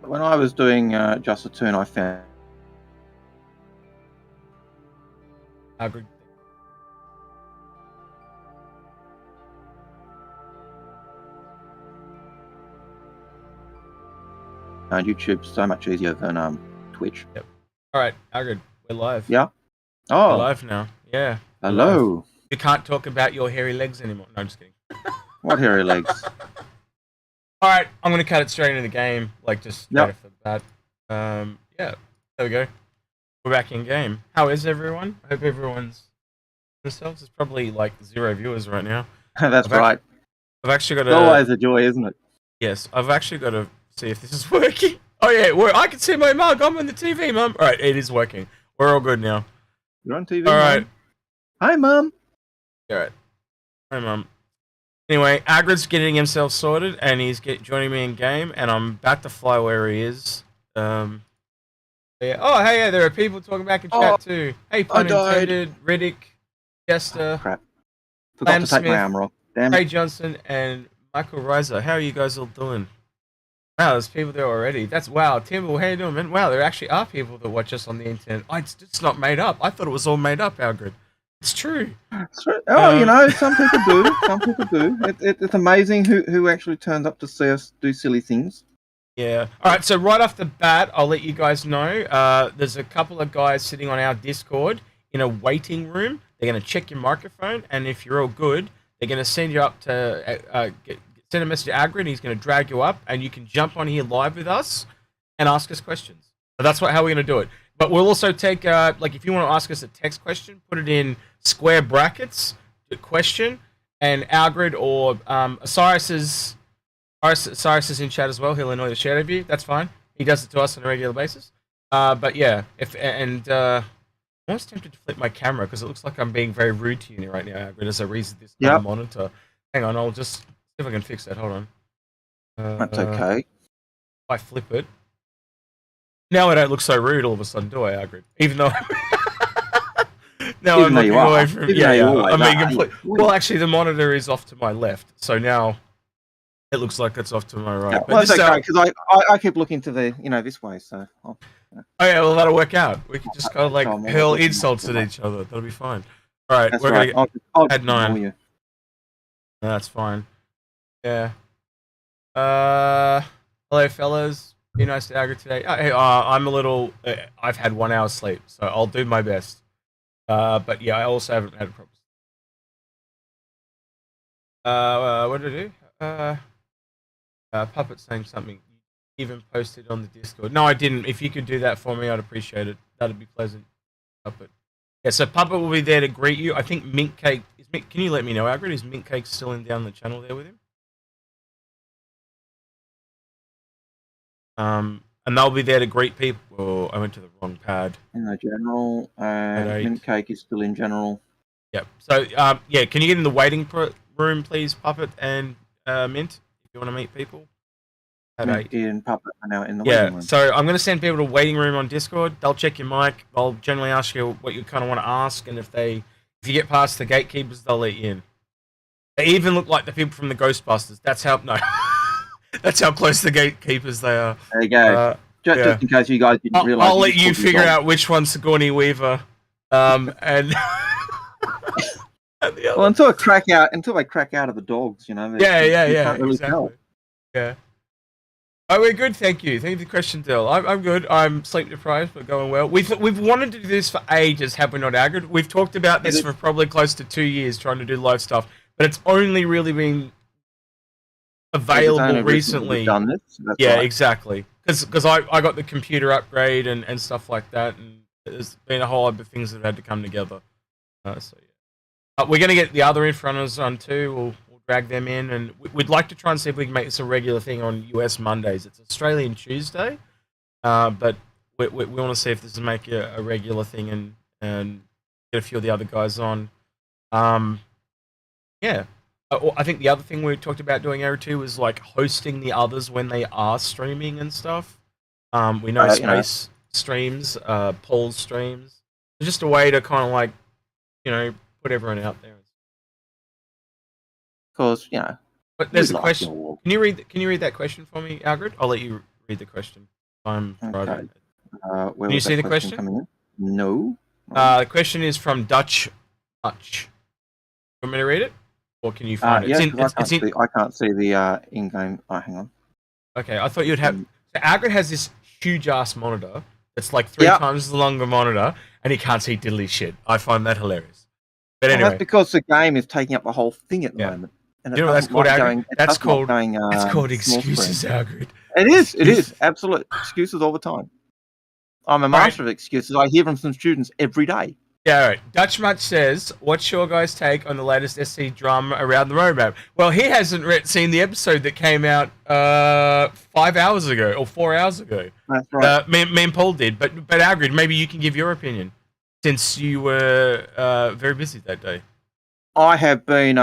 when I was doing Just a Turn, I found. Algared. YouTube's so much easier than Twitch. Yep. All right, Algared, we're live. Yeah. We're Oh, live now. Yeah. we're live. hello. You can't talk about your hairy legs anymore. No, I'm just kidding. What hairy legs? All right, I'm gonna cut it straight into the game, like just straight Yep. off the bat. Yeah, there we go. We're back in game. How is everyone? I hope everyone's themselves. There's probably like 0 viewers right now. That's right. I've actually got It's always a joy, isn't it? Yes, I've actually got to see if this is working. Oh yeah, I can see my mug. I'm on the TV, Mum. All right, it is working. We're all good now. You're on TV. All right. Mom. Hi, Mum. All right. Hi, Mum. Anyway, Algared's getting himself sorted, and he's joining me in game, and I'm about to fly where he is. Yeah. Oh, hey, yeah, there are people talking back in chat too. Hey, pun intended, Riddick, Jester, Crap. Forgot to take Smith, my armor off. Damn Ray it. Johnson, and Michael Reiser. How are you guys all doing? Wow, there's people there already. That's wow. Timble, how you doing, man? Wow, there actually are people that watch us on the internet. It's not made up. I thought it was all made up, Algared. It's true. Oh, you know, some people do. Some people do. It's amazing who actually turns up to see us do silly things. Yeah. All right. So right off the bat, I'll let you guys know. There's a couple of guys sitting on our Discord in a waiting room. They're going to check your microphone, and if you're all good, they're going to send you up to send a message to Algared. He's going to drag you up, and you can jump on here live with us and ask us questions. So that's how we're going to do it. But we'll also take like if you want to ask us a text question, put it in square brackets, the question, and Algared or Osiris is in chat as well. He'll annoy the shit out of you. That's fine. He does it to us on a regular basis. But yeah, I'm almost tempted to flip my camera because it looks like I'm being very rude to you right now, Algared, as I read this on the monitor. Hang on, I'll just see if I can fix that. Hold on. That's okay. If I flip it. Now I don't look so rude all of a sudden, do I, Algared? Even though now I'm looking away from I'm being complete. Well, actually, the monitor is off to my left, so now it looks like it's off to my right. Yeah, but well, that's okay because I keep looking to the this way, so. Oh yeah, well that'll work out. We can just kind of like hurl insults at each other. That'll be fine. All right, we're gonna add 9. That's fine. Yeah. Hello, fellas. Be nice to Algared today. Hey, I'm a little. I've had 1 hour sleep, so I'll do my best. But yeah, I also haven't had problems. What did I do? Puppet saying something. Even posted on the Discord. No, I didn't. If you could do that for me, I'd appreciate it. That'd be pleasant. Puppet. Yeah, so Puppet will be there to greet you. I think Mint Cake. Can you let me know, Algared? Is Mint Cake still down the channel there with him? And they'll be there to greet people. Oh, I went to the wrong pad. In the general, Mint Cake is still in general. Yep. So, yeah, can you get in the waiting room, please, Puppet and Mint, if you want to meet people? Mint and Puppet are now in the waiting room. So I'm going to send people to waiting room on Discord. They'll check your mic. They'll generally ask you what you kind of want to ask, and if you get past the gatekeepers, they'll let you in. They even look like the people from the Ghostbusters. That's how that's how close the gatekeepers they are. There you go. Just in case you guys didn't realize. I'll let you figure out which one's Sigourney Weaver, and. Well, until I crack out of the dogs, you know. Yeah, exactly. Yeah. Oh, we're good, thank you. Thank you for the question, Dill. I'm good. I'm sleep deprived, but going well. We've wanted to do this for ages, have we not, Algared? We've talked about this for probably close to 2 years, trying to do live stuff, but it's only really been available recently. Done this. Yeah, right. Exactly. Because I got the computer upgrade and stuff like that, and there's been a whole lot of things that have had to come together. So yeah, we're gonna get the other Inforunners on too. We'll drag them in, and we'd like to try and see if we can make this a regular thing on US Mondays. It's Australian Tuesday, but we want to see if this will make it a regular thing and get a few of the other guys on. Yeah. I think the other thing we talked about doing Area 2 was like hosting the others when they are streaming and stuff. We know Space streams, Paul's streams. It's just a way to kind of like, put everyone out there. Because, But there's a question. Can you read that question for me, Algared? I'll let you read the question. I'm Okay. right. Where Can you was see that the question? coming in? No. The question is from Dutch. Dutch. Want me to read it, or can you find it? Yeah, It's in, because it's in. I can't see the in-game. Oh, hang on. Okay, I thought you'd have. So Algared has this huge ass monitor that's like 3 Yep. times the longer monitor, and he can't see diddly shit. I find that hilarious. But Well, anyway, that's because the game is taking up the whole thing at the Yeah. moment, and you know what that's called, Algared? That's called small excuses, screen. Algared. It is absolute excuses all the time. I'm a master of excuses. I hear from some students every day. Yeah, all right. Dutch Much says, what's your guys' take on the latest SC drama around the roadmap? Well, he hasn't seen the episode that came out 5 hours ago or 4 hours ago. That's right. Me and Paul did, but Algared, maybe you can give your opinion since you were very busy that day. I have been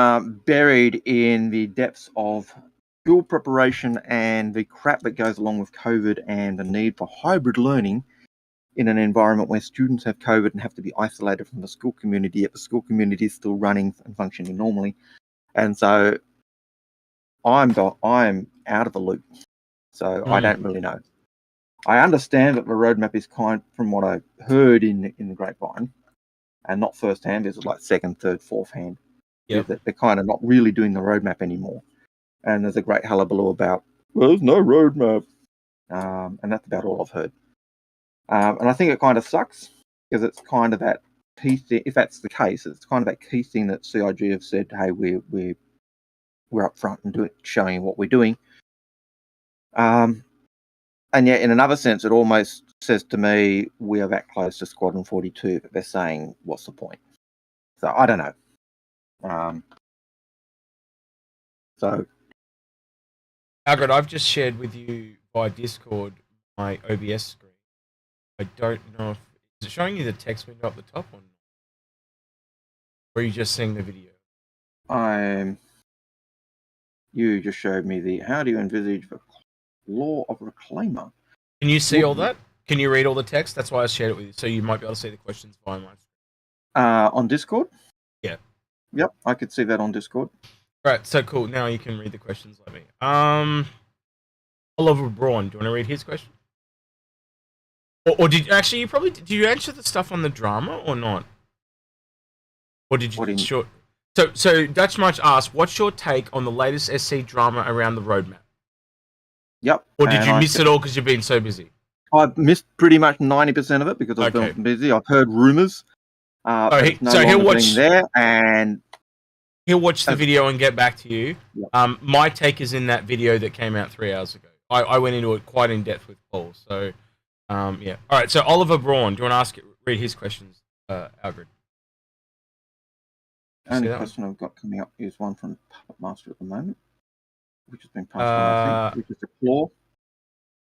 buried in the depths of school preparation and the crap that goes along with COVID and the need for hybrid learning in an environment where students have COVID and have to be isolated from the school community, yet the school community is still running and functioning normally. And so I'm out of the loop. So I don't really know. I understand that the roadmap is from what I heard in the grapevine, and not first hand, is like second, third, fourth hand. Yep. That they're kind of not really doing the roadmap anymore. And there's a great hullabaloo about, well, there's no roadmap. And that's about all I've heard. And I think it kind of sucks because it's kind of that key thing. If that's the case, it's kind of that key thing that CIG have said, hey, we're up front and showing you what we're doing. And yet, in another sense, it almost says to me, we are that close to Squadron 42, but they're saying, what's the point? So I don't know. So, Algared, I've just shared with you via Discord my OBS screen. I don't know if is it showing you the text window up the top or not? Or are you just seeing the video? You just showed me how do you envisage the law of reclaimer? Can you see all that? Can you read all the text? That's why I shared it with you, so you might be able to see the questions via my screen. On Discord? Yeah. Yep, I could see that on Discord. Right, so cool. Now you can read the questions like me. Oliver Braun, do you want to read his question? Or did you answer the stuff on the drama or not? Or did you short? So Dutch Much asked, what's your take on the latest SC drama around the roadmap? Yep. Or did you miss it all because you've been so busy? I've missed pretty much 90% of it because I've been busy. I've heard rumors. He'll watch there, and he'll watch the video and get back to you. Yep. My take is in that video that came out 3 hours ago. I went into it quite in depth with Paul. So, yeah. All right. So Oliver Braun, do you want to read his questions, Algared? The only question I've got coming up is one from Puppet Master at the moment, which has been passed on, I think, which is the claw.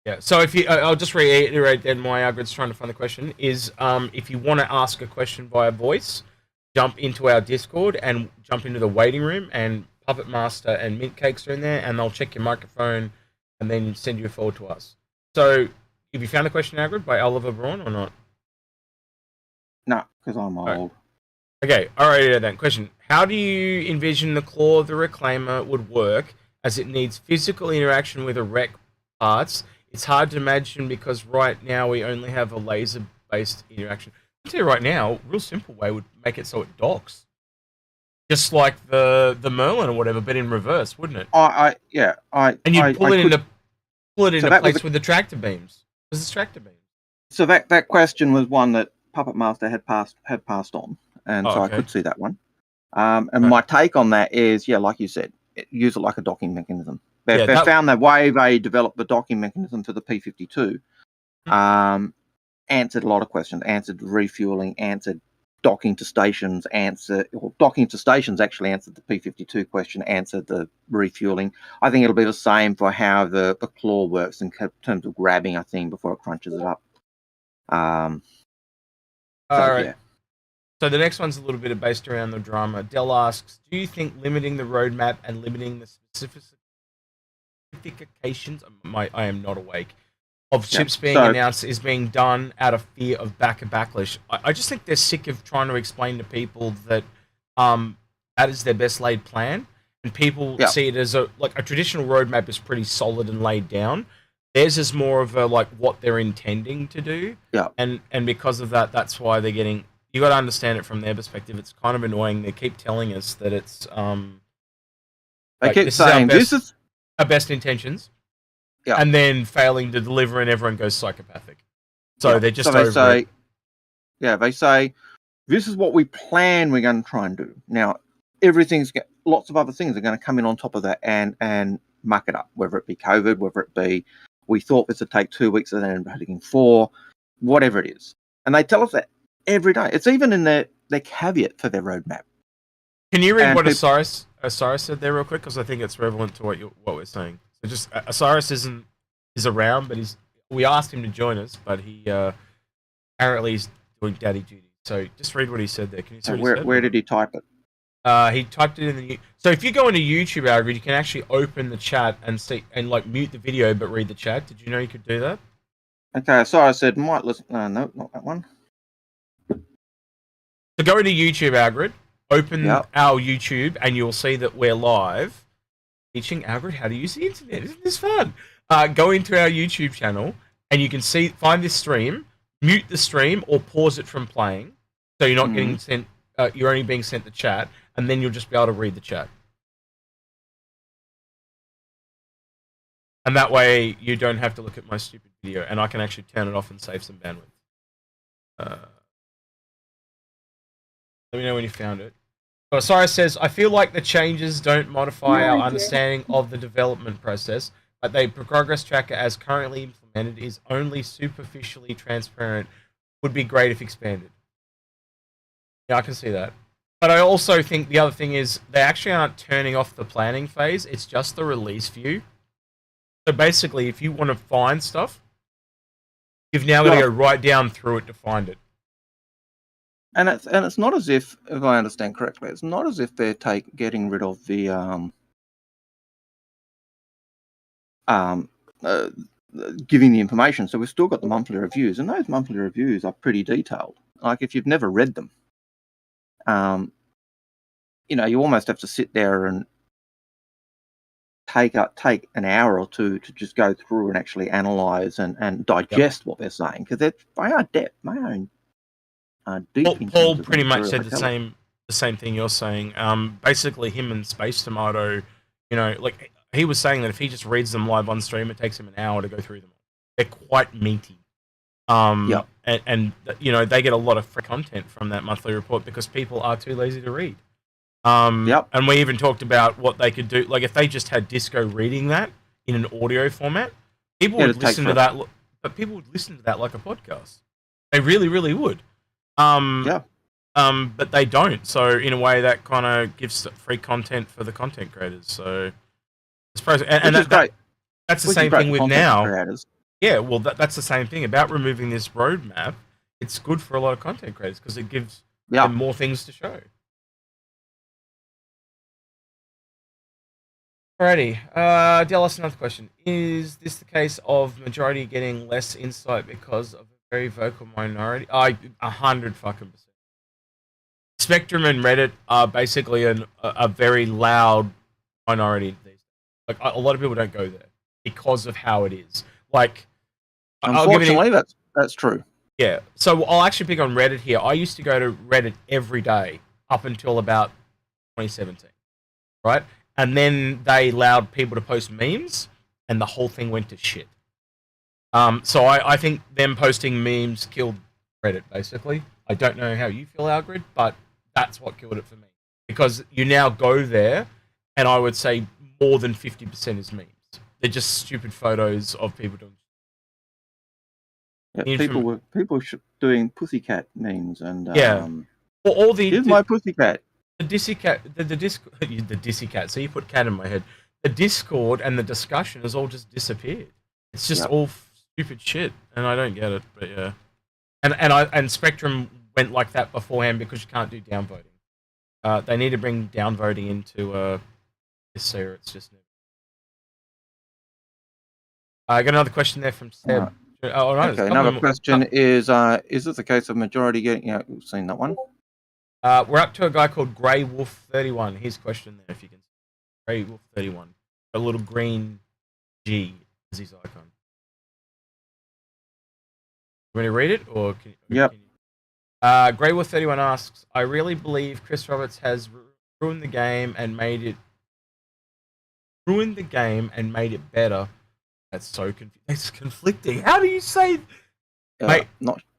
Yeah. So I'll just reiterate then why Algared's trying to find the question is if you want to ask a question via voice, jump into our Discord and jump into the waiting room, and Puppet Master and Mint Cakes are in there, and they'll check your microphone and then send you forward to us. So, have you found the question, Algared, by Oliver Braun or not? No, because I'm old. Okay, alright then. Question. How do you envision the claw of the Reclaimer would work, as it needs physical interaction with erect parts? It's hard to imagine because right now we only have a laser-based interaction. I'll tell you right now, a real simple way would make it so it docks. Just like the Merlin or whatever, but in reverse, wouldn't it? And you pull it into place with the tractor beams. There's the tractor beams. So that question was one that Puppet Master had passed on, and I could see that one. My take on that is, like you said, use it like a docking mechanism. They found the way they developed the docking mechanism for the P-52. Answered a lot of questions. Answered refueling. Answered docking to stations. Docking to stations actually answered the P-52 question. Answered the refueling. I think it'll be the same for how the claw works in terms of grabbing a thing before it crunches it up. All right. Yeah. So the next one's a little bit based around the drama. Dell asks, do you think limiting the roadmap and limiting the specifications, I am not awake, of chips being announced is being done out of fear of backlash? I just think they're sick of trying to explain to people that that is their best laid plan, and people see it as a traditional roadmap is pretty solid and laid down. Theirs is more of a like what they're intending to do. Yeah. And because of that, that's why they're getting. You got to understand it from their perspective. It's kind of annoying. They keep telling us that it's They like, keep this saying is this is our best intentions. Yeah. And then failing to deliver, and everyone goes psychopathic. So they're just so they over say, it. Yeah, they say this is what we plan we're going to try and do. Now, lots of other things are going to come in on top of that and muck it up, whether it be COVID, whether it be we thought this would take 2 weeks and then ended up taking 4, whatever it is. And they tell us that every day. It's even in their caveat for their roadmap. Can you read what Osiris said there real quick? Because I think it's relevant to what we're saying. So just Osiris is around, but we asked him to join us, but he apparently is doing daddy duty. So just read what he said there. Can you see what he said? Where did he type it? He typed it in the. So if you go into YouTube, Algared, you can actually open the chat and see and like mute the video but read the chat. Did you know you could do that? Okay, so I said might listen. No, not that one. So go into YouTube, Algared. Open our YouTube, and you'll see that we're live, teaching Algared how to use the internet. Isn't this fun? Go into our YouTube channel, and you can find this stream, mute the stream, or pause it from playing, so you're not getting sent. You're only being sent the chat, and then you'll just be able to read the chat. And that way, you don't have to look at my stupid video, and I can actually turn it off and save some bandwidth. Let me know when you found it. Osiris says, I feel like the changes don't modify our understanding of the development process, but the progress tracker as currently implemented is only superficially transparent. Would be great if expanded. Yeah, I can see that. But I also think the other thing is they actually aren't turning off the planning phase. It's just the release view. So basically, if you want to find stuff, you've now got to go right down through it to find it. And it's not as if I understand correctly, it's not as if they're getting rid of the giving the information. So we've still got the monthly reviews, and those monthly reviews are pretty detailed. Like if you've never read them, you almost have to sit there and take an hour or two to just go through and actually analyze and digest what they're saying, because they are deep. They are deep. Paul pretty much said the same thing you're saying. Basically, him and Space Tomato, like he was saying that if he just reads them live on stream, it takes him an hour to go through them. They're quite meaty. And they get a lot of free content from that monthly report because people are too lazy to read. And we even talked about what they could do. Like if they just had Disco reading that in an audio format, people would listen to that. But people would listen to that like a podcast. They really, really would. But they don't. So in a way, that kind of gives free content for the content creators. So it's pros, and that's the same thing with now. Creators. Yeah, well, that's the same thing about removing this roadmap. It's good for a lot of content creators because it gives them more things to show. Alrighty, Dell asked another question. Is this the case of majority getting less insight because of a very vocal minority? 100 fucking %. Spectrum and Reddit are basically a very loud minority these days. Like a lot of people don't go there because of how it is. Like, unfortunately, that's true. Yeah. So I'll actually pick on Reddit here. I used to go to Reddit every day up until about 2017, right? And then they allowed people to post memes, and the whole thing went to shit. So I think them posting memes killed Reddit, basically. I don't know how you feel, Algared, but that's what killed it for me. Because you now go there, and I would say more than 50% is memes. They're just stupid photos of people doing. Yeah, people were doing pussycat memes and all the here's my pussycat. The Dissycat, the Dissycat. So you put cat in my head. The Discord and the discussion has all just disappeared. It's just all stupid shit, and I don't get it. But yeah, and Spectrum went like that beforehand because you can't do downvoting. They need to bring downvoting into this year. It's just. I got another question there from Seb. Okay, another question is it the case of majority getting? Yeah, we've seen that one. We're up to a guy called Grey Wolf 31. His question there, if you can see. Grey Wolf 31. A little green G is his icon. Want me to read it, or can Yep. Grey Wolf 31 asks, I really believe Chris Roberts has ruined the game and made it better. That's so it's conflicting. How do you say, mate?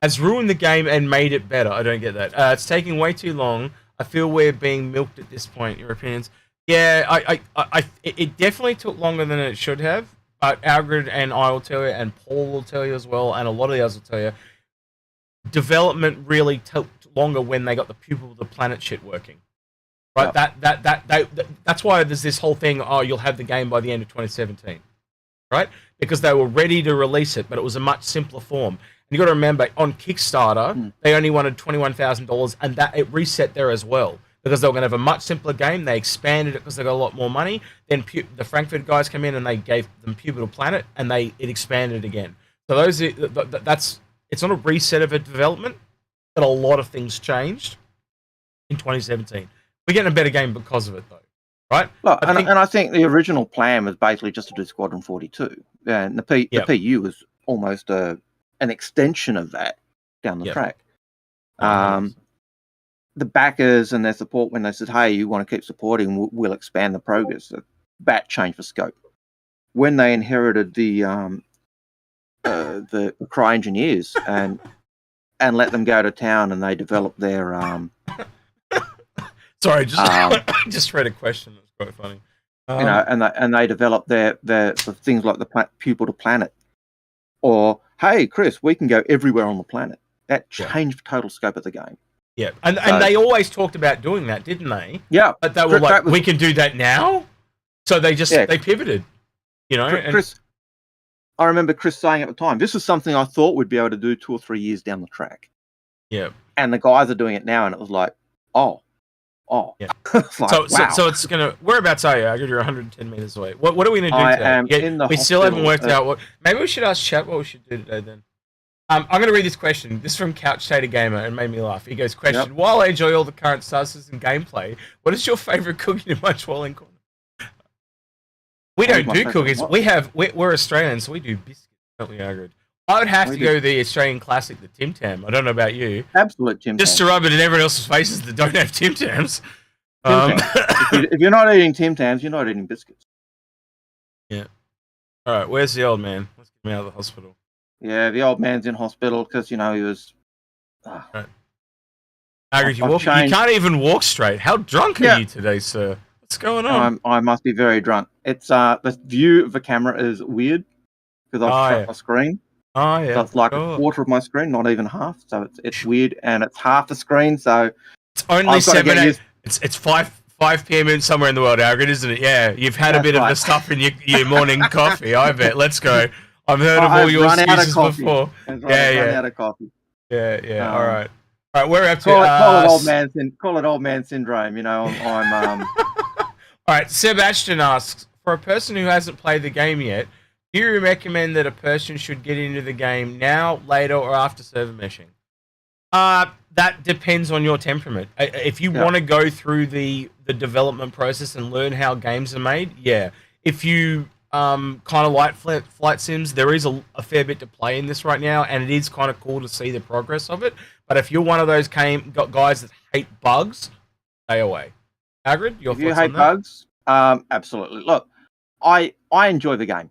Has ruined the game and made it better. I don't get that. It's taking way too long. I feel we're being milked at this point. Your opinions? Yeah, it definitely took longer than it should have. But Algared and I will tell you, and Paul will tell you as well, and a lot of the others will tell you, development really took longer when they got the pupil of the planet shit working. Right? Yep. That's why there's this whole thing, oh, you'll have the game by the end of 2017. Right? Because they were ready to release it, but it was a much simpler form. And you got to remember, on Kickstarter, they only wanted $21,000, and that it reset there as well. Because they were going to have a much simpler game. They expanded it because they got a lot more money. Then the Frankfurt guys came in and they gave them Pupil Planet, and it expanded again. So it's not a reset of a development, but a lot of things changed in 2017. We're getting a better game because of it, though, right? Well, I think the original plan was basically just to do Squadron 42, and the PU was almost an extension of that down the track. The backers and their support, when they said, hey, you want to keep supporting, we'll expand the progress. That changed the scope. When they inherited the Cry Engineers and let them go to town and they developed their... Sorry, I just read a question that's quite funny. And they developed their things like the Pupil to Planet. Or, hey, Chris, we can go everywhere on the planet. That changed the total scope of the game. Yeah, and they always talked about doing that, didn't they? Yeah. But they were like, we can do that now? So they just, they pivoted, you know? I remember Chris saying at the time, this is something I thought we'd be able to do 2 or 3 years down the track. Yeah. And the guys are doing it now, and it was like, oh. Yeah. Like, so it's going to, whereabouts are you? I you're 110 meters away. What are we going to do today? We still haven't worked out what, maybe we should ask chat what we should do today then. I'm going to read this question. This is from Couch Tater Gamer, and made me laugh. He goes, question, while I enjoy all the current statuses and gameplay, what is your favourite cooking in my Schwalling corner? We don't do cookies. We're Australians, so we do biscuits, don't we, Algared? I would have to go the Australian classic, the Tim Tam. I don't know about you. Absolute Tim Tam. Just to rub it in everyone else's faces that don't have Tim Tams. If you're not eating Tim Tams, you're not eating biscuits. Yeah. All right, where's the old man? Let's get him out of the hospital. Yeah, the old man's in hospital because, he was... Right. Algared, you can't even walk straight. How drunk are you today, sir? What's going on? I must be very drunk. It's the view of the camera is weird because I've shut my screen. Oh, yeah. So it's like a quarter of my screen, not even half. So it's weird, and it's half the screen, so... It's only 7 8. It's 5 p.m. in somewhere in the world, Algared, isn't it? Yeah, you've had a bit of the stuff in your morning coffee, I bet. Let's go. I've heard of all your excuses before. Run out of coffee. Yeah. All right, we're up to call it old man syndrome. I'm All right, Seb Ashton asks, for a person who hasn't played the game yet, do you recommend that a person should get into the game now, later, or after server meshing? That depends on your temperament. If you want to go through the development process and learn how games are made, yeah. If you kind of like flight sims, there is a fair bit to play in this right now, and it is kind of cool to see the progress of it. But if you're one of those guys that hate bugs, stay away. Algared, your thoughts on that? If you hate bugs, absolutely. Look, I enjoy the game.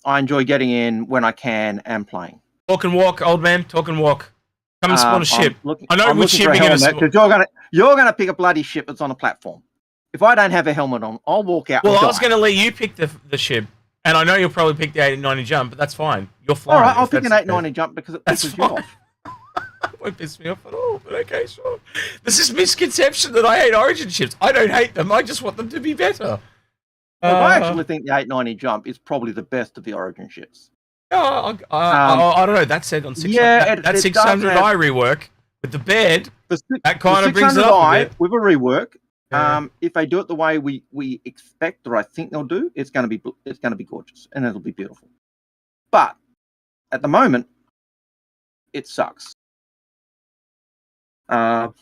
I enjoy getting in when I can and playing. Talk and walk, old man. Talk and walk. Come and spawn a ship. I'm which ship you're going to you're gonna pick a bloody ship that's on a platform. If I don't have a helmet on, I'll walk out. Well, I was going to let you pick the ship, and I know you'll probably pick the 890 jump, but that's fine. You're flying. All right, I'll pick an 890 jump because it pisses you off. It won't piss me off at all, but okay, sure. There's this misconception that I hate Origin ships. I don't hate them. I just want them to be better. I actually think the 890 jump is probably the best of the Origin ships. I don't know. That said on 600, that 600i rework with the bed, that kind of brings it up a bit. With a rework. If they do it the way we expect, or I think they'll do, it's going to be gorgeous and it'll be beautiful. But at the moment, it sucks. All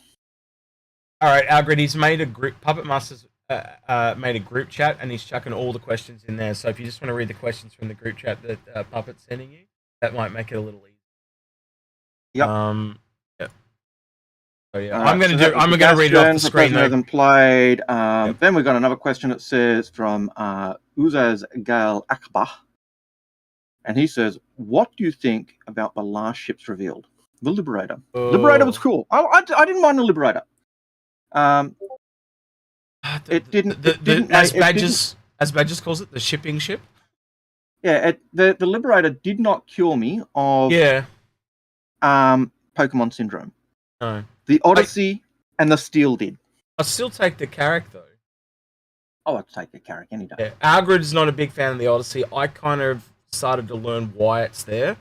right, Algared, he's made a group. Puppet Master's made a group chat, and he's chucking all the questions in there. So if you just want to read the questions from the group chat that Puppet's sending you, that might make it a little easier. Yep. Yeah. So yeah, All right, I'm gonna so read it off the for screen person who though. hasn't played. Yep. Then we've got another question that says from Uzaz Gal Akbar, and he says, "What do you think about the last ships revealed? The Liberator. Liberator was cool. I didn't mind the Liberator. It didn't As make it didn't. As Badges calls it, the shipping ship. Yeah, the Liberator did not cure me of Yeah. Pokemon Syndrome. No. The Odyssey and the Steel did. I'll still take the Carrack though. Oh, I'd take the Carrack any day. Yeah. Algared is not a big fan of the Odyssey. I kind of started to learn why it's there,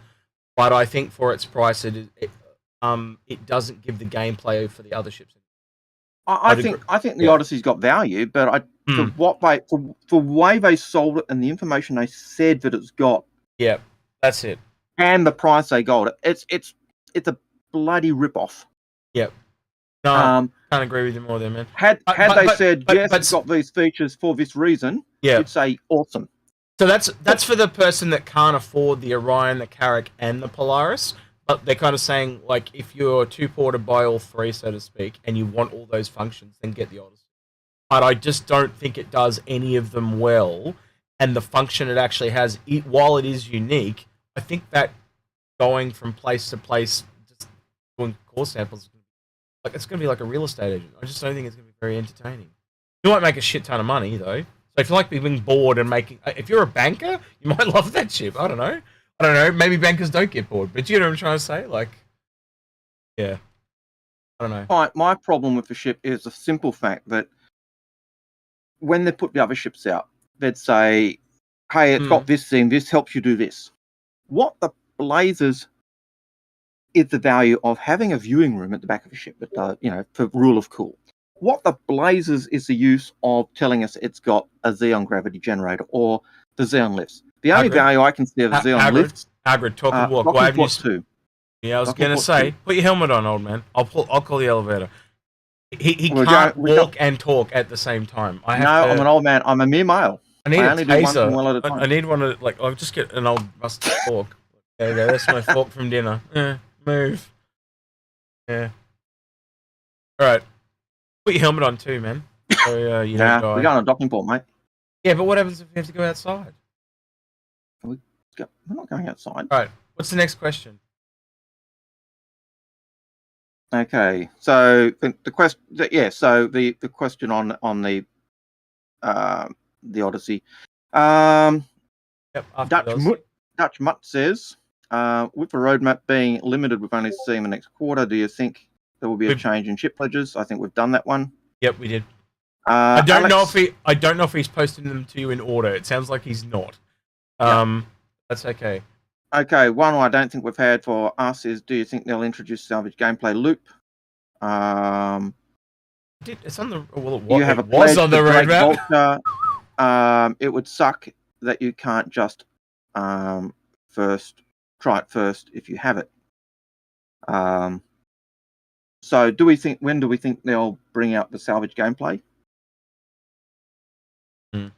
but I think for its price, it doesn't give the gameplay for the other ships. I think the Odyssey's got value, but for way they sold it and the information they said that it's got. Yeah, that's it. And the price they got it, it's a bloody rip-off. Yep. No, can't agree with you more there, man. Had they said it's got these features for this reason, you'd say awesome. So that's for the person that can't afford the Orion, the Carrack, and the Polaris. But they're kind of saying, like, if you're too poor to buy all three, so to speak, and you want all those functions, then get the Odyssey. But I just don't think it does any of them well. And the function it actually has, while it is unique, I think that going from place to place, just doing core samples, it's going to be like a real estate agent. I just don't think it's going to be very entertaining. You might make a shit ton of money, though. So if you like being bored and if you're a banker, you might love that ship. I don't know. Maybe bankers don't get bored, but you know what I'm trying to say? Like, yeah. I don't know. My problem with the ship is the simple fact that when they put the other ships out, they'd say, hey, it's got this thing, this helps you do this. What the blazers is the value of having a viewing room at the back of a ship that, for rule of cool? What the blazers is the use of telling us it's got a Xeon gravity generator or the Xeon lifts? The only value I can see of Xeon lifts... Algared, talk and walk. Why haven't you... Yeah, I was going to say, put your helmet on, old man. I'll call the elevator. He can't walk and talk at the same time. I'm an old man. I'm a mere male. I need a taser. I need one to, I'll just get an old rusty fork. There you go. That's my fork from dinner. Move. Yeah. All right. Put your helmet on too, man. So you don't die. We're going on a docking port, mate. Yeah, but what happens if we have to go outside? We're not going outside. All right. What's the next question? Okay, so the question, so the question on the Odyssey, Dutch Mutt says, with the roadmap being limited with only seeing the next quarter, do you think there will be a change in ship pledges? I think we've done that one. Yep, we did. I don't know if he's posting them to you in order. It sounds like he's not. That's okay. Okay, one I don't think we've had for us is, do you think they'll introduce salvage gameplay loop? It's on the it was on the roadmap. It would suck that you can't just try it first if you have it. So when do we think they'll bring out the salvage gameplay? I'm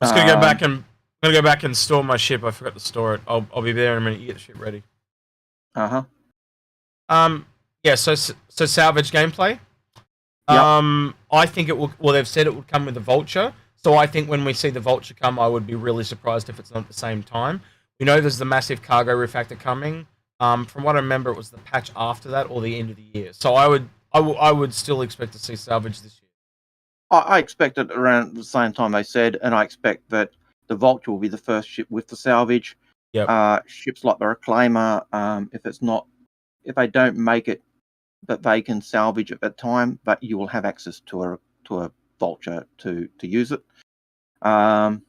just gonna go back and store my ship. I forgot to store it. I'll be there in a minute. You get the ship ready. Yeah, so salvage gameplay. Yep. I think it will. Well, they've said it would come with the Vulture. So I think when we see the Vulture come, I would be really surprised if it's not at the same time. We know there's the massive cargo refactor coming. From what I remember, it was the patch after that or the end of the year. So I would still expect to see salvage this year. I expect it around the same time they said, and I expect that the Vulture will be the first ship with the salvage. Yep. Ships like the Reclaimer, if they don't make it, but they can salvage at that time, but you will have access to a Vulture to use it. The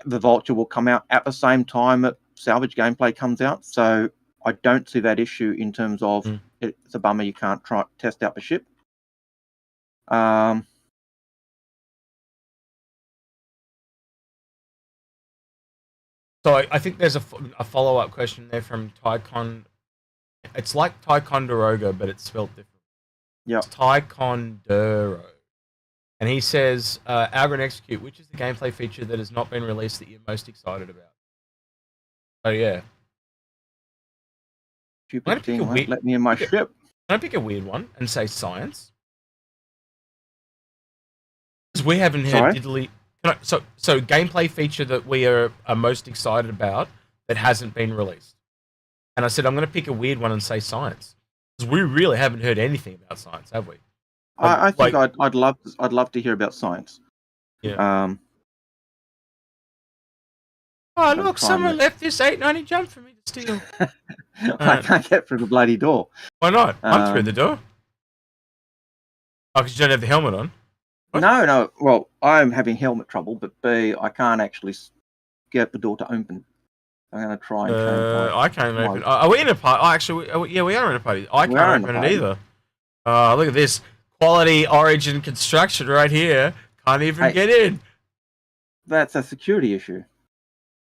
Vulture will come out at the same time that salvage gameplay comes out, so I don't see that issue in terms of it's a bummer you can't test out the ship. So I think there's a follow-up question there from Tycon. It's like Ticonderoga, but it's spelled different. Yeah. It's Ticondero. And he says, Algared and Execute, which is the gameplay feature that has not been released that you're most excited about? So yeah. Stupid thing won't let me in my ship. Can I pick a weird one and say science? Because we haven't heard diddly. So gameplay feature that we are most excited about that hasn't been released. And I said I'm going to pick a weird one and say science. Because we really haven't heard anything about science, have we? I think I'd love to hear about science. Yeah. Oh look! Someone left this 890 jump for me to steal. I can't get through the bloody door. Why not? I'm through the door. Oh, because you don't have the helmet on. What? No. Well, I'm having helmet trouble, but B, I can't actually get the door to open. I'm going to try and change I can't open. Are we in a party? Oh, actually, yeah, we are in a party. I can't open it either. Look at this quality Origin construction right here. Can't even get in. That's a security issue.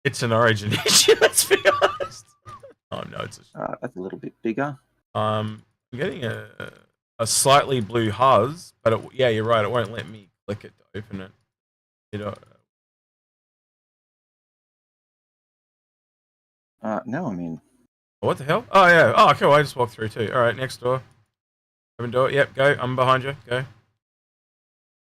It's an Origin issue. Let's be honest. Oh no, it's that's a little bit bigger. I'm getting a slightly blue huzz, but yeah, you're right. It won't let me click it to open it. No, I mean. What the hell? Oh yeah. Oh, cool. I just walked through too. All right, next door. Open door. Yep, go. I'm behind you. Go.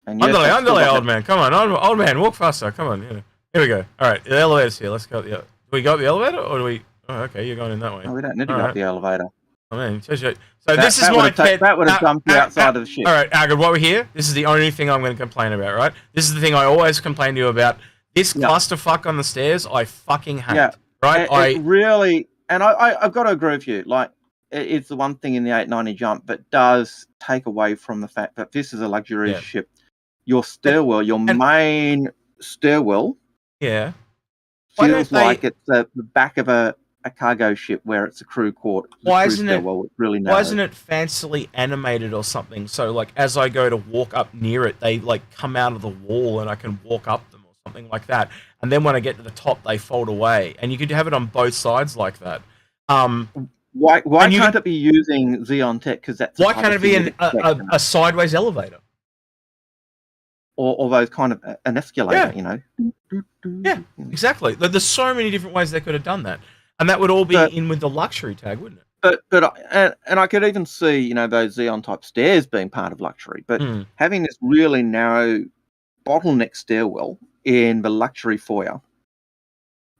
Underlay, old man. Come on, old man. Walk faster. Come on. Yeah. Here we go. All right, the elevator's here. Let's go. Do we go up the elevator, or do we? Oh, okay. You're going in that way. No, we don't need to go up the elevator. Oh man, so this is my pet. That would have dumped you outside of the ship. All right, Algared, while we're here, this is the only thing I'm going to complain about, right? This is the thing I always complain to you about. This clusterfuck on the stairs, I fucking hate. Yeah. Right? It really, and I've got to agree with you. Like, it's the one thing in the 890 jump, but does take away from the fact that this is a luxury ship. Your stairwell, your main stairwell, feels like it's the back of a cargo ship where it's a crew quarter. Why isn't it really narrow. Why isn't it fancily animated or something? So like as I go to walk up near it, they like come out of the wall and I can walk up them or something like that. And then when I get to the top, they fold away. And you could have it on both sides like that. Why can't it be using Xeon tech? Because that's why can't it be a sideways elevator? Or those kind of an escalator, you know? Yeah, exactly. There's so many different ways they could have done that. And that would all be in with the luxury tag, wouldn't it? But I could even see, you know, those Xeon type stairs being part of luxury. But having this really narrow bottleneck stairwell in the luxury foyer,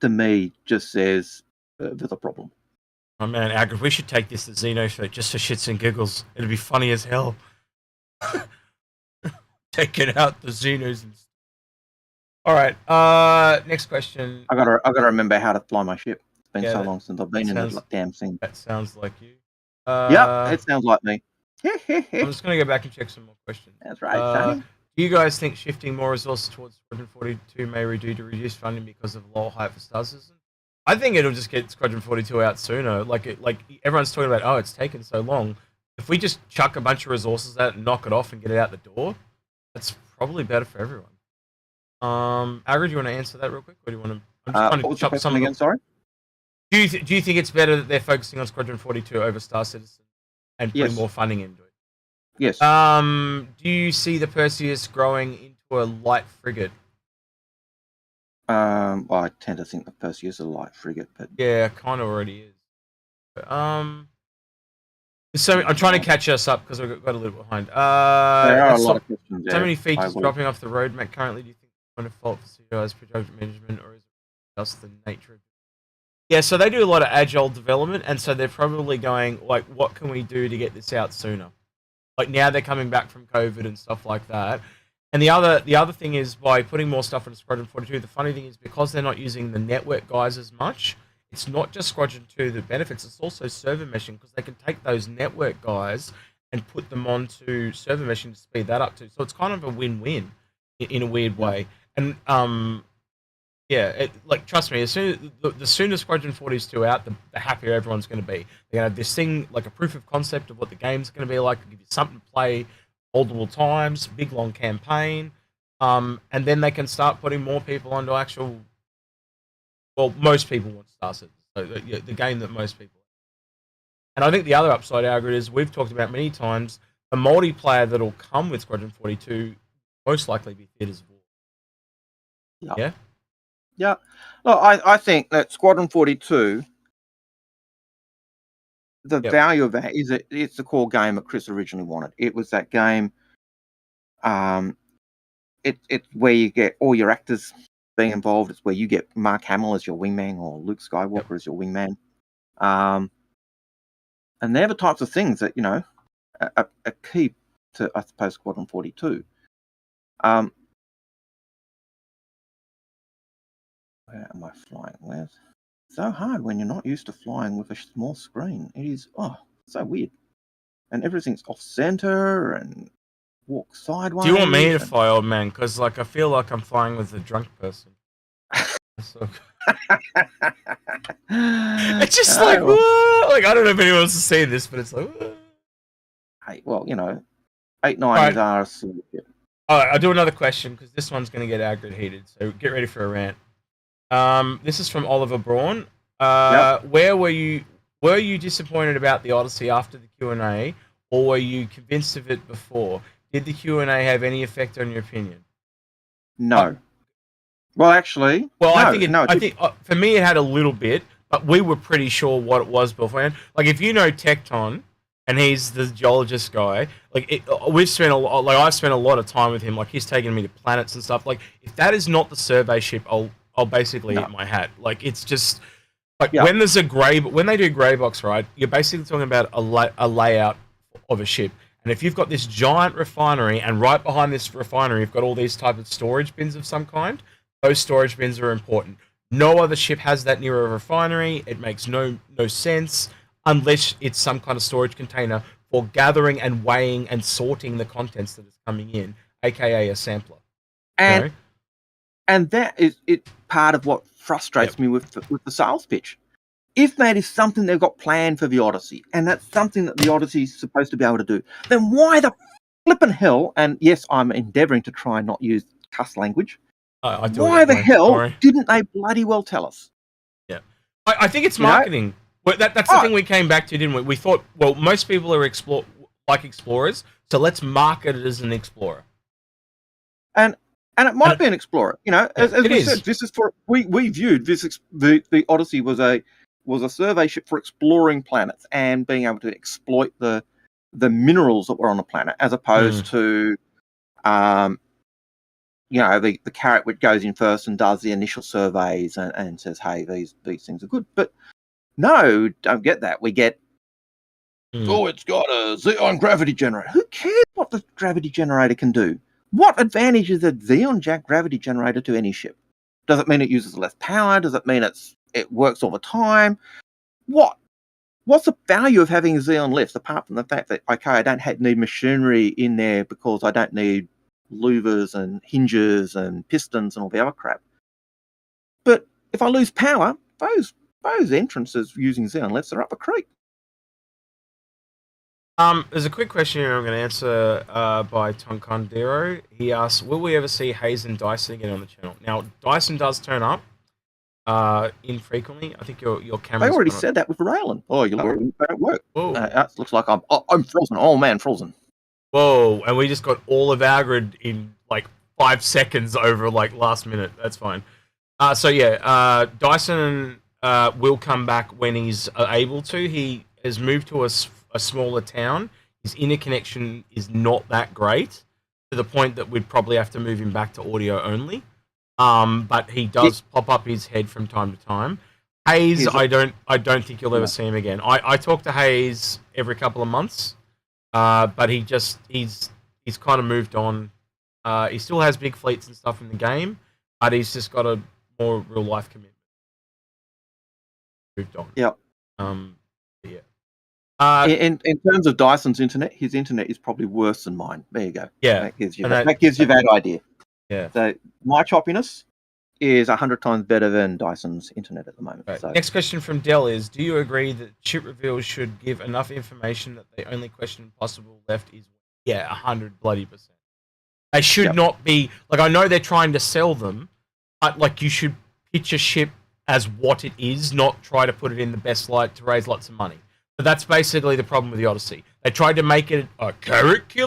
to me, just says there's a problem. Oh man, Algared, we should take this to Xeno for just for shits and giggles. It'd be funny as hell. Taking out the Xenos. All right. Next question. I gotta remember how to fly my ship. It's been so long since I've been in this damn thing. That sounds like you. Yeah, it sounds like me. I'm just gonna go back and check some more questions. That's right, Sonny. Do you guys think shifting more resources towards Squadron 42 may reduce funding because of low hype for Star Citizen? I think it'll just get Squadron 42 out sooner. Like everyone's talking about, oh, it's taken so long. If we just chuck a bunch of resources at it and knock it off and get it out the door, that's probably better for everyone. Algared, do you want to answer that real quick, or do you want to? I'm just trying to chop some again. Sorry. Do you think it's better that they're focusing on Squadron 42 over Star Citizen and putting more funding into it? Yes. Do you see the Perseus growing into a light frigate? Well, I tend to think the Perseus is a light frigate, but yeah, kind of already is. So I'm trying to catch us up because we got a little behind. There are a lot of questions. So many features dropping off the roadmap currently. Do you think it's kind of fault for CI's project management, or is it just the nature of it? Yeah, so they do a lot of agile development, and so they're probably going like, what can we do to get this out sooner? Like now they're coming back from COVID and stuff like that. And the other thing is by putting more stuff into Squadron 42. The funny thing is because they're not using the network guys as much. It's not just Squadron 2 that benefits, it's also server meshing, because they can take those network guys and put them onto server meshing to speed that up too. So it's kind of a win-win in a weird way. And trust me, the sooner Squadron 42 out, the happier everyone's going to be. They're going to have this thing, like a proof of concept of what the game's going to be like, give you something to play multiple times, big long campaign, and then they can start putting more people onto actual. Well, most people want Star Citizen, so the game that most people. And I think the other upside, Algared, is we've talked about many times, the multiplayer that'll come with Squadron 42 most likely be Theatres of War. Yeah. Yeah. Well, I think that Squadron 42, the value of that is it's the core game that Chris originally wanted. It was that game. It's where you get all your actors being involved. It's where you get Mark Hamill as your wingman or Luke Skywalker as your wingman. And they're the types of things that, are key to, I suppose, Squadron 42. Where am I flying? Where's so hard when you're not used to flying with a small screen? It is so weird, and everything's off center and walk sideways. Do you want me to fly, old man? Because I feel like I'm flying with a drunk person. It's just I don't know if anyone else has seen this, but it's like. Hey, well, 890s are a silly bit. All right, I'll do another question because this one's going to get Algared heated. So get ready for a rant. This is from Oliver Braun. Where were you disappointed about the Odyssey after the Q&A, or were you convinced of it before? Did the Q&A have any effect on your opinion? No. Well, actually, I think for me it had a little bit, but we were pretty sure what it was beforehand. Like if you know Tecton, and he's the geologist guy. I've spent a lot of time with him. Like he's taken me to planets and stuff. Like if that is not the survey ship, I'll basically eat my hat. Like it's just when there's when they do grey box, right? You're basically talking about a layout of a ship. And if you've got this giant refinery, and right behind this refinery, you've got all these type of storage bins of some kind. Those storage bins are important. No other ship has that near a refinery. It makes no sense. Unless it's some kind of storage container for gathering and weighing and sorting the contents that is coming in, aka a sampler. And that is part of what frustrates me with the sales pitch. If that is something they've got planned for the Odyssey, and that's something that the Odyssey is supposed to be able to do, then why the flippin' hell? And yes, I'm endeavouring to try and not use cuss language. Why the hell didn't they bloody well tell us? Yeah, I think it's marketing. Well, that's the thing we came back to, didn't we? We thought, well, most people are explorers, so let's market it as an explorer. And it might be an explorer, as we said, this is for we viewed this the Odyssey was a survey ship for exploring planets and being able to exploit the minerals that were on the planet, as opposed to the carrot which goes in first and does the initial surveys and says, hey, these things are good, but. No, don't get that. We get, it's got a Xeon gravity generator. Who cares what the gravity generator can do? What advantage is a Xeon gravity generator to any ship? Does it mean it uses less power? Does it mean it works all the time? What's the value of having a Xeon lift, apart from the fact that, I don't need machinery in there because I don't need louvers and hinges and pistons and all the other crap. But if I lose power, those entrances using Xeon lifts are up a creek. There's a quick question here I'm going to answer by Tonkondero. He asks, will we ever see Hayes and Dyson again on the channel? Now, Dyson does turn up infrequently. I think your camera. I already said that with Raylan. Oh, you don't work. That looks like I'm frozen. Oh man, frozen. Whoa! And we just got all of Algared in 5 seconds over last minute. That's fine. Dyson. Will come back when he's able to. He has moved to a smaller town. His interconnection is not that great, to the point that we'd probably have to move him back to audio only. But he does pop up his head from time to time. Hayes, I don't think you'll ever see him again. I talk to Hayes every couple of months, but he's kind of moved on. He still has big fleets and stuff in the game, but he's just got a more real life commitment. Moved on. Yep. In terms of Dyson's internet, his internet is probably worse than mine. There you go. Yeah. That gives you that idea. Yeah. So my choppiness is 100 times better than Dyson's internet at the moment. Right. So. Next question from Dell is: do you agree that ship reveals should give enough information that the only question possible left is 100%? They should not be I know they're trying to sell them, but you should pitch a ship as what it is, not try to put it in the best light to raise lots of money. But that's basically the problem with the Odyssey. They tried to make it a character,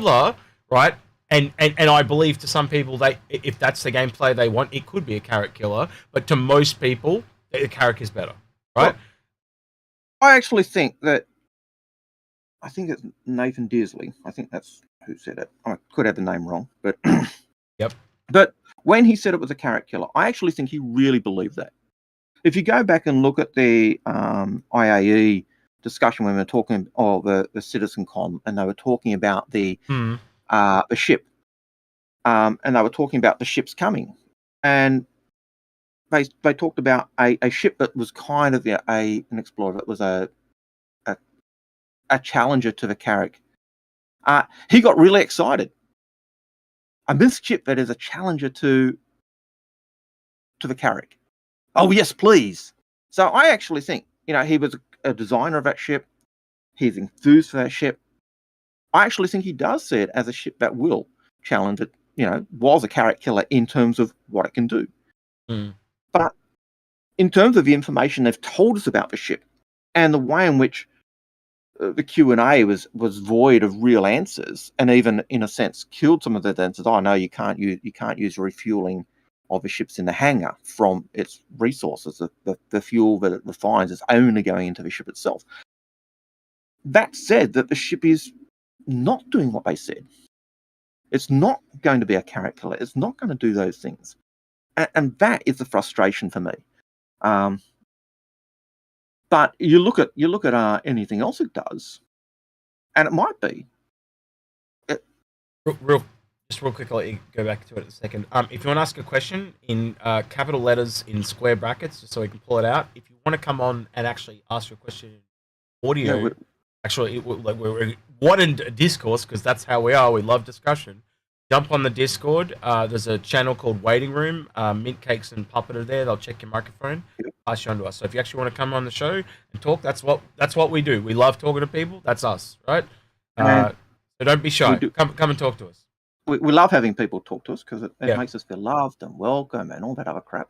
right? And I believe to some people, if that's the gameplay they want, it could be a carrot killer. But to most people, the carrot is better, right? Well, I actually think that. I think it's Nathan Dearsley. I think that's who said it. I could have the name wrong, but Yep. But when he said it was a carrot killer, I actually think he really believed that. If you go back and look at the IAE discussion when we were talking, or the CitizenCon, and they were talking about the ship, and they were talking about the ships coming, and they talked about a ship that was kind of an explorer, that was a challenger to the Carrack. He got really excited. A myth ship that is a challenger to the Carrack. Oh yes, please. So I actually think, he was a designer of that ship. He's enthused for that ship. I actually think he does see it as a ship that will challenge it. Was a Carrack killer in terms of what it can do. But in terms of the information they've told us about the ship and the way in which the Q&A was void of real answers, and even in a sense killed some of the answers. Oh no, you can't use refueling of the ships in the hangar from its resources. The fuel that it refines is only going into the ship itself. That said, that the ship is not doing what they said. It's not going to be a carrot killer. It's not going to do those things, and that is the frustration for me. But you look at anything else it does, and it might be. Real quick, I'll let you go back to it in a second. If you want to ask a question in capital letters in square brackets, just so we can pull it out. If you want to come on and actually ask your question in audio, we're what in discourse, because that's how we are. We love discussion. Jump on the Discord. There's a channel called Waiting Room. Mint Cakes and Puppet are there. They'll check your microphone, pass you on to us. So if you actually want to come on the show and talk, that's what we do. We love talking to people. That's us, right? So don't be shy. Come and talk to us. We love having people talk to us because it makes us feel loved and welcome and all that other crap.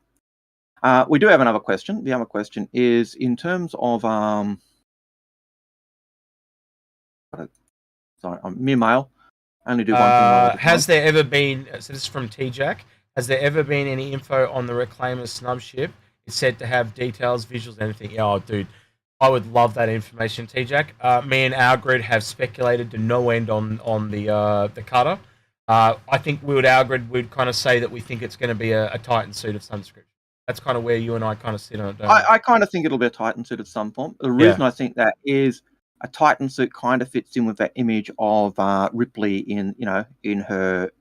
We do have another question. The other question is in terms of mere mail. Only do one thing. Has there ever been? So this is from T-Jack. Has there ever been any info on the Reclaimer snub ship? It's said to have details, visuals, anything. Yeah, oh, dude, I would love that information, T-Jack. Me and Algared have speculated to no end on the cutter. I think Algared would kind of say that we think it's going to be a Titan suit of some description. That's kind of where you and I kind of sit on it. I kind of think it'll be a Titan suit at some point. The reason I think that is a Titan suit kind of fits in with that image of Ripley in her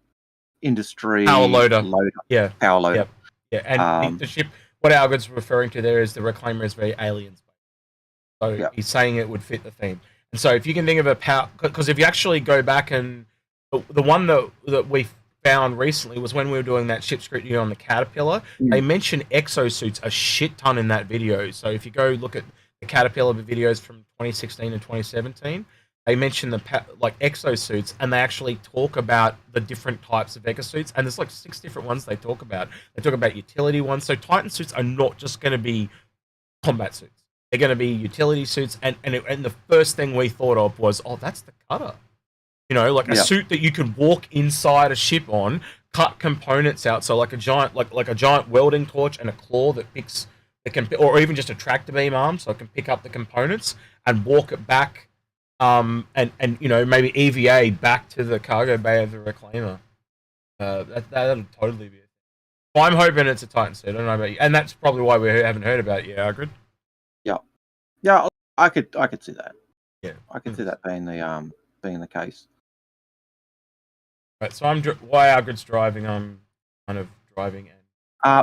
industry power loader. Yeah, power loader. Yeah, and the ship. What Algared's referring to there is the Reclaimer is very alien space. So he's saying it would fit the theme. And so if you can think of a power, because if you actually go back and the one that we found recently was when we were doing that ship scrutiny on the Caterpillar. They mentioned exosuits a shit ton in that video. So if you go look at the Caterpillar videos from 2016 and 2017, they mention like exosuits, and they actually talk about the different types of exosuits, and there's like 6 different ones they talk about. They talk about utility ones. So Titan suits are not just going to be combat suits; they're going to be utility suits. And the first thing we thought of was, oh, that's the cutter. Like a suit that you could walk inside a ship on, cut components out. So like a giant welding torch and a claw that picks. Or even just a tractor beam arm, so it can pick up the components and walk it back, and maybe EVA back to the cargo bay of the Reclaimer. That'll totally be it. Well, I'm hoping it's a Titan suit. I don't know about you, and that's probably why we haven't heard about it yet, Algared. Yeah, I could see that. Yeah, I could see that being the case. Right, so why Algared's driving. I'm kind of driving.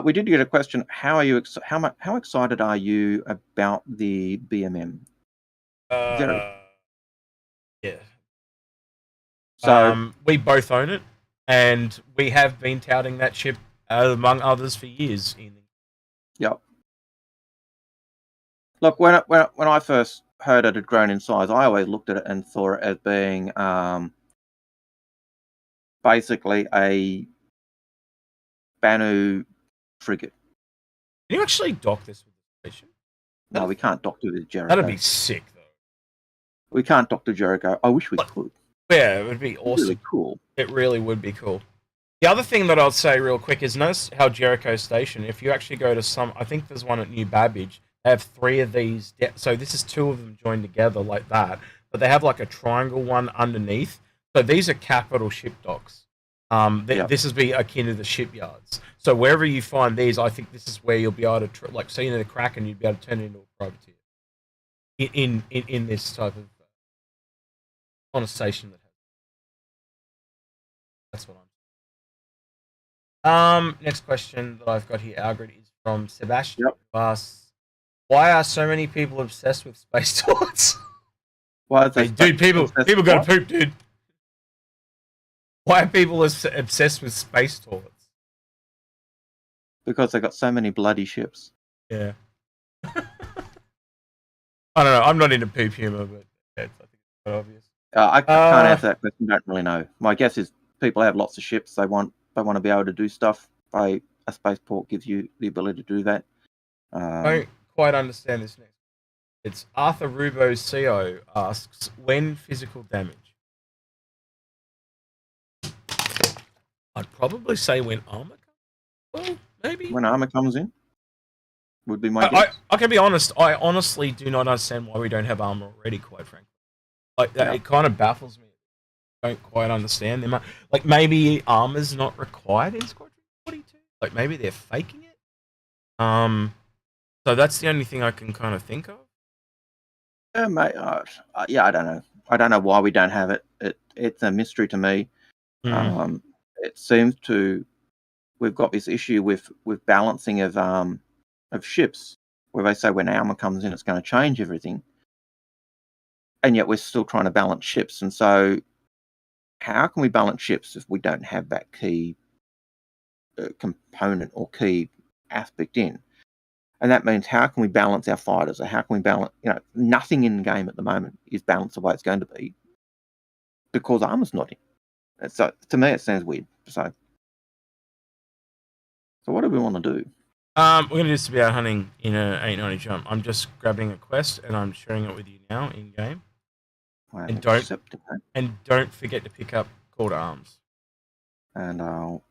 We did get a question. How excited are you about the BMM? Very. Yeah. So we both own it, and we have been touting that ship among others for years. Yep. Look, when I first heard it had grown in size, I always looked at it and saw it as being basically a Banu frigate. Can you actually dock this with the station? No, we can't dock to the Jericho. That'd be sick, though. We can't dock to Jericho. I wish we could. Yeah, it would be awesome. Really cool. It really would be cool. The other thing that I'll say real quick is notice how Jericho Station, if you actually go to some, I think there's one at New Babbage, they have 3 of these. So this is 2 of them joined together like that, but they have like a triangle one underneath. So these are capital ship docks. This is be akin to the shipyards. So wherever you find these, I think this is where you'll be able to, like, say, the Kraken, you'd be able to turn it into a privateer. In this type of on a station that has. That's what I'm. Next question that I've got here, Algared, is from Sebastian. Yep. Who asks, why are so many people obsessed with space toilets? Why is Hey, dude, people got to poop, dude. Why are people obsessed with space toilets? Because they got so many bloody ships. Yeah. I don't know. I'm not into poop humor, but I think it's quite obvious. I can't answer that question. Don't really know. My guess is people have lots of ships. They want to be able to do stuff. A spaceport gives you the ability to do that. I don't quite understand this next. It's Arthur Rubo CO asks, when physical damage? I'd probably say when armor comes. Well, maybe. When armor comes in, would be my guess. I can be honest. I honestly do not understand why we don't have armor already, quite frankly. Like that, It kind of baffles me. I don't quite understand them. Like, maybe armor's not required in Squadron 42. Like, maybe they're faking it. So that's the only thing I can kind of think of. Mate, I don't know. I don't know why we don't have it. It's a mystery to me. It seems we've got this issue with balancing of ships, where they say when armor comes in, it's going to change everything, and yet we're still trying to balance ships. And so, how can we balance ships if we don't have that key component or key aspect in? And that means, how can we balance our fighters, or how can we balance? Nothing in the game at the moment is balanced the way it's going to be because armor's not in. So to me, it sounds weird. So what do we want to do? We're going to do this to be out hunting in a 890 jump. I'm just grabbing a quest and I'm sharing it with you now in game. And don't forget to pick up Call to Arms. And how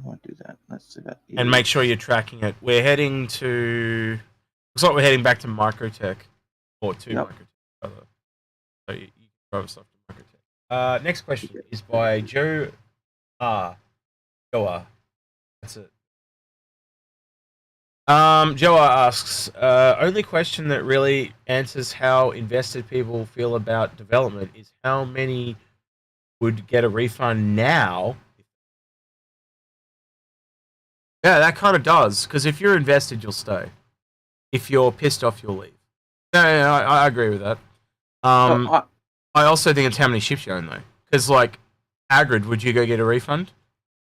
do I do that? Let's see that. And make sure you're tracking it. We're heading to. Looks like we're heading back to Microtech, or to Microtech, rather. So you can drive us off to Microtech. Next question is by Joe R. Joa. That's it. Joa asks, only question that really answers how invested people feel about development is how many would get a refund now. Yeah, that kind of does, because if you're invested, you'll stay. If you're pissed off, you'll leave. Yeah, I agree with that. I also think it's how many ships you own, though. Because, like, Algared, would you go get a refund?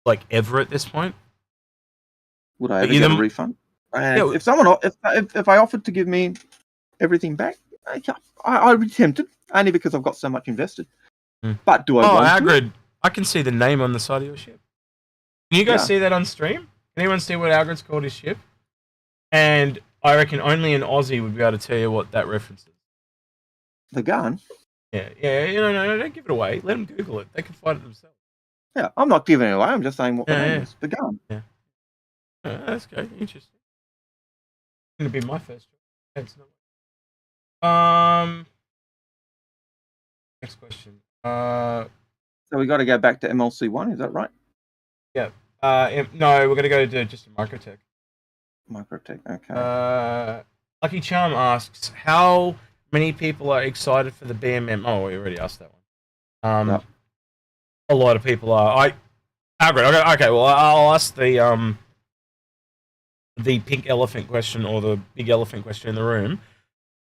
Like, ever at this point? Would I ever get a refund? If I offered to give me everything back, I'd be tempted, only because I've got so much invested. But do I want Algared, I can see the name on the side of your ship. Can you guys see that on stream? Can anyone see what Algared's called his ship? And I reckon only an Aussie would be able to tell you what that reference is. The gun? Yeah, no, don't give it away. Let them Google it. They can find it themselves. Yeah, I'm not giving it away. I'm just saying what the name is. The gun. Yeah. That's good. Interesting. It's going to be my first choice. Next question. So we got to go back to MLC1, is that right? Yeah. No, we're going to go to just a Microtech. Microtech, okay. Lucky Charm asks, how many people are excited for the BMM? Oh, we already asked that one. A lot of people are. Okay, well, I'll ask the pink elephant question, or the big elephant question in the room.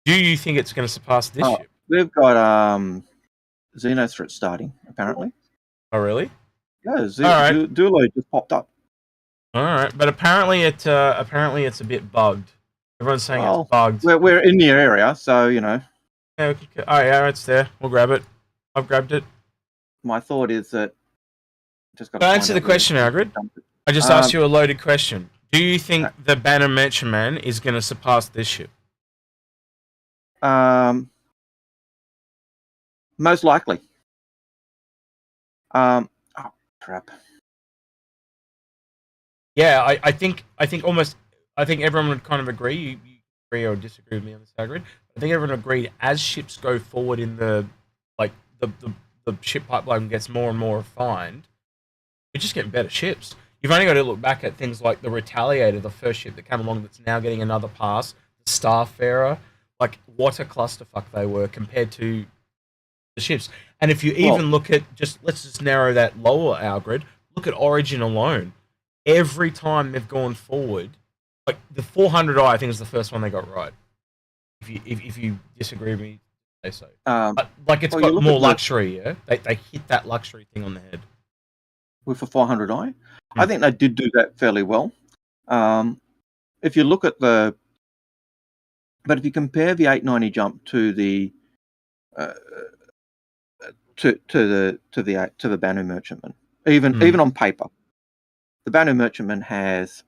Do you think it's going to surpass this ship? We've got Xenos threat starting, apparently. Oh, really? Yeah, Dulo just popped up. All right, but apparently it's a bit bugged. Everyone's saying it's bugged. We're in the area, so you know. Yeah, it's there. We'll grab it. I've grabbed it. My thought is that just got to answer the question, Algared. I just asked you a loaded question. Do you think the Banner Merchantman is going to surpass this ship? Most likely. Oh crap. Yeah, I think everyone would kind of agree. You agree or disagree with me on this, Algared? I think everyone agreed as ships go forward in the ship pipeline gets more and more refined, we're just getting better ships. You've only got to look back at things like the Retaliator, the first ship that came along that's now getting another pass, the Starfarer. Like, what a clusterfuck they were compared to the ships. And if you even look at let's just narrow that lower, Algared, look at Origin alone. Every time they've gone forward, like the 400i, I think is the first one they got right. If you disagree with me, say so. Like it's got more luxury, yeah. They hit that luxury thing on the head with the 400i. I think they did do that fairly well. If you look at but if you compare the 890 jump to the to the Banu Merchantman, even on paper, the Banu Merchantman has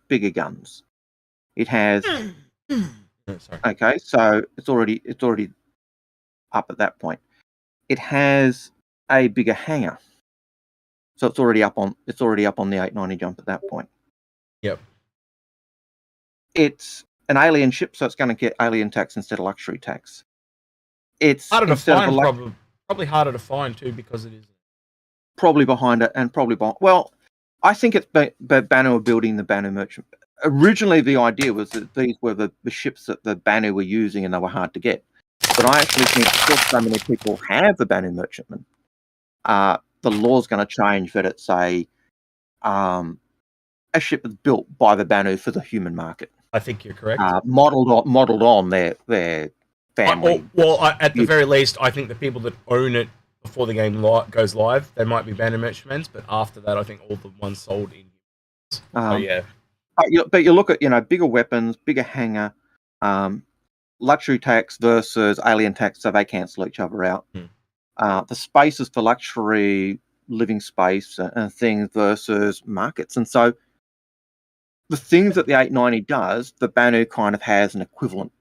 bigger guns. It has okay, so it's already up at that point. It has a bigger hangar, so it's already up on the 890 jump at that point. Yep. It's an alien ship, so it's going to get alien tax instead of luxury tax. It's harder to find, probably harder to find too, because it is probably behind it, and probably behind. Well, I think it's Banu are building the Banu Merchant. Originally, the idea was that these were the ships that the Banu were using, and they were hard to get. But I actually think because so many people have the Banu Merchantman, the law's going to change that it's a ship that's built by the Banu for the human market. I think you're correct. Modelled on their family. At the very least, I think the people that own it before the game goes live, they might be Banu Merchantmen, but after that, I think all the ones sold in. So yeah. But you look at bigger weapons, bigger hangar, luxury tax versus alien tax, so they cancel each other out. The spaces for luxury living space and things versus markets, and so the things that the 890 does, the Banu kind of has an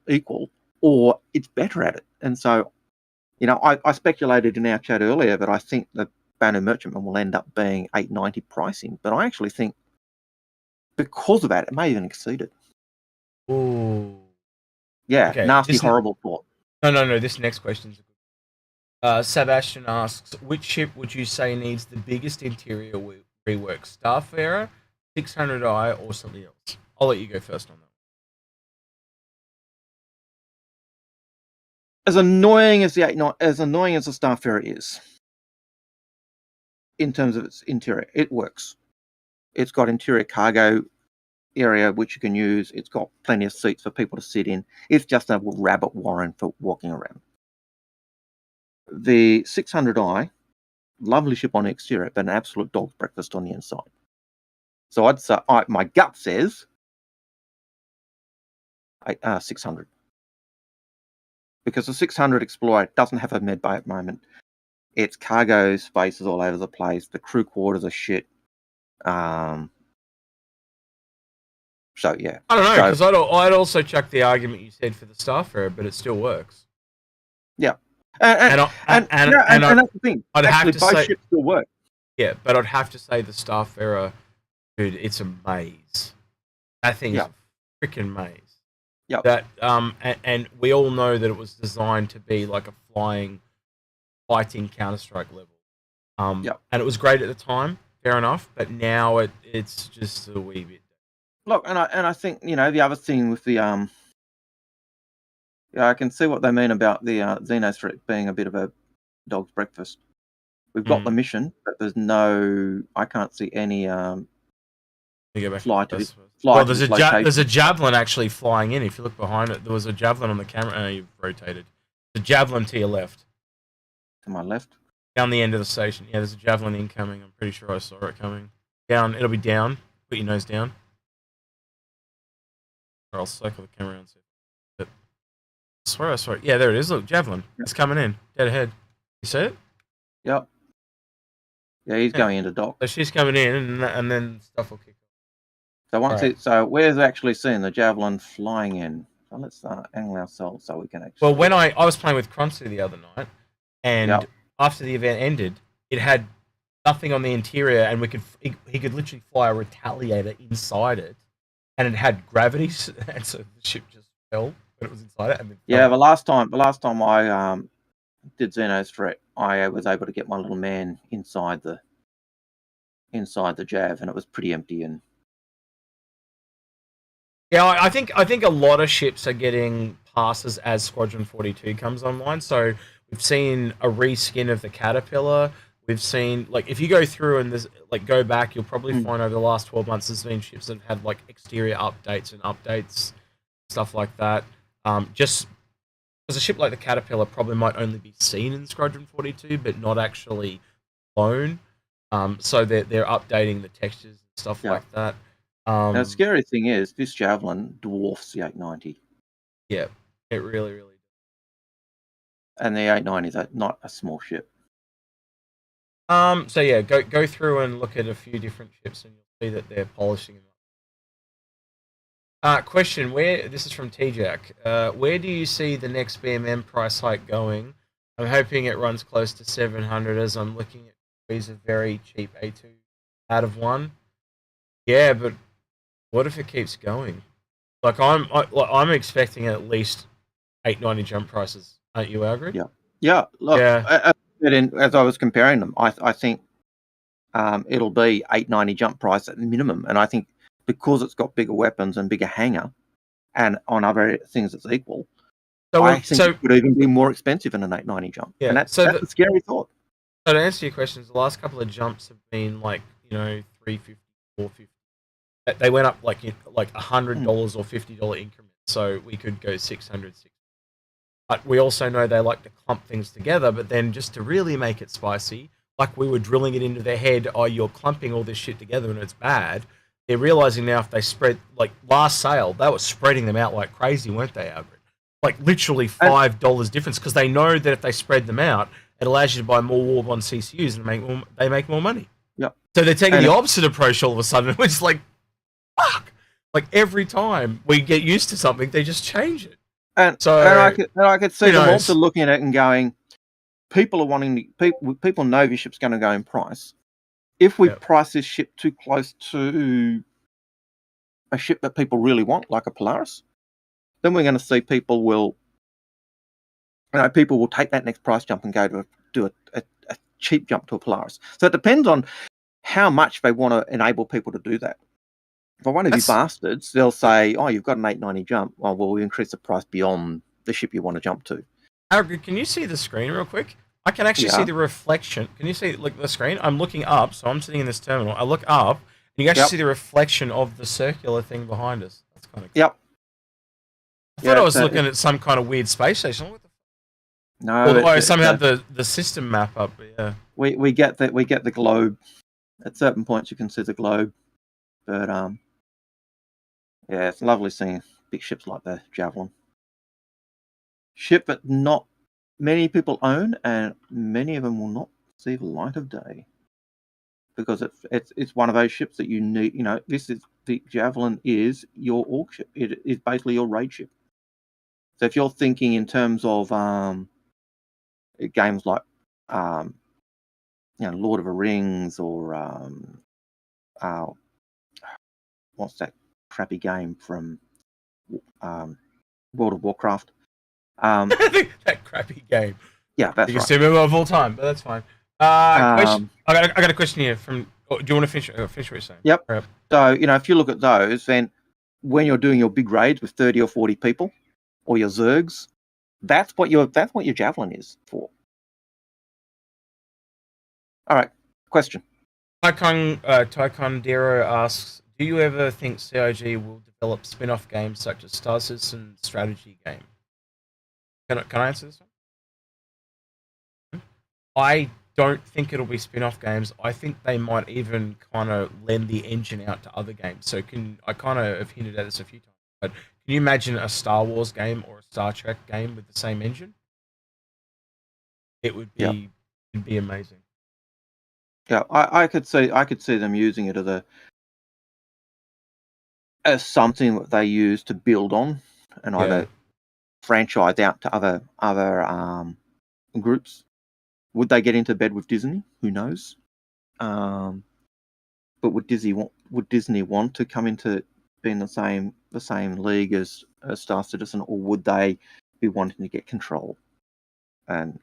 equal, or it's better at it. And so, I speculated in our chat earlier that I think the Banu Merchantman will end up being 890 pricing, but I actually think because of that, it may even exceed it. Ooh. Yeah, okay. Nasty, horrible thought. No. This next question is good. Sebastian asks, which ship would you say needs the biggest interior rework? Starfarer, 600i, or something else? I'll let you go first on that. As annoying as the Starfarer is, in terms of its interior, it works. It's got interior cargo area which you can use. It's got plenty of seats for people to sit in. It's just a rabbit warren for walking around. The 600i, lovely ship on the exterior, but an absolute dog's breakfast on the inside. So I'd say my gut says 600. Because the 600 Explorer doesn't have a med bay at the moment. Its cargo space is all over the place. The crew quarters are shit. So yeah, I don't know, because I'd also chuck the argument you said for the Starfarer, but it still works. Yeah, and that's the thing. Actually, both ships still work. Yeah, but I'd have to say the Starfarer, dude, it's a maze. That thing is a freaking maze. Yeah. That and we all know that it was designed to be like a fighting Counter-Strike level. And it was great at the time, fair enough, but now it's just a wee bit. Look, and I think the other thing with the I can see what they mean about the Xenos for it being a bit of a dog's breakfast. We've got the mission, but there's I can't see any fly to this. Well, there's a javelin actually flying in. If you look behind it, there was a javelin on the camera. You've rotated. The javelin to your left. To my left. Down the end of the station. Yeah, there's a javelin incoming. I'm pretty sure I saw it coming. Down. It'll be down. Put your nose down. Or I'll circle the camera and see. I swear I saw it. Yeah, there it is. Look, javelin. It's coming in. Dead ahead. You see it? Yep. Yeah, he's going into dock. So she's coming in, and then stuff will kick off. So we're actually seeing the javelin flying in. So let's angle ourselves so we can actually. Well, when I was playing with Crusader the other night, and after the event ended, it had nothing on the interior, and he could literally fly a retaliator inside it, and it had gravity, and so the ship just fell when it was inside it. And yeah, the last time I did Xeno's threat, I was able to get my little man inside the Jav, and it was pretty empty. And yeah, I think a lot of ships are getting passes as Squadron 42 comes online. So we've seen a reskin of the Caterpillar. We've seen, like, if you go through and there's, like, go back, you'll probably find over the last 12 months there's been ships that have had, like, exterior updates, stuff like that. Just because a ship like the Caterpillar probably might only be seen in Squadron 42, but not actually flown. So they're updating the textures and stuff like that. Now, the scary thing is, this Javelin dwarfs the 890. Yeah, it really, really does. And the 890 is not a small ship. So yeah, go through and look at a few different ships, and you'll see that they're polishing them up. Question: this is from TJack. Where do you see the next BMM price hike going? I'm hoping it runs close to 700, as I'm looking at these a very cheap A2 out of one. Yeah, but what if it keeps going? Like I'm expecting at least 890 jump prices, aren't you, Algared? Yeah. Look, as I was comparing them, I think it'll be 890 jump price at minimum, and I think because it's got bigger weapons and bigger hangar, and on other things it's equal, I think it could even be more expensive than an 890 jump. Yeah, and that's a scary thought. So to answer your questions, the last couple of jumps have been like 350, 450. They went up like $100 or $50 increments, so we could go 600. But we also know they like to clump things together, but then just to really make it spicy, like we were drilling it into their head, oh, you're clumping all this shit together and it's bad. They're realizing now if they spread, like last sale, they were spreading them out like crazy, weren't they, Algared? Like literally $5 difference, because they know that if they spread them out, it allows you to buy more Warbond CCUs and they make more money. Yep. So they're taking the opposite approach all of a sudden, which is like, fuck. Like every time we get used to something, they just change it. And I could see them also looking at it and going, people know this ship's going to go in price. If we price this ship too close to a ship that people really want, like a Polaris, then we're going to see people will take that next price jump and go to do a cheap jump to a Polaris. So it depends on how much they want to enable people to do that. For one of you bastards, they'll say, "Oh, you've got an 890 jump. Well, we'll increase the price beyond the ship you want to jump to." Algared, can you see the screen real quick? I can actually see the reflection. Can you see the screen? I'm looking up, so I'm sitting in this terminal. I look up, and you can actually see the reflection of the circular thing behind us. That's kind of cool. I thought I was looking at some kind of weird space station. What the no, I somehow had the system map up. But yeah, we get the globe. At certain points, you can see the globe, but yeah, it's lovely seeing big ships like the Javelin. Ship that not many people own, and many of them will not see the light of day, because it's one of those ships that you need. The Javelin is your orc ship. It is basically your raid ship. So if you're thinking in terms of games like Lord of the Rings or what's that crappy game from World of Warcraft? that crappy game. Yeah, that's right. Remember of all time, but that's fine. Question. I got a question here from. Do you want to finish what you're saying? Yep. Right. So if you look at those, then when you're doing your big raids with 30 or 40 people, or your Zergs, that's what your Javelin is for. All right. Question. Tycon Dero asks, do you ever think CIG will develop spin-off games such as Star Citizen strategy game? Can I answer this one? I don't think it'll be spin-off games. I think they might even kind of lend the engine out to other games. So I kind of have hinted at this a few times, but can you imagine a Star Wars game or a Star Trek game with the same engine? It would be it'd be amazing. Yeah, I could see them using it as something that they use to build on and either franchise out to other groups. Would they get into bed with Disney? Who knows? But would Disney want to come into being the same league as Star Citizen, or would they be wanting to get control? And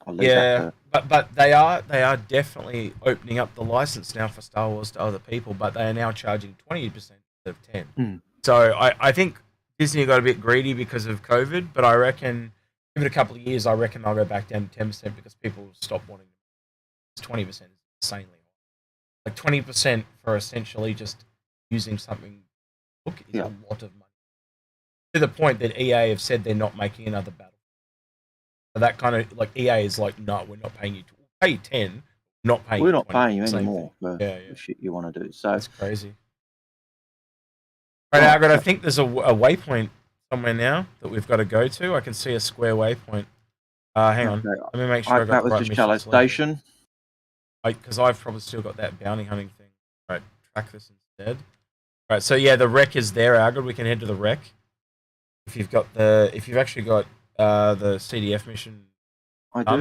I'll leave that to... but they are definitely opening up the license now for Star Wars to other people, but they are now charging 20% instead of 10. So I think Disney got a bit greedy because of COVID, but I reckon give it a couple of years, I reckon they'll go back down to 10% because people will stop wanting it. 20% is insanely high. Like 20% for essentially just using something is a lot of money. To the point that EA have said they're not making another battle. So that kind of like EA is like, no, we're not paying you. We'll pay you 10, not paying. We're not paying you anymore for the shit you want to do. So that's crazy. Right, Algared, I think there's a waypoint somewhere now that we've got to go to. I can see a square waypoint. Hang on, let me make sure I got that the was right just Shallow Station. Because I've probably still got that bounty hunting thing. Right, track this instead. Right, so yeah, the wreck is there, Algared. We can head to the wreck. If you've actually got the CDF mission. I do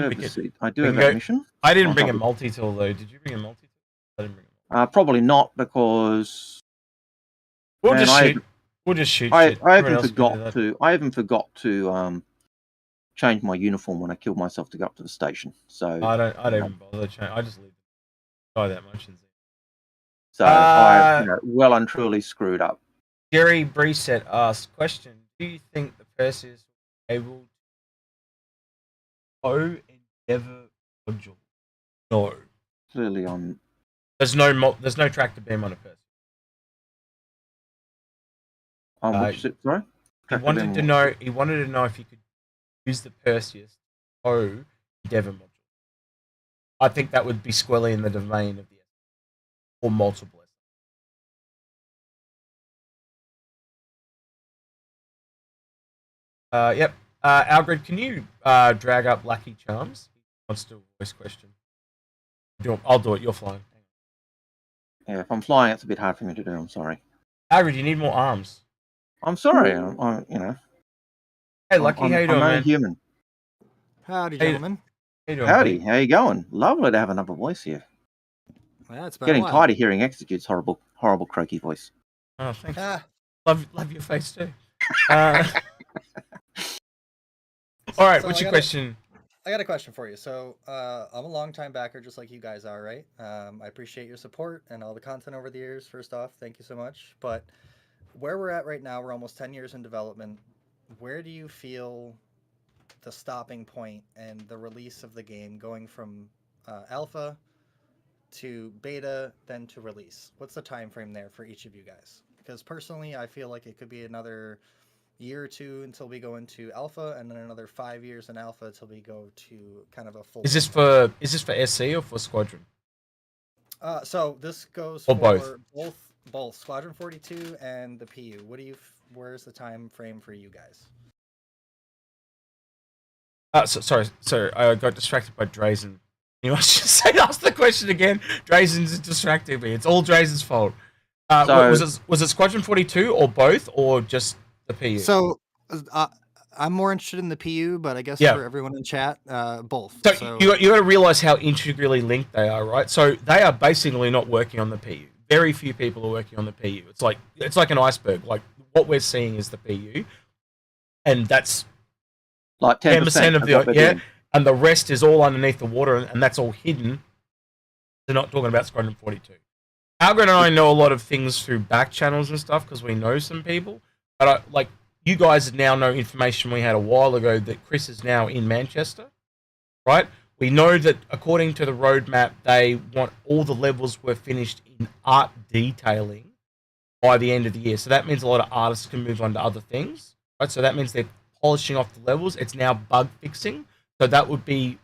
have that mission. I didn't bring a multi-tool though. Did you bring a multi-tool? I didn't bring a multi-tool. Probably not, because we'll just shoot. I even forgot to change my uniform when I killed myself to go up to the station. So I don't even bother change. I just leave it. Try that much and see. So I well and truly screwed up. Jerry Brissett asked, question, do you think the Perseus will be able to Endeavour module? No. Clearly on... There's no tractor beam on a Perseus. Which ship, sorry? He wanted to know if you could use the Perseus to Endeavour module. I think that would be squarely in the domain of the or multiple. Yep. Algared, can you drag up Lucky Charms? He wants to voice question. I'll do it. You're flying. Yeah, if I'm flying, it's a bit hard for me to do. I'm sorry. Algared, you need more arms. I'm sorry. Hey, Lucky, how you doing, man? I'm a human. Howdy, gentlemen. How you doing, Howdy. buddy? How you going? Lovely to have another voice here. Yeah, it's been Getting a while. tired of hearing Execute's horrible croaky voice. Oh, thanks. Love your face too. All right, what's your question? I got a question for you. So I'm a long-time backer, just like you guys are, right? I appreciate your support and all the content over the years. First off, thank you so much. But where we're at right now, we're almost 10 years in development. Where do you feel the stopping point and the release of the game going from alpha to beta, then to release? What's the time frame there for each of you guys? Because personally, I feel like it could be another year or two until we go into alpha, and then another 5 years in alpha until we go to kind of a full. Is this for SC or for Squadron? So this goes or for both Squadron 42 and the PU. Where's the time frame for you guys? Sorry, I got distracted by Drazen. You must just ask the question again. Drazen's distracting me. It's all Drazen's fault. Was it Squadron 42 or both, or just the PU? So I'm more interested in the PU, but I guess for everyone in chat, both. So you got to realize how integrally linked they are, right? So they are basically not working on the PU. Very few people are working on the PU. It's like an iceberg. Like what we're seeing is the PU, and that's like 10% of the and the rest is all underneath the water, and that's all hidden. They're not talking about Squadron 42. Algared and I know a lot of things through back channels and stuff because we know some people. But you guys now know information we had a while ago that Chris is now in Manchester, right? We know that according to the roadmap, they want all the levels were finished in art detailing by the end of the year. So that means a lot of artists can move on to other things, right? So that means they're polishing off the levels. It's now bug fixing. So that would be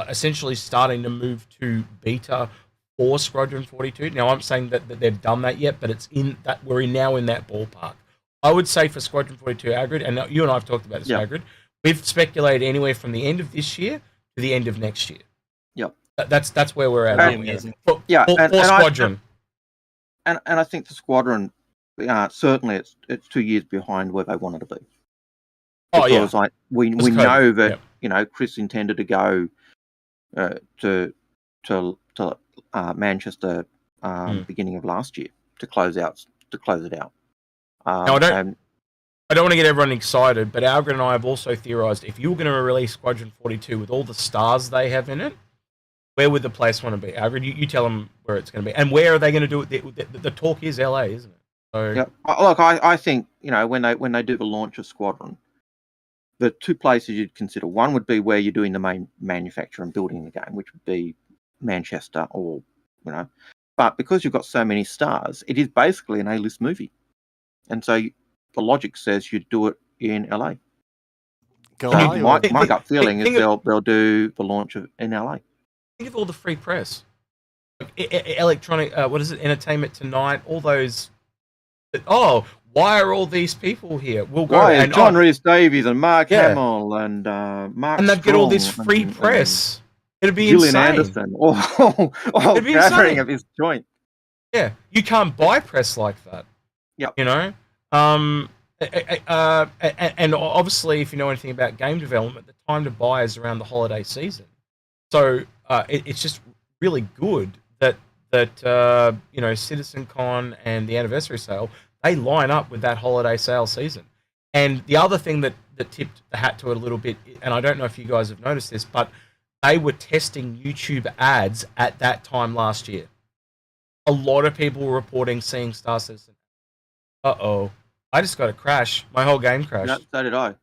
essentially starting to move to beta for Squadron 42. Now I'm saying that they've done that yet, but it's in that we're now in that ballpark. I would say for Squadron 42, Algared, and you and I have talked about this, Algared, we've speculated anywhere from the end of this year to the end of next year. Yep. That's where we're at. Amazing. For Squadron. And I think for Squadron, certainly it's 2 years behind where they wanted to be. Because we know that Chris intended to go to Manchester beginning of last year to close it out. Now, I don't want to get everyone excited, but Algared and I have also theorized if you were going to release Squadron 42 with all the stars they have in it, where would the place want to be? Algared, you tell them where it's going to be, and where are they going to do it? The talk is LA, isn't it? So yeah, look, I think when they do the launch of Squadron, the two places you'd consider, one would be where you're doing the main manufacture and building the game, which would be Manchester, or but because you've got so many stars, it is basically an A-list movie, and so the logic says you'd do it in LA. Go so Hollywood. my gut feeling is they'll do the launch in LA. Think of all the free press, electronic, what is it, Entertainment Tonight, all those. Oh, why are all these people here? We'll go. Why and John Rhys Davies and Mark Hamill and Mark, and they've got all this free press. It'd be Gillian insane. Anderson, all gathering at this joint. Yeah, you can't buy press like that. Yep. And obviously, if you know anything about game development, the time to buy is around the holiday season. So it's just really good that CitizenCon and the anniversary sale, they line up with that holiday sale season. And the other thing that tipped the hat to it a little bit, and I don't know if you guys have noticed this, but they were testing YouTube ads at that time last year. A lot of people were reporting seeing Star Citizen. Uh-oh. I just got a crash. My whole game crashed. Yep, so did I.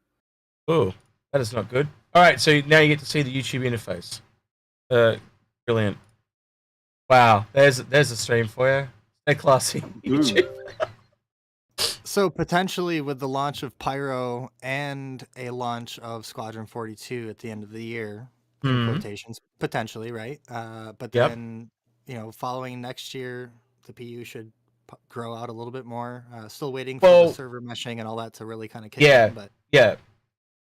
Oh, that is not good. All right, so now you get to see the YouTube interface. Brilliant. Wow, there's a stream for you. Stay classy, YouTube. So potentially with the launch of Pyro and a launch of Squadron 42 at the end of the year, in quotations, potentially, right? But then, following next year, the PU should grow out a little bit more. Still waiting for the server meshing and all that to really kind of kick in. But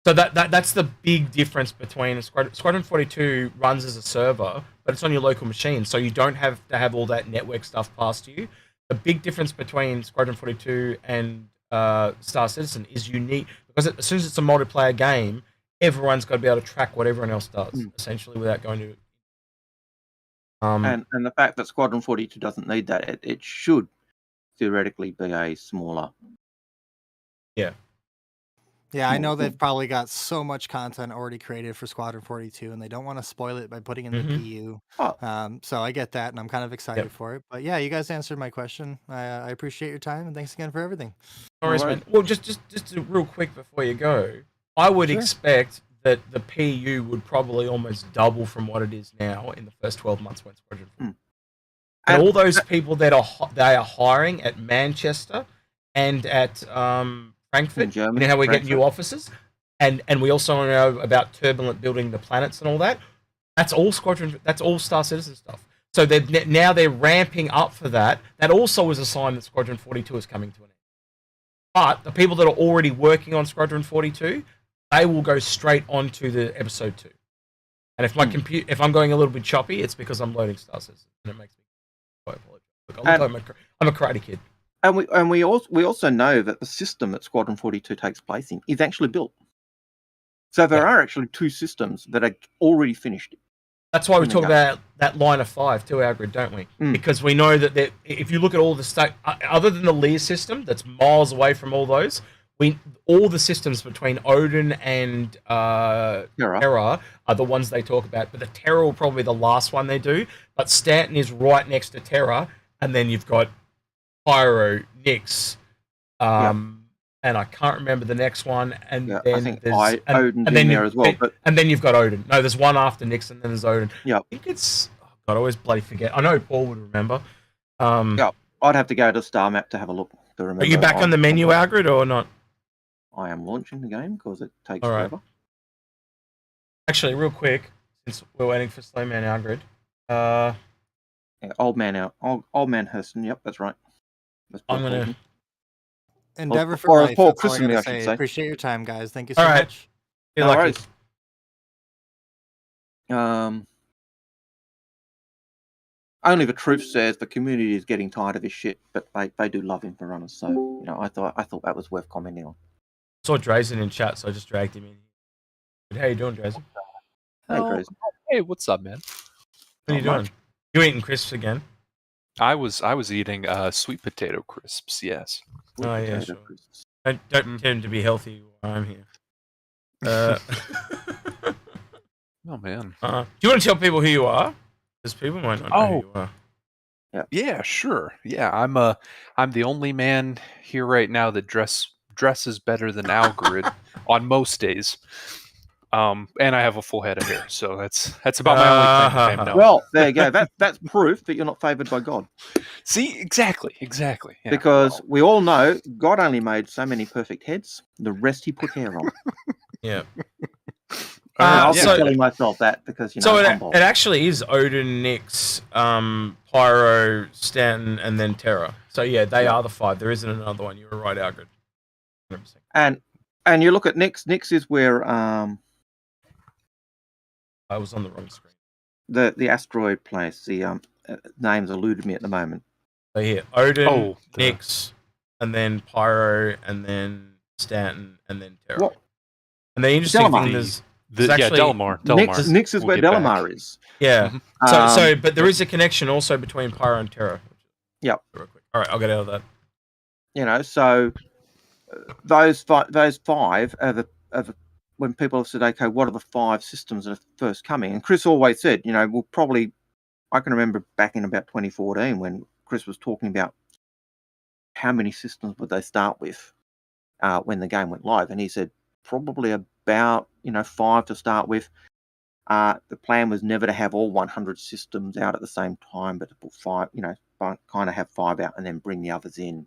So that's the big difference between Squadron 42 runs as a server, but it's on your local machine, so you don't have to have all that network stuff passed you. The big difference between Squadron 42 and Star Citizen is unique because as soon as it's a multiplayer game, everyone's got to be able to track what everyone else does, essentially, without going to. And the fact that Squadron 42 doesn't need that, it should theoretically be a smaller. Yeah. Yeah, I know they've probably got so much content already created for Squadron 42, and they don't want to spoil it by putting in the PU. So I get that, and I'm kind of excited for it. But yeah, you guys answered my question. I appreciate your time, and thanks again for everything. No worries, man. Well, just real quick before you go, I would expect that the PU would probably almost double from what it is now in the first 12 months when Squadron 42. And all those people that they are hiring at Manchester and at Frankfurt, Germany, you know how we get new offices, and we also know about Turbulent building the planets and all that. That's all Squadron. That's all Star Citizen stuff. So now they're ramping up for that. That also is a sign that Squadron 42 is coming to an end. But the people that are already working on Squadron 42, they will go straight onto the episode 2. And if my if I'm going a little bit choppy, it's because I'm loading Star Citizen, and it makes me quite apologize. I'm a karate kid. And we also know that the system that Squadron 42 takes place in is actually built. So there are actually 2 systems that are already finished. That's why we talk about that line of 5 too, Algared, don't we? Because we know that if you look at all the stuff, other than the Lear system, that's miles away from all those, all the systems between Odin and Terra are the ones they talk about. But the Terra will probably be the last one they do. But Stanton is right next to Terra, and then you've got Pyro, Nyx, and I can't remember the next one. And then I think there's Odin's in there as well. And then you've got Odin. No, there's one after Nyx, and then there's Odin. Yeah, I think it's. Oh God, I always bloody forget. I know Paul would remember. I'd have to go to Star Map to have a look to remember. Are you back on the menu, Algared, or not? I am launching the game because it takes forever. Actually, real quick, since we're waiting for Slow Man Algared. Old man Hurston. Yep, that's right. I'm gonna endeavor for life. That's all I gotta say. Appreciate your time, guys. Thank you so much. Feel like only the truth says the community is getting tired of his shit, but they do love Inforunners. So I thought that was worth commenting on. I saw Drazen in chat, so I just dragged him in. How you doing, Drazen? Hey, Drazen. Hey, what's up, man? What are you doing? You eating crisps again? I was eating sweet potato crisps. Yes. Oh, yeah, Potato sure. crisps. Don't pretend to be healthy while I'm here. Oh man. Do you want to tell people who you are? Because people might not know who you are. Yeah, sure. Yeah, I'm the only man here right now that dresses better than Algared on most days. And I have a full head of hair, so that's about my only claim to fame now. Well, there you go. That's proof that you're not favoured by God. See, exactly. Yeah, Because we all know God only made so many perfect heads. The rest He put hair on. Yeah. And I'll so- keep telling myself that because So I'm it bold. actually is Odin, Nyx, Pyro, Stanton, and then Terra. So yeah, they are the 5. There isn't another one. You were right, Algared. 100%. And you look at Nyx. Nyx is where I was on the wrong screen. the asteroid place. The names eluded me at the moment. So here, Odin, the- Nyx, and then Pyro, and then Stanton, and then Terra. What? And the interesting Delamar. thing is, Delamar. Nyx is where get back. Delamar is. yeah. Mhm. But there is a connection also between Pyro and Terra. Yep. Real quick. All right, I'll get out of that. So those 5 are the when people have said, okay, what are the 5 systems that are first coming? And Chris always said, we'll probably. I can remember back in about 2014 when Chris was talking about how many systems would they start with when the game went live, and he said probably about 5 to start with. The plan was never to have all 100 systems out at the same time, but to put 5, kind of have 5 out and then bring the others in,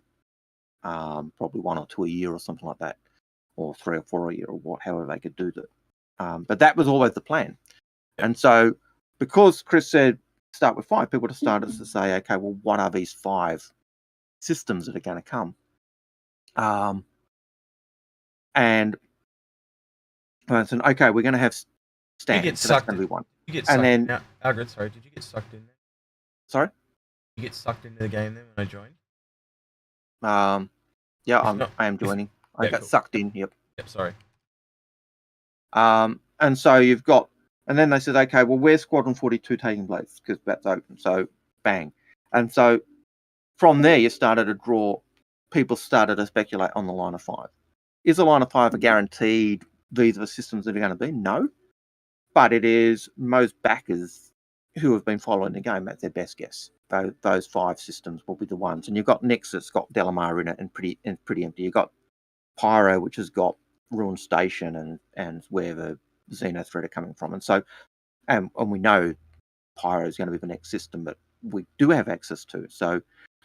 probably 1 or 2 a year or something like that, or 3 or 4 a year, or however they could do that. But that was always the plan. And so, because Chris said start with 5, people started to say, okay, well, what are these 5 systems that are going to come? And I said, okay, we're going to have Stand. So that's going to be 1. You get And sucked then- in. Now, Algared, sorry, did you get sucked in there? Sorry? You get sucked into the game then when I joined? Yeah, I am joining. I got cool. sucked in. Yep. Yep, sorry. And so you've got, and then they said, okay, well, where's Squadron 42 taking place? Because that's open. So bang. And so from there, you started to draw, people started to speculate on the line of 5. Is the line of 5 a guaranteed these are the systems that are going to be? No. But it is most backers who have been following the game, that's their best guess. Those 5 systems will be the ones. And you've got Nyx that's got Delamar in it and pretty empty. You've got Pyro, which has got Ruin Station and where the Xeno threat are coming from. And so, and we know Pyro is going to be the next system, but we do have access to. So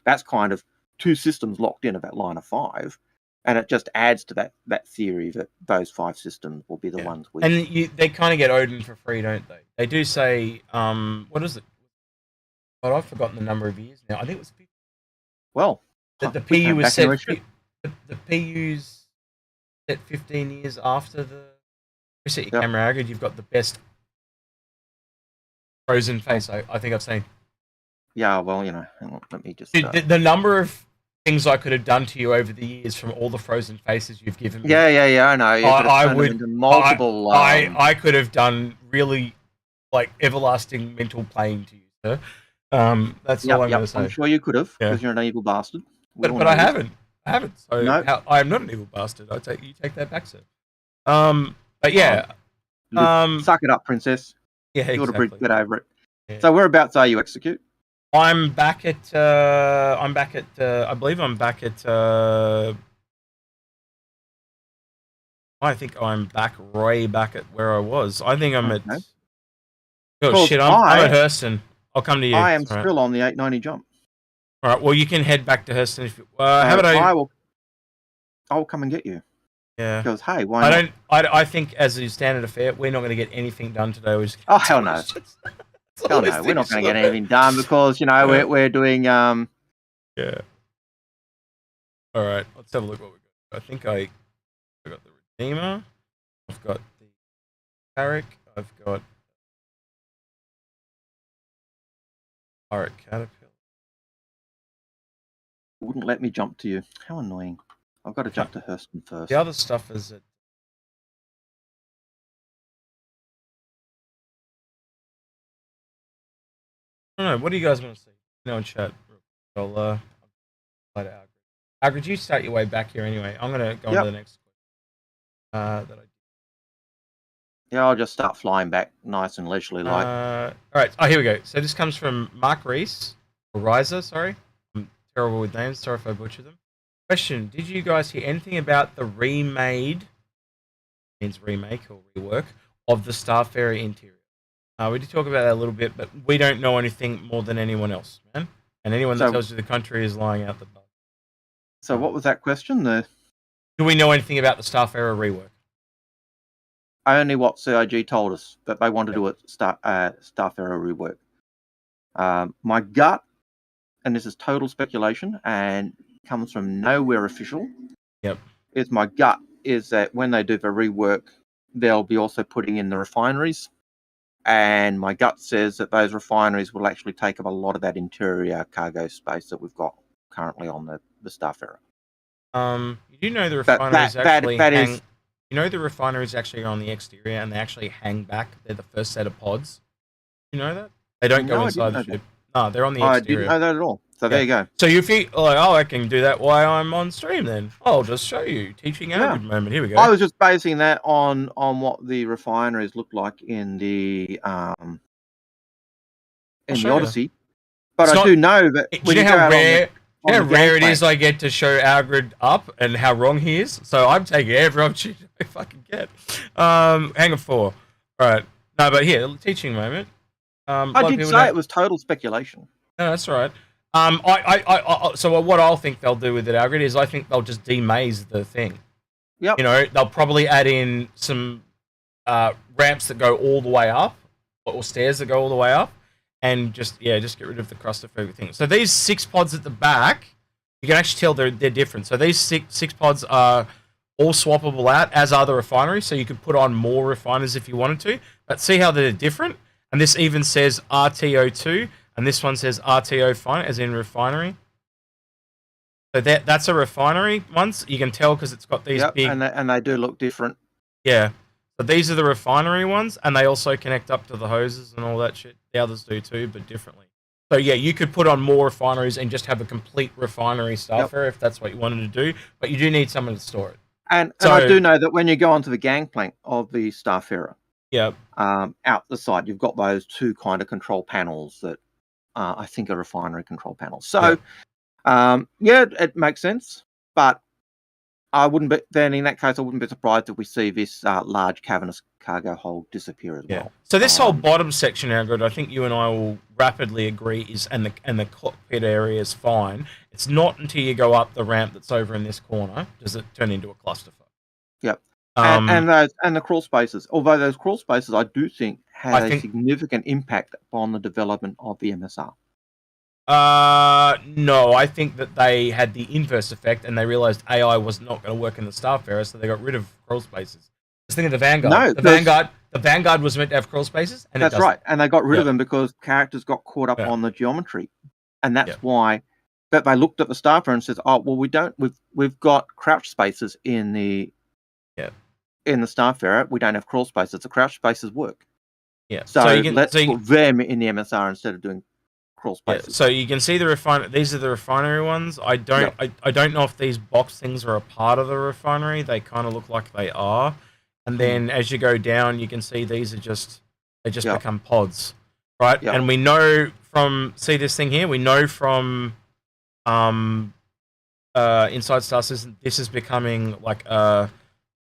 that's kind of 2 systems locked in at that line of 5. And it just adds to that theory that those 5 systems will be the ones we... And they kind of get Odin for free, don't they? They do say, what is it? God, I've forgotten the number of years now. I think it was 50. Well, The PU was set. The PU's set 15 years after the. Reset your camera, Algared. You've got the best frozen face I think I've seen. Yeah, well, hang on, let me just... Dude, the number of things I could have done to you over the years from all the frozen faces you've given me. Yeah, I know. I would into multiple. I could have done really everlasting mental pain to you, sir. That's all I'm going to say. I'm sure you could have, because you're an evil bastard. But I haven't. I haven't. So No. I am not an evil bastard. You take that back, sir. But yeah. Suck it up, princess. Yeah, You ought to exactly. get over it. Yeah. So whereabouts are you, Execute? I'm back at. I believe I'm back at. I think I'm way back at where I was. I think I'm at. Oh shit! I'm at Hurston. I'll come to you. I am still on the 890 jump. All right. Well, you can head back to Hurston if you. How about I will come and get you. Yeah. Because hey, why not? I think as a standard affair, we're not going to get anything done today. We're just oh hell no. Hell no, we're not going to get anything done because we're doing Yeah. All right. Let's have a look what we got. I think I got the Redeemer. I've got the Carrick. I've got Pirate Caterpillar. Wouldn't let me jump to you. How annoying. I've got to jump to Hurston first. The other stuff is at I don't know. What do you guys want to see? In chat. I'll play it out. Algared, you start your way back here anyway. I'm gonna go on to the next question. Yeah, I'll just start flying back nice and leisurely like. All right. Oh, here we go. So this comes from Mark Reese, or Riser, sorry. I'm terrible with names. Sorry if I butcher them. Question: did you guys hear anything about the remake or rework of the Starfarer interior? We did talk about that a little bit, but we don't know anything more than anyone else, man. And anyone that tells you the country is lying out the butt. So what was that question? Do we know anything about the Starfarer rework? Only what CIG told us, that they want to do a Starfarer rework. My gut, and this is total speculation and comes from nowhere official. Is my gut is that when they do the rework, they'll be also putting in the refineries, and my gut says that those refineries will actually take up a lot of that interior cargo space that we've got currently on the Starfarer. You do know the refineries You know the refineries actually are on the exterior and they actually hang back. They're the first set of pods. You know that? They don't go inside the ship. No, they're on the exterior. I didn't know that at all. So there you go. So you feel like, I can do that while I'm on stream then. I'll just show you. Teaching Algared moment. Here we go. I was just basing that on what the refineries look like in the Odyssey. But I do know that when you know how rare it is I get to show Algared up and how wrong he is. So I'm taking every opportunity I fucking get. Hang on 4. Alright. No, but here, teaching moment. I did say it was total speculation. No, that's all right. So what I'll think they'll do with it, Algared, is I think they'll just demaze the thing. Yep. You know, they'll probably add in some ramps that go all the way up, or stairs that go all the way up, and just get rid of the claustrophobic thing. So these 6 pods at the back, you can actually tell they're different. So these six pods are all swappable out, as are the refineries. So you could put on more refiners if you wanted to. But see how they're different? And this even says RTO2, and this one says RTO5, as in refinery. So that's a refinery once. You can tell because it's got these big... and they do look different. Yeah. So these are the refinery ones, and they also connect up to the hoses and all that shit. The others do too, but differently. So yeah, you could put on more refineries and just have a complete refinery Starfarer if that's what you wanted to do, but you do need someone to store it. And I do know that when you go onto the gangplank of the Starfarer, out the side, you've got those 2 kind of control panels that I think are refinery control panels. So, it makes sense, but I wouldn't be, then in that case, I wouldn't be surprised if we see this large cavernous cargo hold disappear as well. So this whole bottom section, Algared, I think you and I will rapidly agree and the cockpit area is fine. It's not until you go up the ramp that's over in this corner does it turn into a clusterfuck. Yep. And the crawl spaces. Although those crawl spaces, I do think had a significant impact on the development of the MSR. No, I think that they had the inverse effect and they realized AI was not going to work in the Starfarer, so they got rid of crawl spaces. Just think of the Vanguard. No, the Vanguard was meant to have crawl spaces, and that's right. And they got rid of them because characters got caught up on the geometry, and that's why. But they looked at the Starfarer and says, "Oh, well, we don't. We've got crouch spaces in the Starfarer. We don't have crawl spaces. The crouch spaces work. Yeah. So let's put them in the MSR instead of doing crawl spaces. So you can see the refinery. These are the refinery ones. I don't know if these box things are a part of the refinery. They kind of look like they are. And then as you go down, you can see these are they just become pods, right? Yep. And we know from this thing here. We know from Inside Star System, this is becoming like where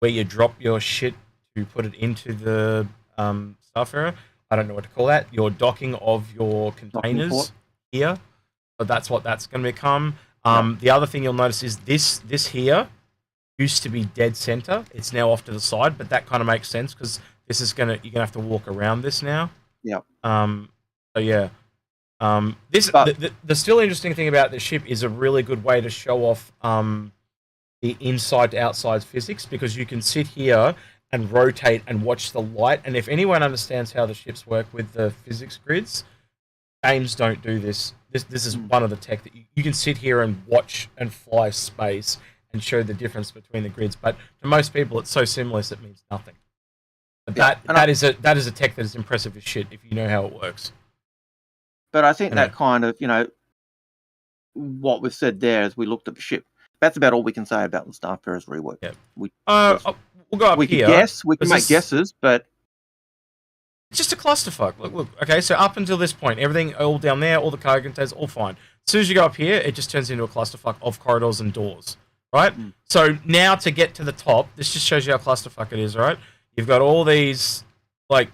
you drop your shit to put it into the Starfarer. I don't know what to call that. Your docking of your containers here. So that's what that's going to become. The other thing you'll notice is this here used to be dead center. It's now off to the side, but that kind of makes sense because this is you're gonna have to walk around this now. Yeah. So yeah. The still interesting thing about the ship is a really good way to show off the inside to outside physics, because you can sit here and rotate and watch the light. And if anyone understands how the ships work with the physics grids, games don't do this. This is one of the tech that you can sit here and watch and fly space and show the difference between the grids. But to most people, it's so seamless it means nothing. But that is a tech that is impressive as shit if you know how it works. But I think I know. that kind of, what we've said there as we looked at the ship, that's about all we can say about the Starfarer's rework. Yeah. We we'll go up we here. can guess, we can Is make this- guesses, but It's just a clusterfuck. Look. Okay, so up until this point, everything all down there, all the cargo containers, all fine. As soon as you go up here, it just turns into a clusterfuck of corridors and doors, right? Mm. So now to get to the top, this just shows you how clusterfuck it is, right? You've got all these, like,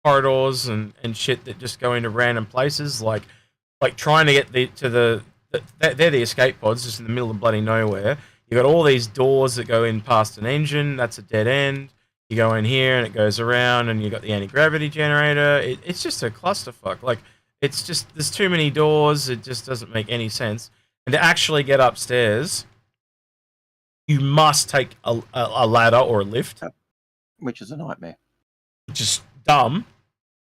corridors and shit that just go into random places, like trying to get they're the escape pods just in the middle of bloody nowhere. You got all these doors that go in past an engine. That's a dead end. You go in here and it goes around, and you got the anti-gravity generator. It's just a clusterfuck. Like, it's just, there's too many doors. It just doesn't make any sense. And to actually get upstairs, you must take a ladder or a lift, which is a nightmare. which is dumb,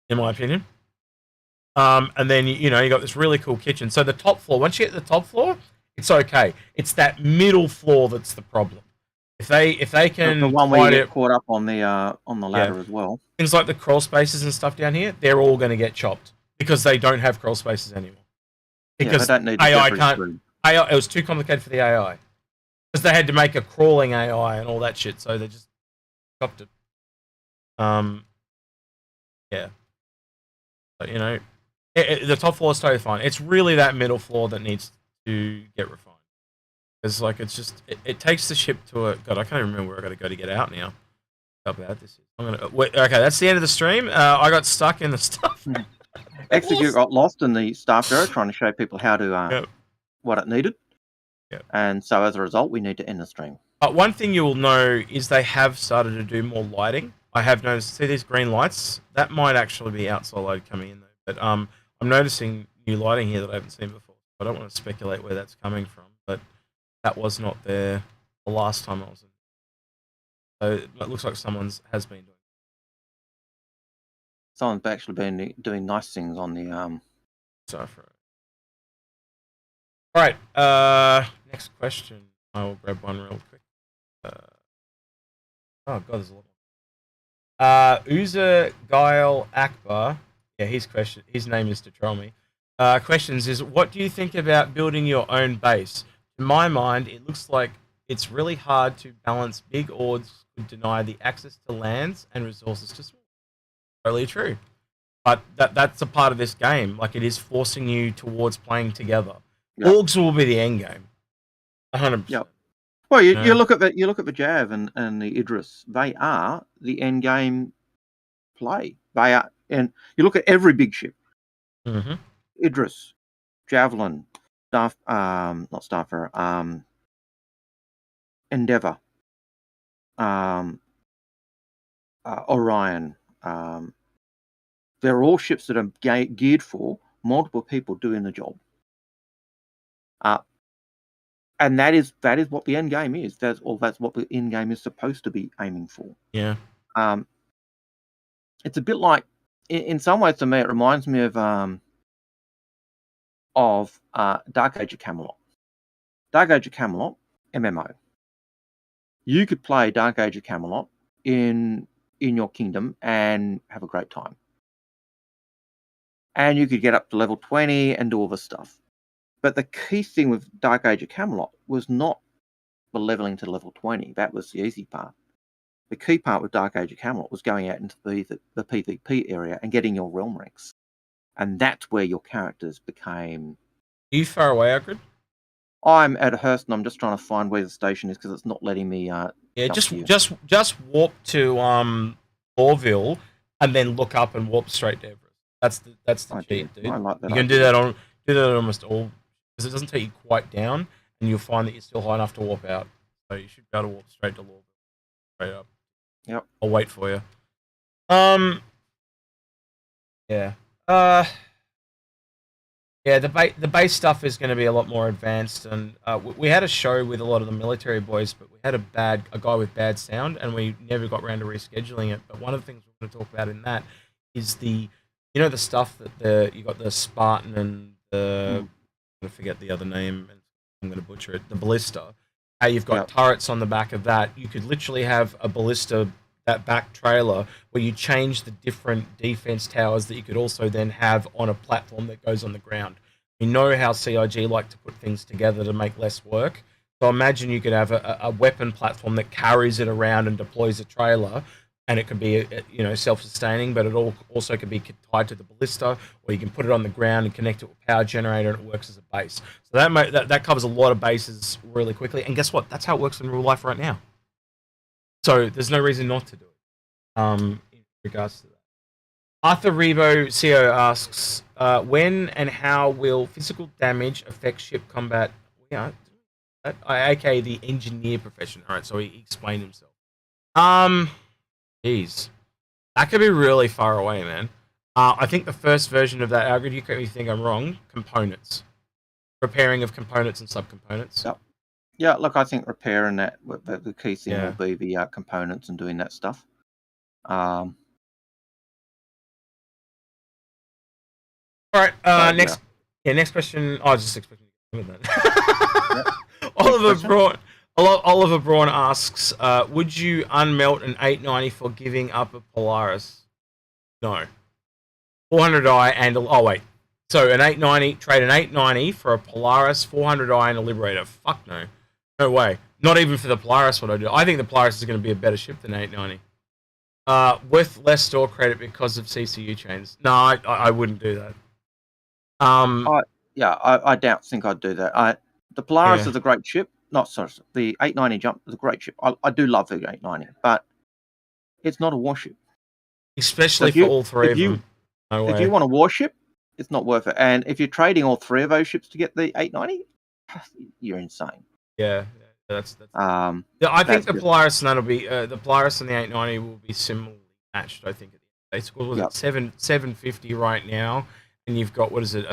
in my opinion. And then you got this really cool kitchen. So the top floor, once you get to the top floor, it's okay. It's that middle floor that's the problem. If they can The one where you fight get it, caught up on the ladder as well. things like the crawl spaces and stuff down here, they're all going to get chopped because they don't have crawl spaces anymore. Because they don't need the AI separate can't. screen. AI, it was too complicated for the AI because they had to make a crawling AI and all that shit, so they just chopped it. Yeah. But the top floor is totally fine. It's really that middle floor that needs to get refined. It's like, it's just it takes the ship to a god. I can't even remember where I got to go to get out now. How bad this is. I'm gonna wait. Okay, that's the end of the stream. I got stuck in the stuff. Execute got lost in the Starfarer trying to show people how to what it needed. Yep. And so as a result, we need to end the stream. One thing you will know is they have started to do more lighting. I have noticed. See these green lights? That might actually be outside load coming in though. But I'm noticing new lighting here that I haven't seen before. I don't want to speculate where that's coming from, but that was not there the last time I was in. So it looks like someone's has been doing. Someone's actually been doing nice things on the Starfarer. All right. Next question. I will grab one real quick. Oh god, there's a lot more. Uza Gail Akbar. Yeah, his name is to troll me. Questions is, what do you think about building your own base? In my mind, it looks like it's really hard to balance. Big odds could deny the access to lands and resources to small. Totally true. But that's a part of this game. Like, it is forcing you towards playing together. Yep. Orgs will be the end game. 100%. Yep. Well, you look at the Jav and the Idris. They are the end game play. They are, and you look at every big ship. Mm-hmm. Idris, Javelin, not Starfarer, Endeavor, Orion. They're all ships that are geared for multiple people doing the job. And that is what the end game is. That's what the end game is supposed to be aiming for. Yeah. It's a bit like, in some ways, to me, it reminds me of Dark Age of Camelot. Dark Age of Camelot, MMO. You could play Dark Age of Camelot in your kingdom and have a great time. And you could get up to level 20 and do all this stuff. But the key thing with Dark Age of Camelot was not the leveling to level 20. That was the easy part. The key part with Dark Age of Camelot was going out into the PvP area and getting your realm ranks. And that's where your characters became... Are you far away, Algared? I'm at Hurst and I'm just trying to find where the station is because it's not letting me... yeah, just warp to Orville and then look up and warp straight to Everest. That's the cheat, dude. I like that. You can do that on almost all, because it doesn't take you quite down, and you'll find that you're still high enough to warp out. So you should be able to warp straight to Orville. Straight up. Yep. I'll wait for you. Yeah. Yeah, the base stuff is going to be a lot more advanced, and we had a show with a lot of the military boys, but we had a guy with bad sound, and we never got around to rescheduling it. But one of the things we're going to talk about in that is the stuff that you got the Spartan and the I'm going to forget the other name, and I'm going to butcher it. The ballista. How you've got turrets on the back of that. You could literally have a ballista that back trailer where you change the different defense towers that you could also then have on a platform that goes on the ground. You know how CIG like to put things together to make less work. So imagine you could have a weapon platform that carries it around and deploys a trailer, and it could be self-sustaining, but it also could be tied to the ballista, or you can put it on the ground and connect it with a power generator, and it works as a base. So that covers a lot of bases really quickly. And guess what? That's how it works in real life right now. So there's no reason not to do it. In regards to that, Arthur Rebo CO asks, when and how will physical damage affect ship combat? Yeah. aka the engineer profession. All right, so he explained himself. Jeez, that could be really far away, man. I think the first version of that, Algared, you correct me if you think I'm wrong, components. Repairing of components and subcomponents. Yep. Yeah, look, I think repair and that, the key thing will be the components and doing that stuff. All right, next question. I was just expecting to get that. Oliver Braun asks, would you unmelt an 890 for giving up a Polaris? No. 400i and so an 890, trade an 890 for a Polaris, 400i and a Liberator. Fuck no. No way. Not even for the Polaris would I do. I think the Polaris is going to be a better ship than 890. With less store credit because of CCU chains. No, I wouldn't do that. I think I'd do that. The Polaris is a great ship. The 890 jump is a great ship. I do love the 890, but it's not a warship. Especially for all three of them. If you want a warship, it's not worth it. And if you're trading all three of those ships to get the 890, you're insane. Yeah, that's. I think the Polaris and that'll be the Polaris and the 890 will be similarly matched. I think at the was it 750 right now, and you've got what is it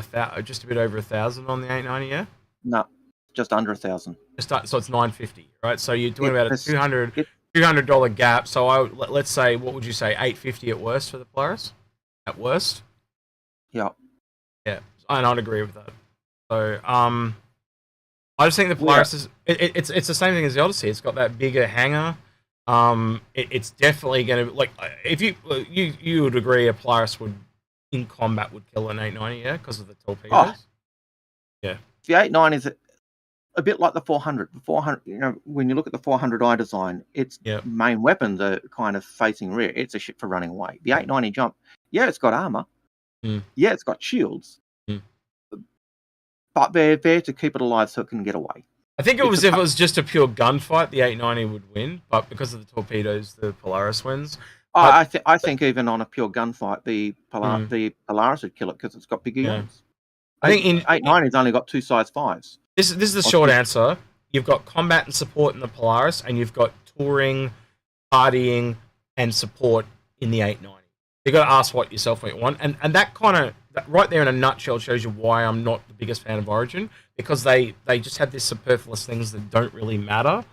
just a bit over 1,000 on the 890, yeah? No. Just under 1,000. So it's 950, right? So you're doing about a $200 gap. So let's say, what would you say, 850 at worst for the Polaris? At worst. Yeah. Yeah, and I'd agree with that. So I just think the Polaris is it's the same thing as the Odyssey. It's got that bigger hangar. It's definitely going to if you would agree a Polaris in combat would kill an 890, yeah, because of the torpedoes. Oh. Yeah. The 890 is a bit like the 400. The 400, when you look at the 400i design, its main weapons are kind of facing rear. It's a ship for running away. The 890 jump, it's got armor. Yeah, it's got shields. But they're there to keep it alive so it can get away. I think if it was just a pure gunfight, the 890 would win. But because of the torpedoes, the Polaris wins. I think even on a pure gunfight, the Polaris would kill it because it's got bigger guns. I think 890's only got 2 size 5s. This is the short answer. You've got combat and support in the Polaris, and you've got touring, partying, and support in the 890. You've got to ask what you want. And that kind of, right there in a nutshell, shows you why I'm not the biggest fan of Origin, because they just have these superfluous things that don't really matter.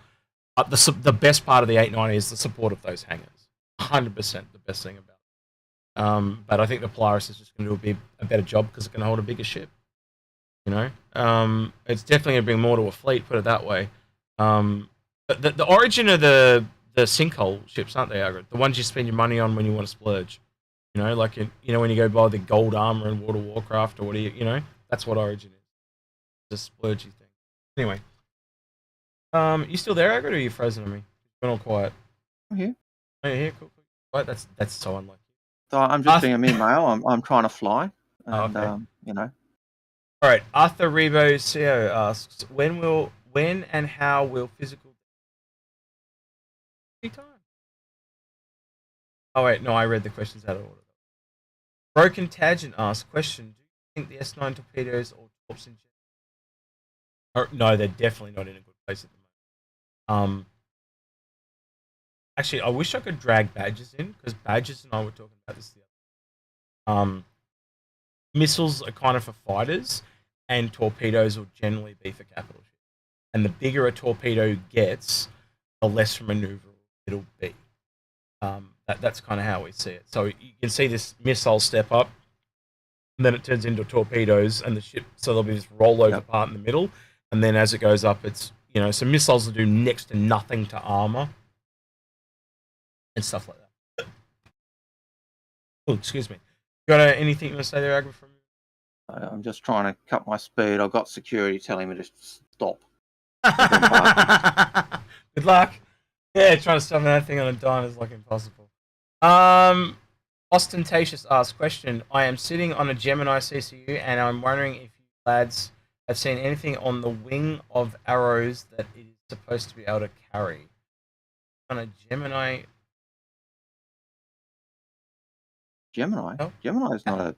The best part of the 890 is the support of those hangars. 100% the best thing about it. But I think the Polaris is just going to do a better job because it's going to hold a bigger ship. It's definitely going to bring more to a fleet, put it that way. But the Origin of the sinkhole ships, aren't they, Algared? The ones you spend your money on when you want to splurge. When you go buy the gold armor in World of Warcraft or what do you, that's what Origin is. It's a splurgy thing. Anyway. You still there, Algared, or are you frozen on me? You've been all quiet. I'm here. Oh, you're here? Cool. Right, that's so unlucky. So I'm just being a male. I'm trying to fly. And, okay. All right, Arthur Rebo CO asks, when and how will physical time? Oh wait, no, I read the questions out of order. Broken Tangent asks, question, do you think the S9 torpedoes or torps in general? No, they're definitely not in a good place at the moment. Actually, I wish I could drag Badges in, because Badges and I were talking about this the other day. Missiles are kind of for fighters, and torpedoes will generally be for capital ships. And the bigger a torpedo gets, the less maneuverable it'll be. That's kind of how we see it. So you can see this missile step up, and then it turns into torpedoes, and the ship, so there'll be this rollover part in the middle, and then as it goes up, it's, so missiles will do next to nothing to armor. and stuff like that. Oh, excuse me. Got anything to say there, Agra? From I'm just trying to cut my speed. I've got security telling me to stop. Good luck. Yeah, trying to stop that thing on a dime is like impossible. Ostentatious asks question. I am sitting on a Gemini CCU and I'm wondering if you lads have seen anything on the wing of arrows that it is supposed to be able to carry. On a Gemini. Gemini? Oh. Gemini is not a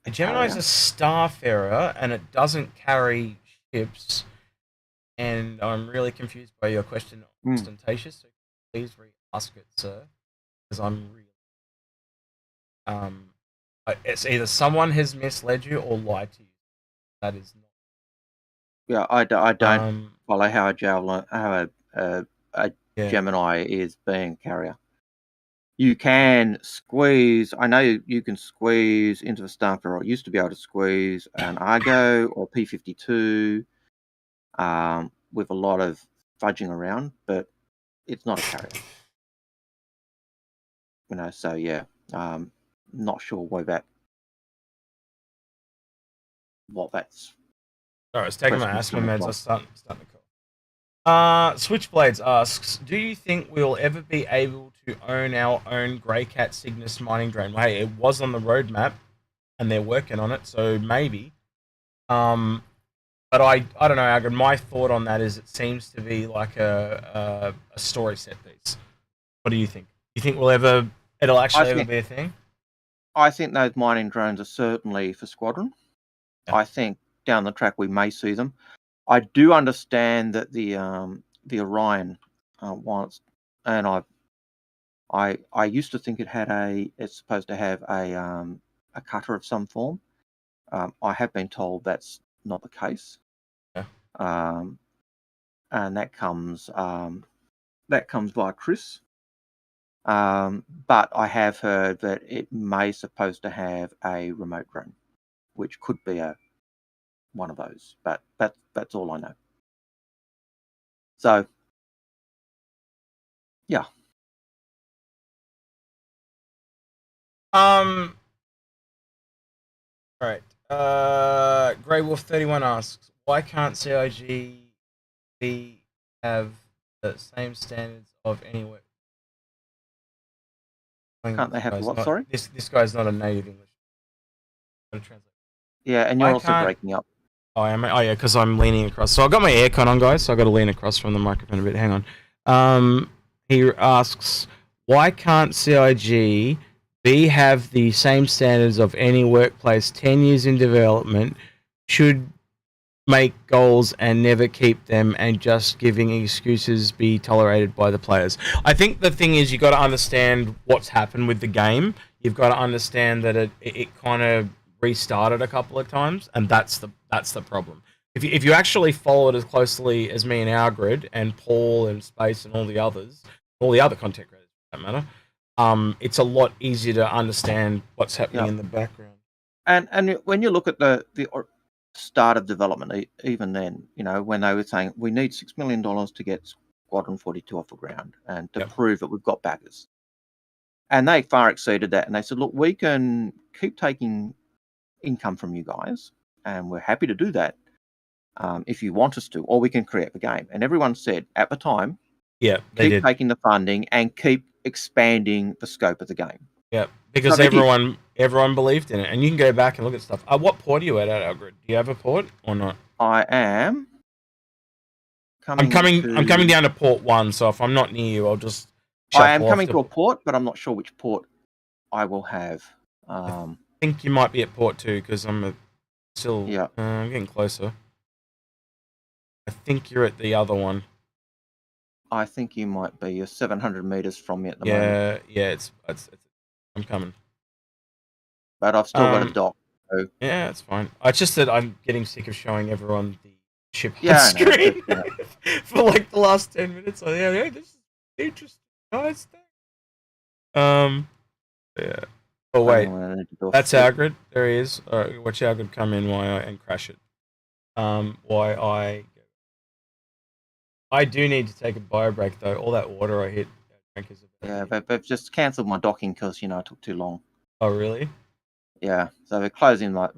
Gemini is a Starfarer and it doesn't carry ships. And I'm really confused by your question, ostentatious. So please re-ask it, sir, because I'm really. It's either someone has misled you or lied to you. That is not. Yeah, I don't follow how a Gemini is being a carrier. You can squeeze. I know you can squeeze into the Starfarer. It used to be able to squeeze an Argo or P-52. With a lot of fudging around, but it's not a carrier. So yeah, not sure what that's. Sorry, I was taking my asthma meds. I was starting to call. Switchblades asks, do you think we'll ever be able to own our own Grey Cat Cygnus mining drone? Well, hey, it was on the roadmap, and they're working on it, so maybe. But I don't know, Algared. My thought on that is it seems to be like a story set piece. What do you think? You think it'll actually ever be a thing? I think those mining drones are certainly for Squadron. Yeah. I think down the track we may see them. I do understand that the Orion wants, and I used to think it's supposed to have a cutter of some form. I have been told that's not the case. Yeah. And that comes via Chris. But I have heard that it may supposed to have a remote drone, which could be one of those. But that's all I know. So yeah. All right. Grey Wolf 31 asks, why can't CIG have the same standards of anywhere? Can't they have what? Sorry, this guy's not a native English. I'm gonna translate. Yeah, and you're also breaking up. Oh, yeah, because I'm leaning across. So I got my aircon on, guys. So I got to lean across from the microphone a bit. Hang on. He asks, why can't CIG have the same standards of any workplace 10 years in development, should make goals and never keep them, and just giving excuses be tolerated by the players? I think the thing is, you got to understand what's happened with the game. You've got to understand that it kind of restarted a couple of times, and that's the problem. If you actually follow it as closely as me and Algared and Paul and Space and all the other content creators for that matter, it's a lot easier to understand what's happening in the background. And when you look at the start of development, even then, when they were saying we need $6 million to get Squadron 42 off the ground and to prove that we've got backers, and they far exceeded that, and they said, look, we can keep taking income from you guys, and we're happy to do that if you want us to, or we can create the game. And everyone said at the time, they keep taking the funding and keep expanding the scope of the game. Yeah, because everyone believed in it, and you can go back and look at stuff. What port are you at Algared? Do you have a port or not? I am. I'm coming down to port 1, so if I'm not near you, I'll just. I am coming to a port, but I'm not sure which port I will have. I think you might be at port 2 because I'm still. Yeah. I'm getting closer. I think you're at the other one. I think you might be. You're 700 meters from me at the moment. Yeah. It's I'm coming. But I've still got a dock. So. Yeah, it's fine. It's just that I'm getting sick of showing everyone the ship on screen for like the last 10 minutes. So yeah, this is interesting, guys. Yeah. Oh wait, that's Algared. There he is. All right, watch Algared come in and crash it. I do need to take a bio break though. All that water I hit Rankers Yeah, they've just cancelled my docking because it took too long. Oh, really? Yeah, so they're closing my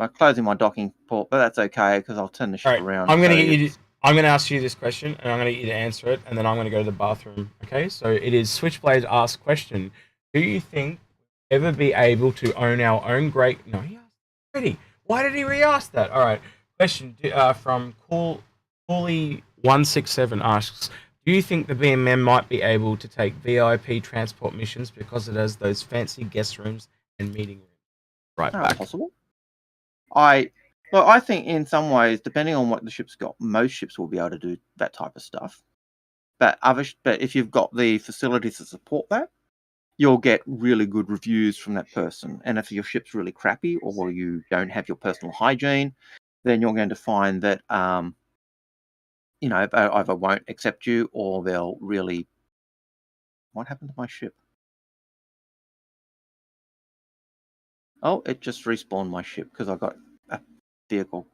docking port, but that's okay because I'll turn the ship All right. around. I'm going to ask you this question, and I'm going to get you to answer it, and then I'm going to go to the bathroom. Okay? So it is Switchblade asked question: do you think we'll ever be able to own our own great? No, he asked already. Why did he re-ask that? All right. Question from Cooley167 asks: do you think the BMM might be able to take VIP transport missions because it has those fancy guest rooms and meeting rooms? Right back. Possible. I think in some ways, depending on what the ship's got, most ships will be able to do that type of stuff. But if you've got the facilities to support that, you'll get really good reviews from that person. And if your ship's really crappy or you don't have your personal hygiene, then you're going to find that they either won't accept you or they'll really. What happened to my ship? Oh, it just respawned my ship because I got a vehicle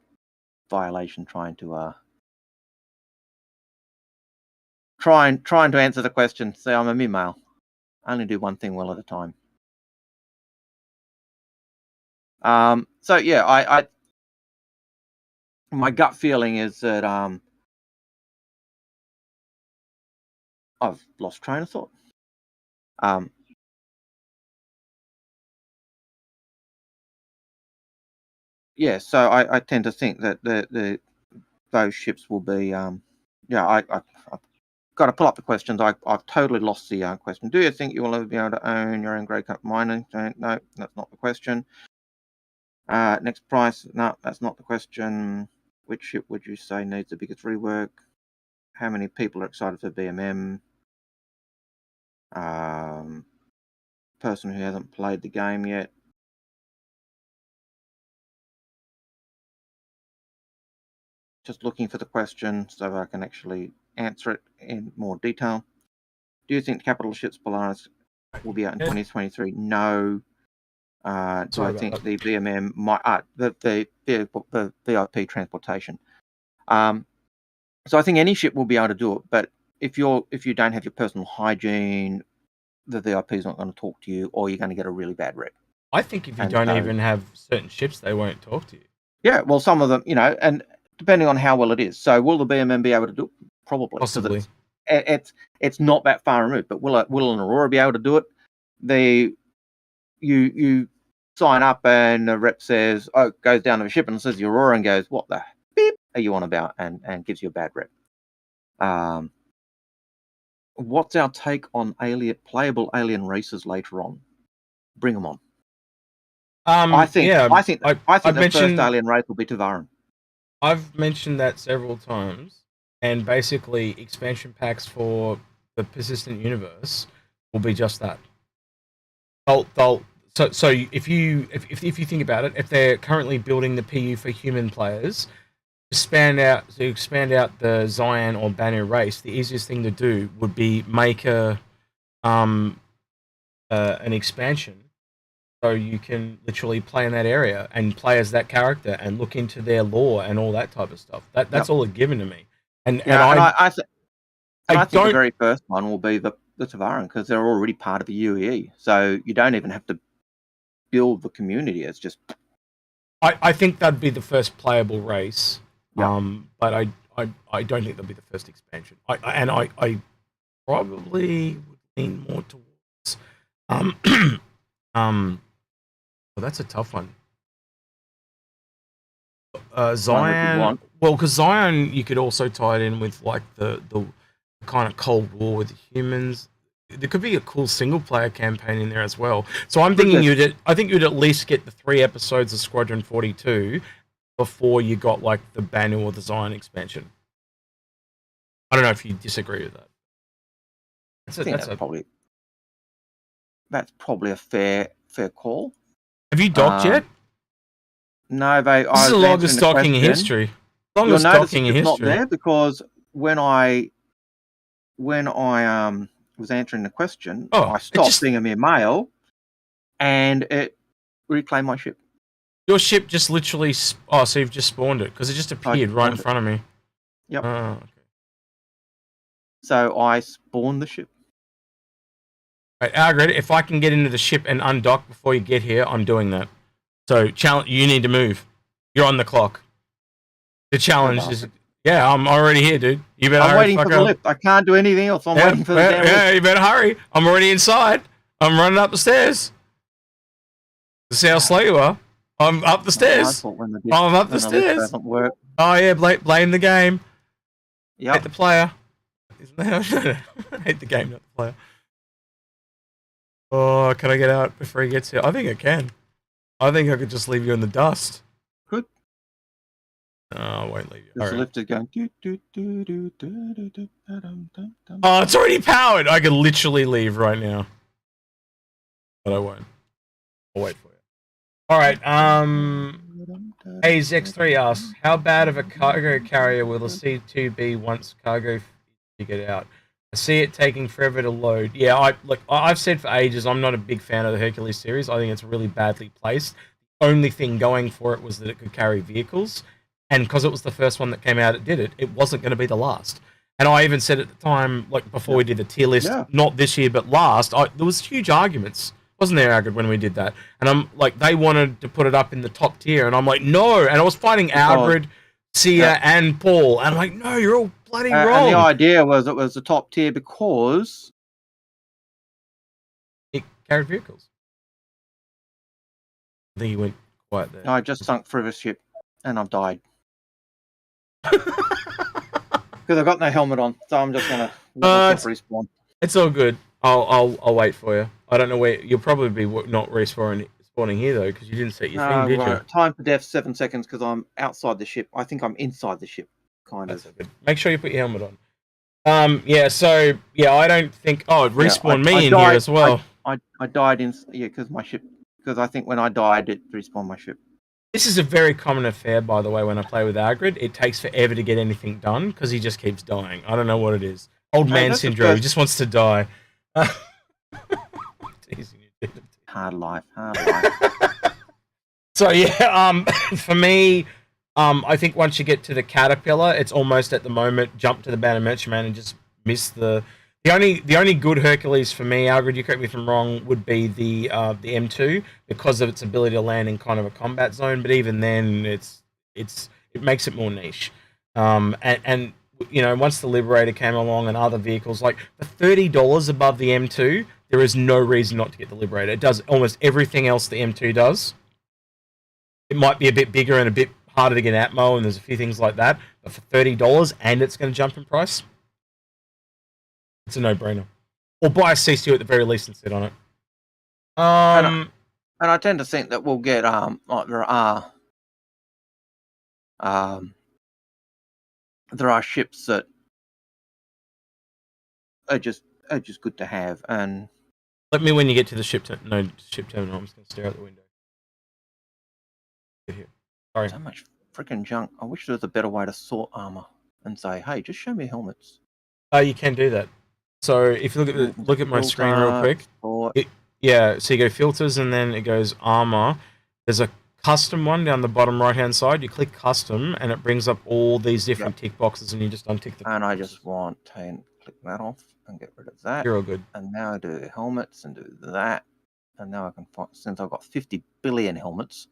violation trying to answer the question. Say I'm a male. I only do one thing well at a time. So yeah, I my gut feeling is that I've lost train of thought. Yeah, so I tend to think that those ships will be I've got to pull up the questions. I've totally lost the question. Do you think you will ever be able to own your own grey cup mining? No, that's not the question. Next price? No, that's not the question. Which ship would you say needs the biggest rework? How many people are excited for BMM? Person who hasn't played the game yet. Just looking for the question so I can actually answer it in more detail. Do you think capital ships Polaris will be out in 2023? No. Do I think the BMM might the VIP transportation? So I think any ship will be able to do it, but if you don't have your personal hygiene, the VIP is not going to talk to you, or you're going to get a really bad rep. I think if you don't even have certain ships, they won't talk to you. Yeah, well, some of them, and depending on how well it is. So will the BMM be able to do it? Probably. Possibly. It's not that far removed, but will an Aurora be able to do it? You sign up and the rep says, goes down to the ship and says the Aurora and goes, what the beep are you on about? And gives you a bad rep. What's our take on playable alien races later on? Bring them on. I think the first alien race will be Tavaran. I've mentioned that several times, and basically expansion packs for the persistent universe will be just that. So if you think about it, if they're currently building the PU for human players, to expand out the Zion or Banu race, the easiest thing to do would be make an expansion. So you can literally play in that area and play as that character and look into their lore and all that type of stuff. That's all it's given to me. I think the very first one will be the Tavaran because they're already part of the UEE. So you don't even have to build the community. It's just. I think that'd be the first playable race. Yeah. But I don't think that'll be the first expansion. I probably would lean more towards well, that's a tough one. Zion. Well, because Zion, you could also tie it in with like the kind of Cold War with the humans. There could be a cool single player campaign in there as well. So I'm thinking you'd at least get the 3 episodes of Squadron 42 before you got like the Banu or the Zion expansion. I don't know if you disagree with that. That's probably a fair call. Have you docked yet? No, this is the longest docking in history. Longest docking in history. Not there because when I was answering the question, I stopped being a mere male, and it reclaimed my ship. Your ship just literally. So you've just spawned it because it just appeared right in front of me. Yep. Oh, okay. So I spawned the ship. Right, Algared, if I can get into the ship and undock before you get here, I'm doing that. So, challenge. You need to move. You're on the clock. The challenge is... Yeah, I'm already here, dude. You better I'm hurry waiting for the lift. I can't do anything else. I'm waiting for the damn lift. Yeah, you better hurry. I'm already inside. I'm running up the stairs. To see how slow you are. I'm up the stairs. I'm up the stairs. Oh, yeah, blame the game. Yep. Hate the player. I hate the game, not the player. Oh, can I get out before he gets here? I think I can. I think I could just leave you in the dust. Good. No, I won't leave you. The lift is going. Oh, it's already powered. I could literally leave right now. But I won't. I'll wait for you. Alright, AZX3 asks, how bad of a cargo carrier will the C2 be once cargo figured out? I see it taking forever to load. Yeah, I've said for ages I'm not a big fan of the Hercules series. I think it's really badly placed. The only thing going for it was that it could carry vehicles, and because it was the first one that came out it did it, it wasn't going to be the last. And I even said at the time, like before we did the tier list, not this year but last, there was huge arguments. Wasn't there, Algared, when we did that? And I'm like, they wanted to put it up in the top tier, and I'm like, no. And I was fighting Algared, Sia, and Paul, and I'm like, no, you're all bloody wrong. And the idea was it was the top tier because it carried vehicles. I think he went quiet there. I just sunk through the ship, and I've died because I've got no helmet on, so I'm just gonna respawn. It's all good. I'll wait for you. I don't know where you'll probably be not respawning here though, because you didn't set your thing, did you? Time for death 7 seconds because I'm outside the ship. I think I'm inside the ship, kind of. Good. Make sure you put your helmet on. Yeah. So yeah, I don't think. Oh, it respawned me in here as well. I died because my ship. Because I think when I died, it respawned my ship. This is a very common affair, by the way. When I play with Algared, it takes forever to get anything done because he just keeps dying. I don't know what it is. Old man syndrome. He just wants to die. Hard life. So yeah, for me, I think once you get to the Caterpillar, it's almost at the moment jump to the Banu Merchantman and just miss the only good Hercules for me. Algared, you correct me if I'm wrong, would be the M2 because of its ability to land in kind of a combat zone. But even then, it makes it more niche. And you know, once the Liberator came along and other vehicles, like for $30 above the M2, there is no reason not to get the Liberator. It does almost everything else the M2 does. It might be a bit bigger and a bit harder to get Atmo, and there's a few things like that. But for $30, and it's going to jump in price, it's a no-brainer. Or buy a CCU at the very least and sit on it. And I tend to think that we'll get there are ships that are just good to have. And let me when you get to the ship terminal. I'm just going to stare out the window. Get here. Sorry. So much freaking junk. I wish there was a better way to sort armor and say, hey, just show me helmets. You can do that. So if you look at my screen real quick, so you go filters and then it goes armor. There's a custom one down the bottom right hand side. You click custom and it brings up all these different tick boxes, and you just untick the. And I just want to click that off and get rid of that. You're all good. And now I do helmets and do that, and now I can find, since I've got 50 billion helmets.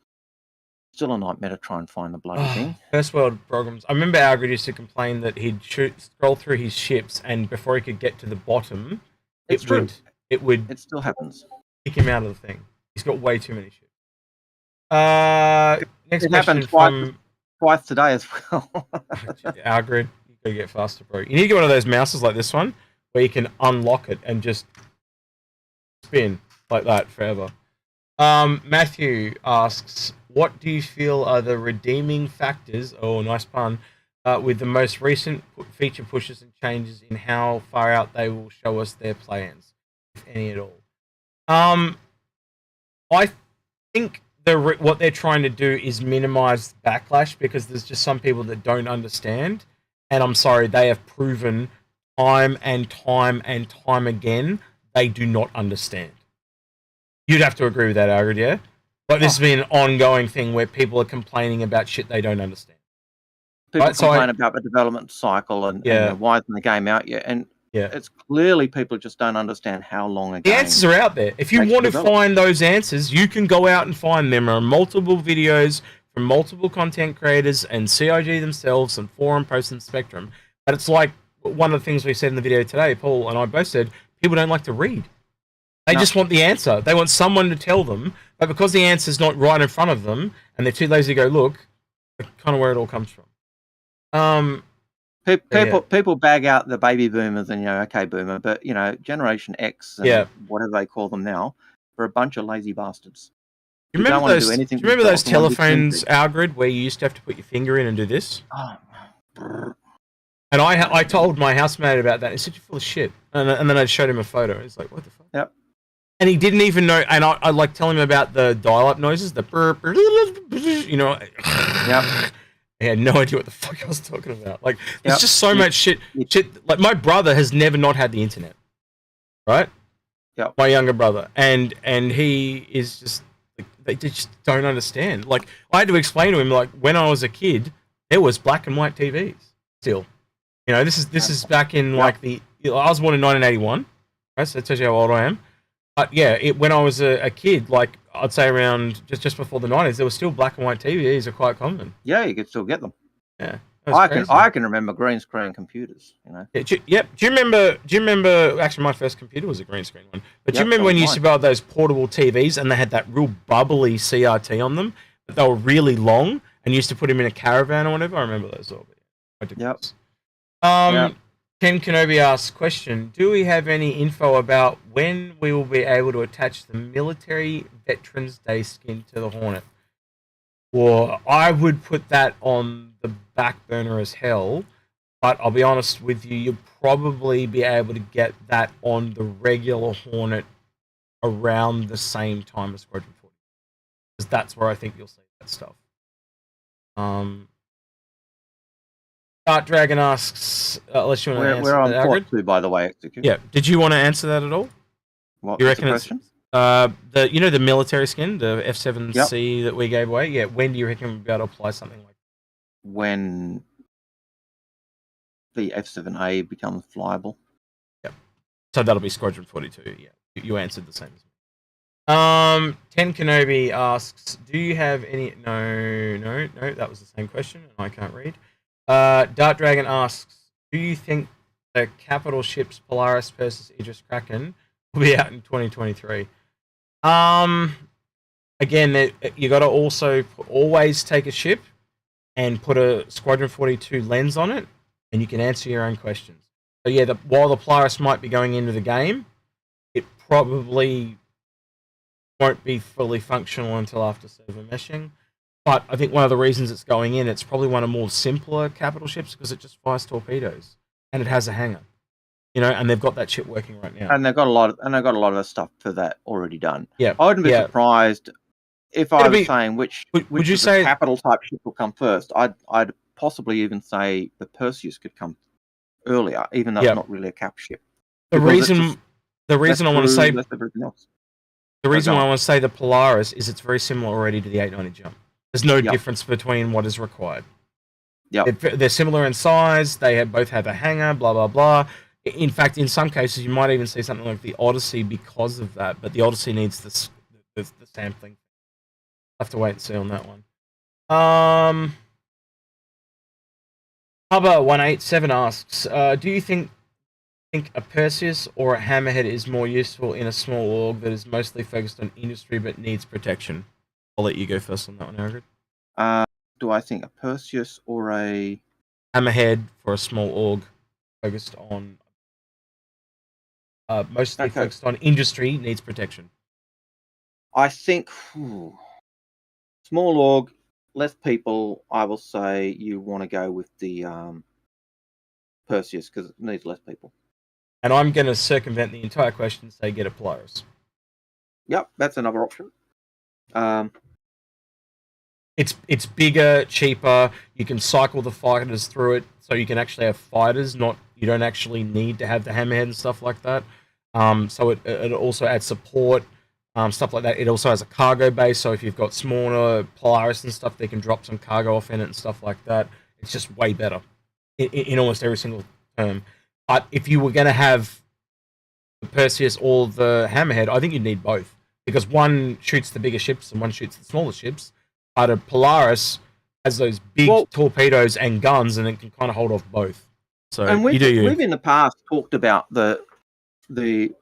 Still a nightmare to try and find the bloody thing. First world programs. I remember Algared used to complain that he'd scroll through his ships, and before he could get to the bottom, it still happens. Kick him out of the thing. He's got way too many ships. Next it question happened twice today as well. Algared, you gotta get faster, bro. You need to get one of those mouses like this one, where you can unlock it and just spin like that forever. Matthew asks, what do you feel are the redeeming factors, oh nice pun, with the most recent feature pushes and changes in how far out they will show us their plans, if any at all? I think what they're trying to do is minimize backlash, because there's just some people that don't understand, and I'm sorry, they have proven time and time and time again they do not understand. You'd have to agree with that, Algared, yeah? Like, this has been an ongoing thing where people are complaining about shit they don't understand. People complain about the development cycle and why isn't the game out yet? And Yeah. It's clearly people just don't understand how long a The game. answers are out there. If you takes want to develop. find those answers, you can go out and find them. There are multiple videos from multiple content creators and CIG themselves and forum posts and Spectrum. But it's like one of the things we said in the video today, Paul and I both said, people don't like to read. They just want the answer. They want someone to tell them. But because the answer's not right in front of them and they're too lazy to go look, that's kind of where it all comes from. People bag out the baby boomers and, okay, boomer, but, Generation X and whatever they call them now, are a bunch of lazy bastards. Do you remember those telephones, Algared, where you used to have to put your finger in and do this? Oh. And I told my housemate about that. He said, "You're full of shit." And then I showed him a photo. He's like, "What the fuck?" Yep. And he didn't even know. And I like telling him about the dial-up noises, the burp, Yep. He had no idea what the fuck I was talking about. Like, there's just so much shit. Like, my brother has never not had the internet, right? Yep. My younger brother, and he is just like, they just don't understand. Like, I had to explain to him, like, when I was a kid, there was black and white TVs still. This is back in like I was born in 1981, right? So that tells you how old I am. But yeah, when I was a kid, like I'd say around just before the 90s, there was still black and white TVs are quite common. Yeah, you could still get them. Yeah, I can remember green screen computers. Yeah, do you remember? Actually, my first computer was a green screen one. But do you remember when you used to buy those portable TVs and they had that real bubbly CRT on them, but they were really long and you used to put them in a caravan or whatever? I remember those all. Yep. Ken Kenobi asks, question, do we have any info about when we will be able to attach the Military Veterans Day skin to the Hornet? Well, I would put that on the back burner as hell, but I'll be honest with you, you'll probably be able to get that on the regular Hornet around the same time as Squadron 40. Because that's where I think you'll see that stuff. Art Dragon asks, unless you want to answer we're on that, port 2, by the way. Execute. Yeah. Did you want to answer that at all? What you was reckon the it's question? the military skin, the F7C that we gave away? Yeah. When do you reckon we'll be able to apply something like that? When the F7A becomes flyable. Yeah. So that'll be Squadron 42. Yeah. You answered the same as me. Ten Kenobi asks, do you have any... No, that was the same question, and I can't read. Dart Dragon asks, do you think the capital ships Polaris versus Aegis Kraken will be out in 2023? Again, you got to also always take a ship and put a Squadron 42 lens on it, and you can answer your own questions. So yeah, while the Polaris might be going into the game, it probably won't be fully functional until after server meshing. But I think one of the reasons it's going in, it's probably one of more simpler capital ships because it just fires torpedoes and it has a hangar, and they've got that ship working right now. And they've got a lot of the stuff for that already done. Yeah, I wouldn't be surprised if I was saying which would you say capital type ship will come first. I'd possibly even say the Perseus could come earlier, even though it's not really a cap ship. The reason I want to say the reason why I want to say the Polaris is it's very similar already to the 890 jump. There's no difference between what is required. Yeah, they're similar in size. They both have a hangar. Blah blah blah. In fact, in some cases, you might even see something like the Odyssey because of that. But the Odyssey needs the sampling. I'll have to wait and see on that one. Hubba187 asks, do you think a Perseus or a Hammerhead is more useful in a small org that is mostly focused on industry but needs protection? I'll let you go first on that one, Algared. Do I think a Perseus or a Hammerhead for a small org focused on mostly focused on industry needs protection? I think small org, less people. I will say you want to go with the Perseus because it needs less people. And I'm going to circumvent the entire question and say get a Polaris. Yep, that's another option. It's bigger, cheaper. You can cycle the fighters through it, so you can actually have fighters. You don't actually need to have the hammerhead and stuff like that. So it also adds support, stuff like that. It also has a cargo base, so if you've got smaller Polaris and stuff, they can drop some cargo off in it and stuff like that. It's just way better in almost every single term. But if you were going to have the Perseus or the Hammerhead, I think you'd need both. Because one shoots the bigger ships and one shoots the smaller ships. But a Polaris has those big torpedoes and guns, and it can kind of hold off both. So and we've you. in the past talked about the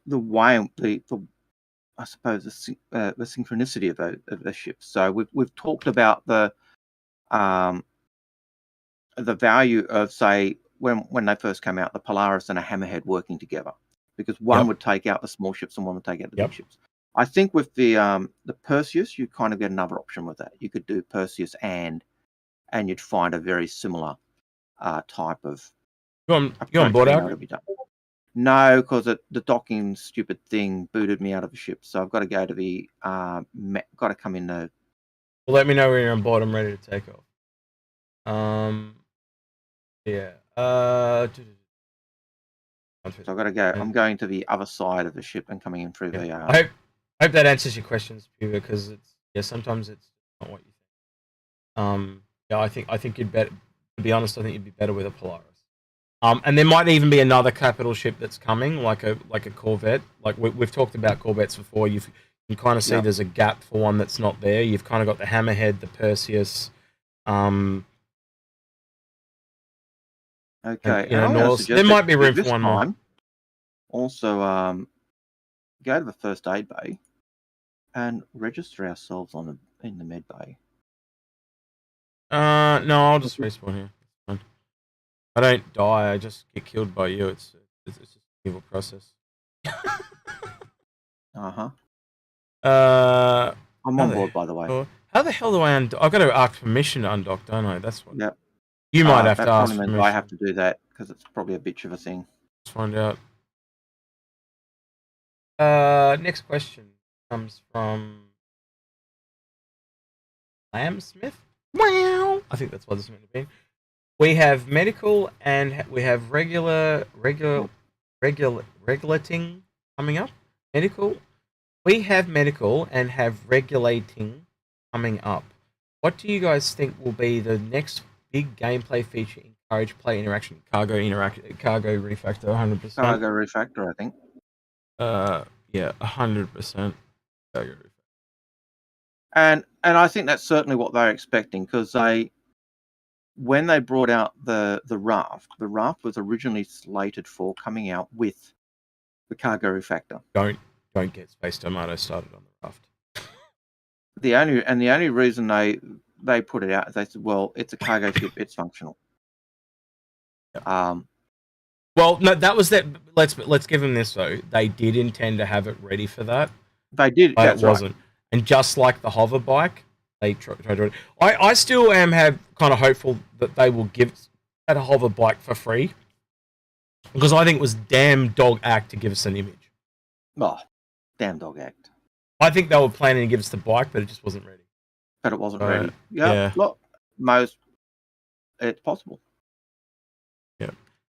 way I suppose the synchronicity of the ships. So we've talked about the value of, say, when they first came out, the Polaris and a Hammerhead working together, because one would take out the small ships and one would take out the big ships. I think with the Perseus, you kind of get another option with that. You could do Perseus and you'd find a very similar type of. You on board, Algared? No, because the docking stupid thing booted me out of the ship, so I've got to go to the got to come in the. Well, let me know when you're on board. I'm ready to take off. Yeah. So I've got to go. I'm going to the other side of the ship and coming in through the. I hope that answers your questions, Peter, because sometimes it's not what you think. Yeah, I think you'd better. To be honest, I think you'd be better with a Polaris. And there might even be another capital ship that's coming, like a Corvette. Like we've talked about Corvettes before. You can kind of see there's a gap for one that's not there. You've kind of got the Hammerhead, the Perseus. Okay. And, there might be room for one more. Also, go to the first aid bay and register ourselves in the med bay. No, I'll just respawn here. I don't die. I just get killed by you. It's just an evil process. I'm I'm on board, by the way. How the hell do I undock? I've got to ask permission to undock, don't I? That's what. Yep. You might have to ask permission. I have to do that because it's probably a bitch of a thing. Let's find out. Next question comes from Lambsmith. Wow. I think that's what this is meant to be. We have medical and we have regulating coming up. Medical. We have medical and have regulating coming up. What do you guys think will be the next big gameplay feature? Encourage play interaction, cargo refactor, 100%. Cargo refactor, I think. Yeah, 100%. Cargo refactor. And I think that's certainly what they're expecting, because when they brought out the raft was originally slated for coming out with the cargo refactor. Don't get Space Tomato started on the raft. The only reason they put it out is they said, well, it's a cargo ship, it's functional. Well, no, that was that. Let's give them this though. They did intend to have it ready for that. They did. But it wasn't. Right. And just like the hover bike, they tried to do it. I still am kind of hopeful that they will give that a hover bike for free, because I think it was damn dog act to give us an image. Oh, damn dog act. I think they were planning to give us the bike, but it just wasn't ready. But it wasn't ready. Yeah. Look, it's possible. Yeah.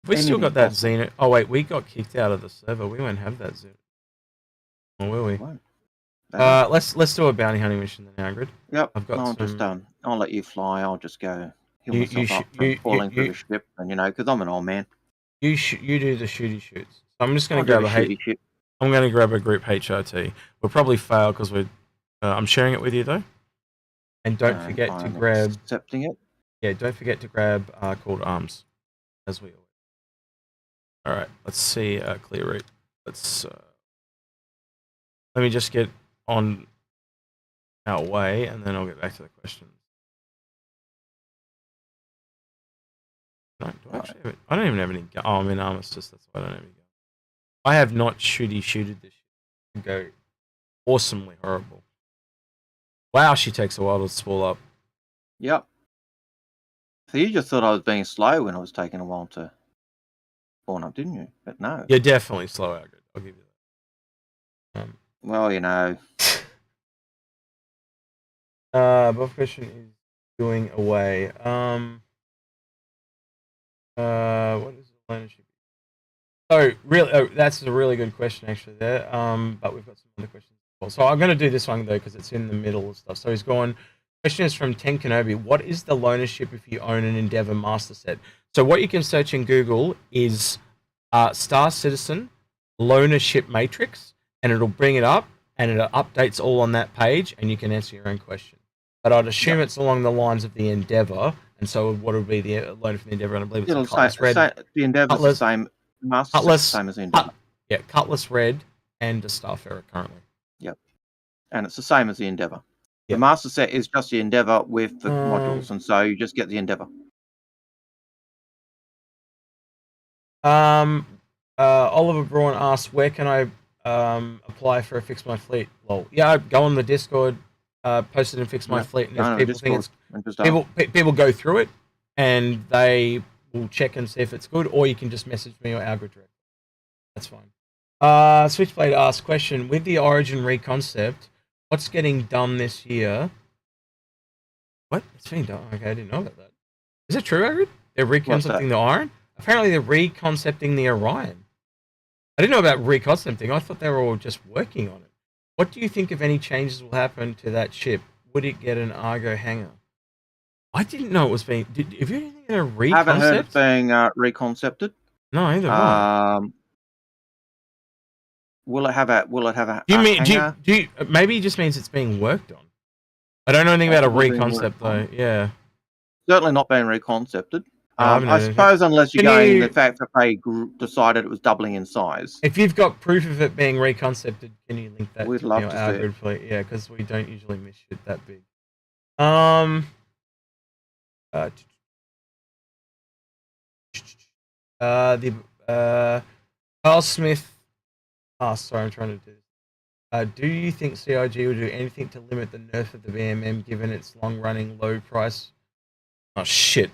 We still got that Xeno. Oh wait, we got kicked out of the server. We won't have that Xeno. Or will we? Let's do a bounty hunting mission then, Algared. Yep. I'll let you fly. I'll just go heal myself up from falling through the ship, and because I'm an old man. You do the shooty shoots. So I'm just going to grab I'm going to grab a group HRT. We'll probably fail because I'm sharing it with you though. And don't forget to grab. Accepting it. Yeah, don't forget to grab called arms, as we always. All right, let's see clear route. Let me just get on our way, and then I'll get back to the questions. No, I don't even have any. Oh, I'm in armistice. That's why I don't have any gun. I have not shooted this shit. Go awesomely horrible. Wow, she takes a while to spool up. Yep. So you just thought I was being slow when I was taking a while to spawn up, didn't you? But no. You're definitely slow, Algared. I'll give you that. Well, Both question is doing away. What is the ownership? Oh, really? That's a really good question, actually. There. But we've got some other questions as well. So I'm going to do this one though because it's in the middle of stuff. So he's gone. Question is from Ten Kenobi. What is the loanership if you own an Endeavour Master Set? So what you can search in Google is Star Citizen Loaner Ship Matrix, and it'll bring it up, and it updates all on that page, and you can answer your own question. But I'd assume it's along the lines of the Endeavour, and so what would be the loaner from the Endeavour? And I believe it's Cutlass Red. The Endeavour's the same. Master's the same as the Endeavour. Yeah, Cutlass Red and the Starfarer currently. Yep. And it's the same as the Endeavour. Yep. The Master Set is just the Endeavour with the modules, and so you just get the Endeavour. Oliver Braun asks, where can I apply for a Fix My Fleet? Well, yeah, go on the Discord, post it and Fix My Fleet, and if people think it's people go through it and they will check and see if it's good, or you can just message me or Algared directly. That's fine. Switchblade asks, question, with the Origin reconcept, what's getting done this year? What? It's being done? Okay, I didn't know about that. Is it true, Algared? They're reconcepting the Iron? Apparently they're reconcepting the Orion. I didn't know about reconcepting. I thought they were all just working on it. What do you think if any changes will happen to that ship? Would it get an Argo hangar? I didn't know it was being... Have you anything in a reconcept? I haven't heard it's being reconcepted. No, either. Will it have a hangar? Maybe it just means it's being worked on. I don't know anything about a reconcept though. Yeah. Certainly not being reconcepted. I suppose unless you're going the fact that they decided it was doubling in size. If you've got proof of it being reconcepted, can you link that We'd to love your to Algared fleet? Yeah, because we don't usually miss shit that big. Carl Smith. Sorry, I'm trying to do this. Do you think CIG will do anything to limit the nerf of the BMM given its long-running low price? Oh shit.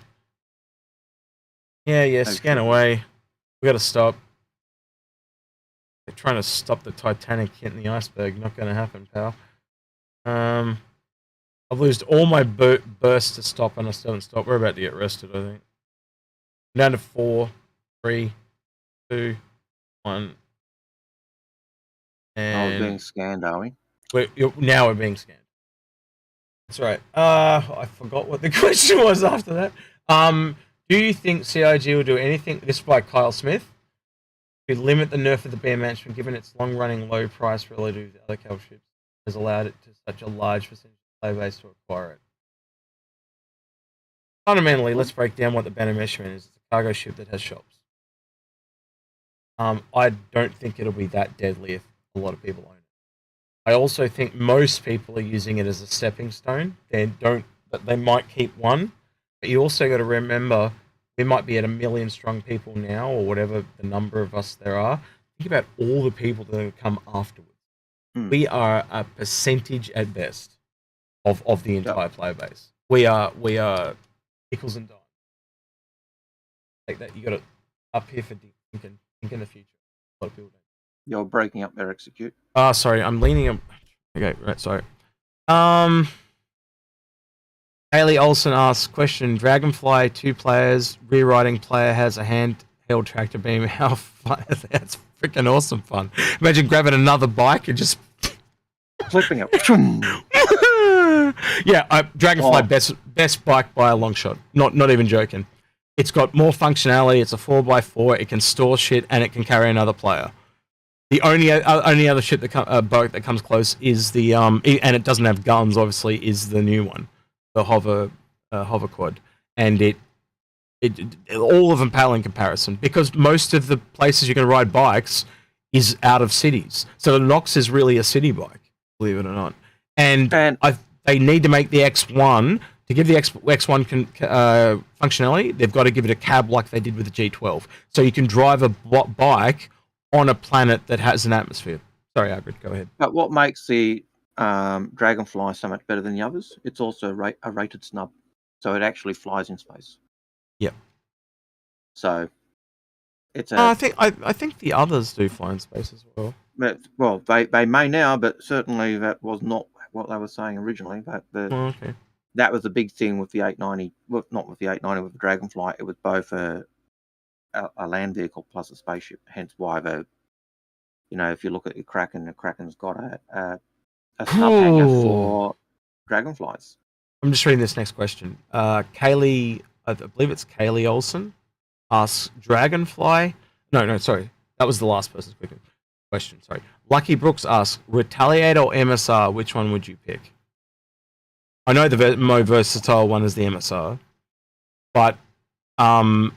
Yeah, scan away. We gotta stop. They're trying to stop the Titanic hitting the iceberg. Not gonna happen, pal. I've lost all my bursts to stop and I still haven't stopped. We're about to get rested, I think. Down to 4, 3, 2, 1. And we're being scanned, are we? Now we're being scanned. That's right. I forgot what the question was after that. Do you think CIG will do anything, this is by Kyle Smith, to limit the nerf of the bear management given its long-running low price relative to other cal ships has allowed it to such a large percentage of player base to acquire it? Fundamentally, let's break down what the Banu measurement is. It's a cargo ship that has shops. I don't think it'll be that deadly if a lot of people own it. I also think most people are using it as a stepping stone. But they might keep one. But you also got to remember, we might be at 1 million strong people now, or whatever the number of us there are. Think about all the people that will come afterwards. We are a percentage at best of the entire player base. We are nickels and dimes. Like that, you got it up here for thinking in the future. A lot of people don't. You're breaking up their execute. Sorry, I'm leaning up. Okay, right, sorry. Haley Olsen asks, question, Dragonfly, 2 players, rear-riding player has a handheld tractor beam. How fun? That's freaking awesome fun. Imagine grabbing another bike and just... flipping it. Yeah, Dragonfly, best bike by a long shot. Not even joking. It's got more functionality, it's a 4x4, it can store shit, and it can carry another player. The only other ship boat that comes close is the and it doesn't have guns. Obviously, is the new one, the hover quad, and it all of them pale in comparison because most of the places you can ride bikes is out of cities. So the Nox is really a city bike, believe it or not. And they need to make the X1 to give the X1 functionality. They've got to give it a cab like they did with the G12, so you can drive a bike on a planet that has an atmosphere. Sorry, Algared, go ahead. But what makes the Dragonfly so much better than the others? It's also a rated snub, so it actually flies in space. Yep. So it's I think the others do fly in space as well. But, well, they may now, but certainly that was not what they were saying originally. But that was the big thing with the 890. Well, not with the 890, with the Dragonfly. It was both a land vehicle plus a spaceship. Hence why if you look at your Kraken, the Kraken's got a snub hanger for Dragonflies. I'm just reading this next question. Kaylee, I believe it's Kaylee Olsen, asks, Dragonfly, No, sorry. That was the last person's question. Sorry. Lucky Brooks asks, Retaliator or MSR, which one would you pick? I know the more versatile one is the MSR, but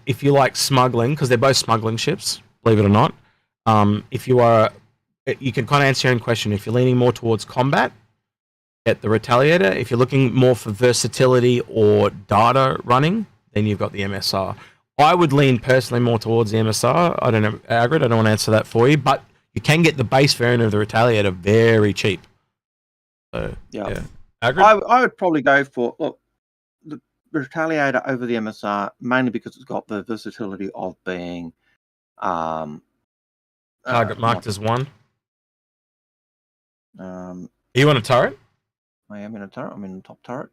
if you like smuggling, because they're both smuggling ships, believe it or not, if you are, you can kind of answer your own question. If you're leaning more towards combat, get the Retaliator. If you're looking more for versatility or data running, then you've got the MSR. I would lean personally more towards the MSR. I don't know, Algared, I don't want to answer that for you, but you can get the base variant of the Retaliator very cheap. So, yeah. Algared? I would probably go for the Retaliator over the MSR, mainly because it's got the versatility of being target marked as 1. Are you on a turret? I am in a turret. I'm in the top turret.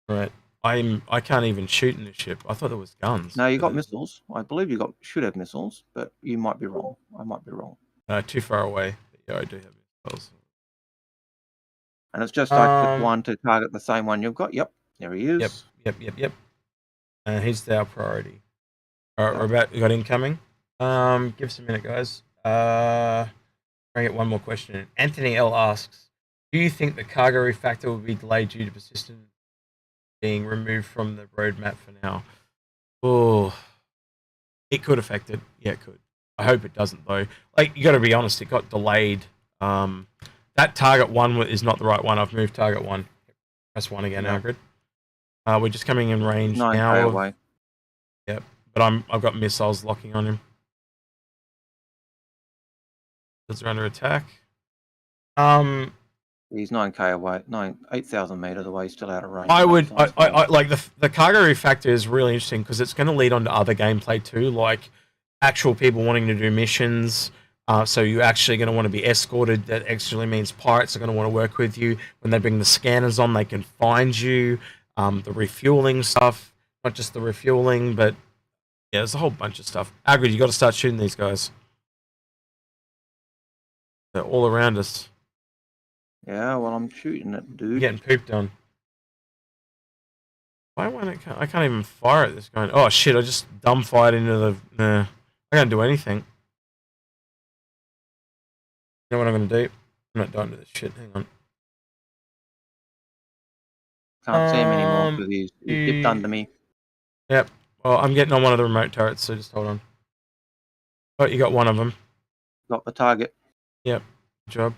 Right. I can't even shoot in this ship. I thought there was guns. No, you got missiles. I believe you should have missiles, but you might be wrong. I might be wrong. Too far away. Yeah, I do have missiles. And it's just I click 1 to target the same one you've got. Yep, there he is. Yep. He's our priority. All right, we got incoming. Give us a minute, guys. Bring it one more question in. Anthony L asks, do you think the cargo refactor will be delayed due to persistent being removed from the roadmap for now? Oh, it could affect it. Yeah, it could. I hope it doesn't, though. Like, you got to be honest, it got delayed. That target 1 is not the right one. I've moved target 1. Press 1 again, Algared. We're just coming in range 9K now. Away. Yep, but I've got missiles locking on him. Are under attack. He's 9K away, 8,000 meters away, still out of range. I like the cargo refactor is really interesting because it's going to lead on to other gameplay too, like actual people wanting to do missions. So you're actually going to want to be escorted. That actually means pirates are going to want to work with you. When they bring the scanners on, they can find you. The refueling stuff, not just the refueling, but yeah, there's a whole bunch of stuff. Algared, you got to start shooting these guys. They're all around us. Yeah, well, I'm shooting it, dude. You're getting pooped on. Why won't it? I can't even fire at this guy. Oh shit! I just dumb fired into the. Nah, I can't do anything. You know what I'm gonna do? I'm not dying to this shit. Hang on. Can't see him anymore because he's dipped under me. Yep. Well, I'm getting on one of the remote turrets, so just hold on. Oh, you got one of them. Got the target. Yep. Good job.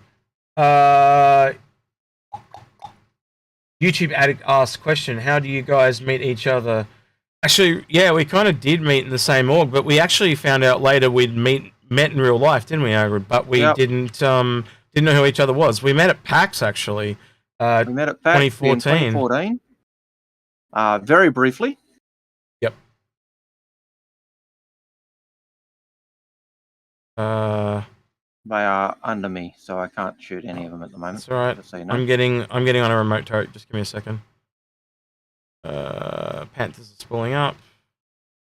YouTube Addict asks question, how do you guys meet each other? Actually, yeah, we kind of did meet in the same org, but we actually found out later we'd met in real life, didn't we, Algared? But we didn't know who each other was. We met at PAX, actually. We met at PAX 2014. In 2014. Very briefly. Yep. They are under me, so I can't shoot any of them at the moment. That's all right. So you know. I'm getting on a remote turret. Just give me a second. Panthers are spooling up.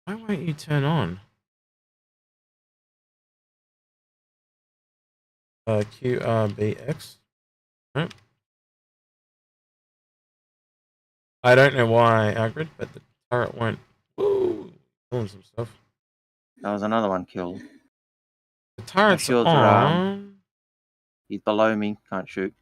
Why won't you turn on? QRBX. Nope. I don't know why, Algared, but the turret won't. Woo! Killing some stuff. That was another one killed. The turret's shields on. are he's below me, can't shoot.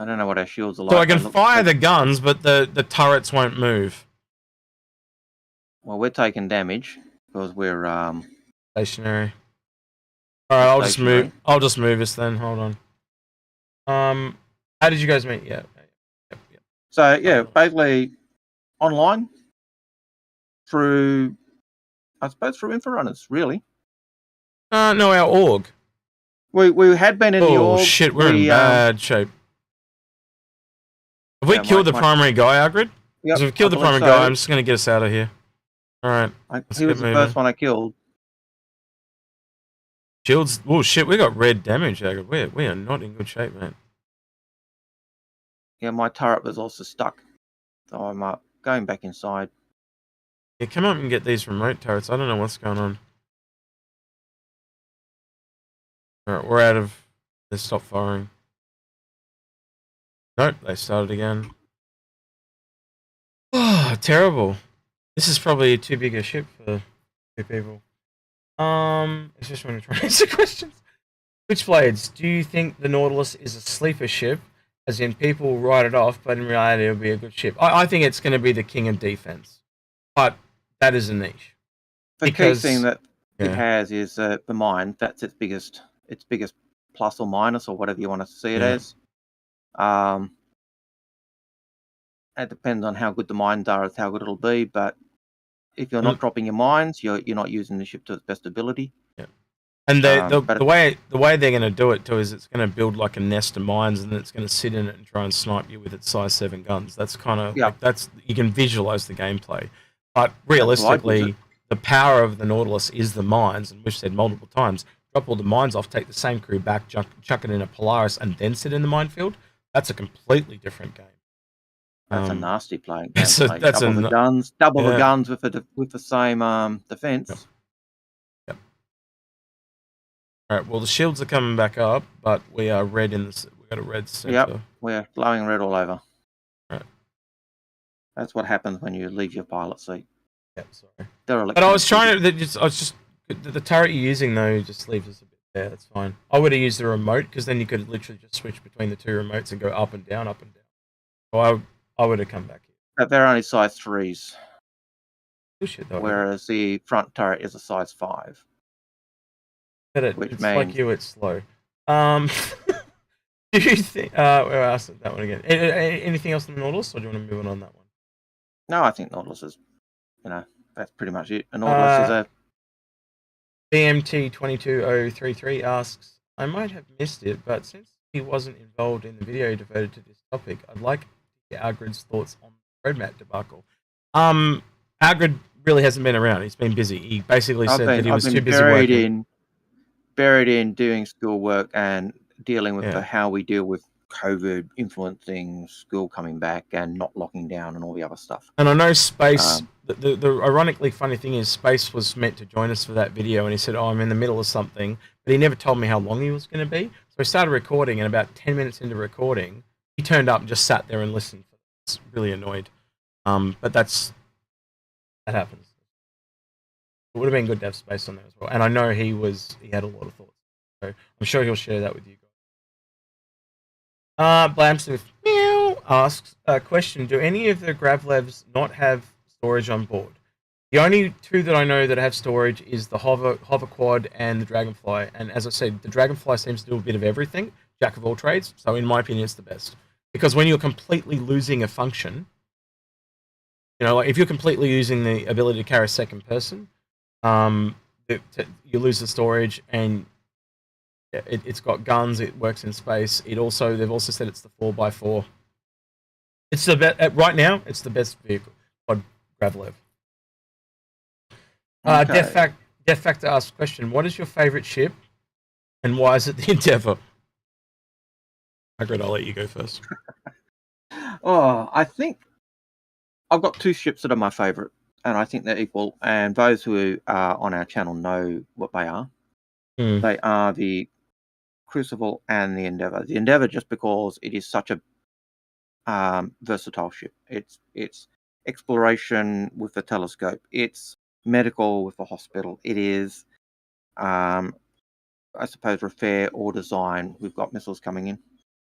I don't know what our shields are like. So I can fire the guns, but the turrets won't move. Well, we're taking damage because we're Stationary. Alright, I'll just move us then. Hold on. How did you guys meet? Yeah. Yep. So yeah, basically online through, I suppose, through Inforunners, really. No, our org. We had been in the org. Oh shit, we're in bad shape. Have we killed the primary guy, Algared? Yep, if we've killed the primary guy, I'm just going to get us out of here. Alright. He was the first one I killed. Shields. Oh shit, we got red damage, Algared. We are not in good shape, man. Yeah, my turret was also stuck. So I'm going back inside. Yeah, come up and get these remote turrets. I don't know what's going on. Alright, we're out of... They stopped firing. Nope, they started again. Oh, terrible. This is probably too big a ship for two people. It's just want to try and answer questions. Switchblades, do you think the Nautilus is a sleeper ship? As in, people write it off, but in reality, it'll be a good ship. I think it's going to be the king of defense, but that is a niche. The key thing that it has is the mine. That's its biggest plus or minus, or whatever you want to see it as. It depends on how good the mines are, as how good it'll be. But if you're not dropping your mines, you're not using the ship to its best ability. Yeah. And the way they're going to do it too is it's going to build like a nest of mines, and then it's going to sit in it and try and snipe you with its size 7 guns. That's kind of like, you can visualize the gameplay. But realistically, the power of the Nautilus is the mines, and we've said multiple times, drop all the mines off, take the same crew back, chuck it in a Polaris, and then sit in the minefield. That's a completely different game. That's a nasty play. That's double the guns with the same defense. Yep. All right. Well, the shields are coming back up, but we are red in the. We got a red center. Yep. We're glowing red all over. Right. That's what happens when you leave your pilot seat. Yep. Sorry. But I was trying to. The turret you're using though just leaves us a bit there. That's fine. I would have used the remote, because then you could literally just switch between the two remotes and go up and down, up and down. So I would have come back here. But they're only size 3s. Bullshit, though. Whereas the front turret is a size 5. But it's means... like you, it's slow. Do you think... where else? That one again. Anything else on the Nautilus, or do you want to move on that one? No, I think Nautilus is... that's pretty much it. A Nautilus is a... BMT22033 asks, I might have missed it, but since he wasn't involved in the video devoted to this topic, I'd like Algared's thoughts on the roadmap debacle. Algared really hasn't been around. He's been busy. He basically said that he was too busy working. Buried in doing schoolwork and dealing with how we deal with COVID influencing school coming back and not locking down and all the other stuff. And I know Space, the ironically funny thing is Space was meant to join us for that video, and he said, I'm in the middle of something, but he never told me how long he was going to be. So I started recording, and about 10 minutes into recording, he turned up and just sat there and listened. I was really annoyed. But that happens. It would have been good to have Space on there as well. And I know he had a lot of thoughts. So I'm sure he'll share that with you guys. Blamsmith asks a question. Do any of the Gravlevs not have storage on board? The only two that I know that have storage is the Hover Quad and the Dragonfly. And as I said, the Dragonfly seems to do a bit of everything. Jack of all trades. So in my opinion, it's the best. Because when you're completely losing a function, like if you're completely losing the ability to carry a second person, you lose the storage, and it's got guns. It works in space. They've also said it's the 4x4. It's the best right now. It's the best vehicle. Quad Gravlev. Okay. Death Factor asks a question: what is your favorite ship, and why is it the Endeavour? Algared, I'll let you go first. I think I've got 2 ships that are my favourite, and I think they're equal. And those who are on our channel know what they are. They are the Crucible and the Endeavour. The Endeavour, just because it is such a versatile ship. It's exploration with the telescope. It's medical with the hospital. It is, I suppose, repair or design. We've got missiles coming in.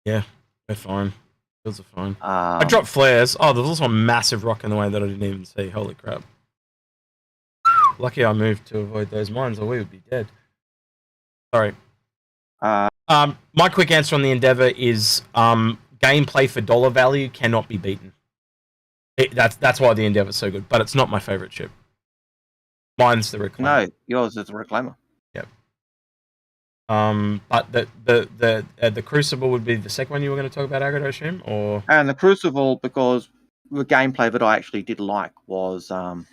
Yeah, they're fine. Those are fine. I dropped flares. Oh, there's also a massive rock in the way that I didn't even see. Holy crap. Lucky I moved to avoid those mines, or we would be dead. Sorry. My quick answer on the Endeavour is gameplay for dollar value cannot be beaten. That's why the Endeavour's so good, but it's not my favourite ship. Mine's the Reclaimer. No, yours is the Reclaimer. Yep. But the Crucible would be the second one you were going to talk about, Algared, I assume, or? And the Crucible, because the gameplay that I actually did like was the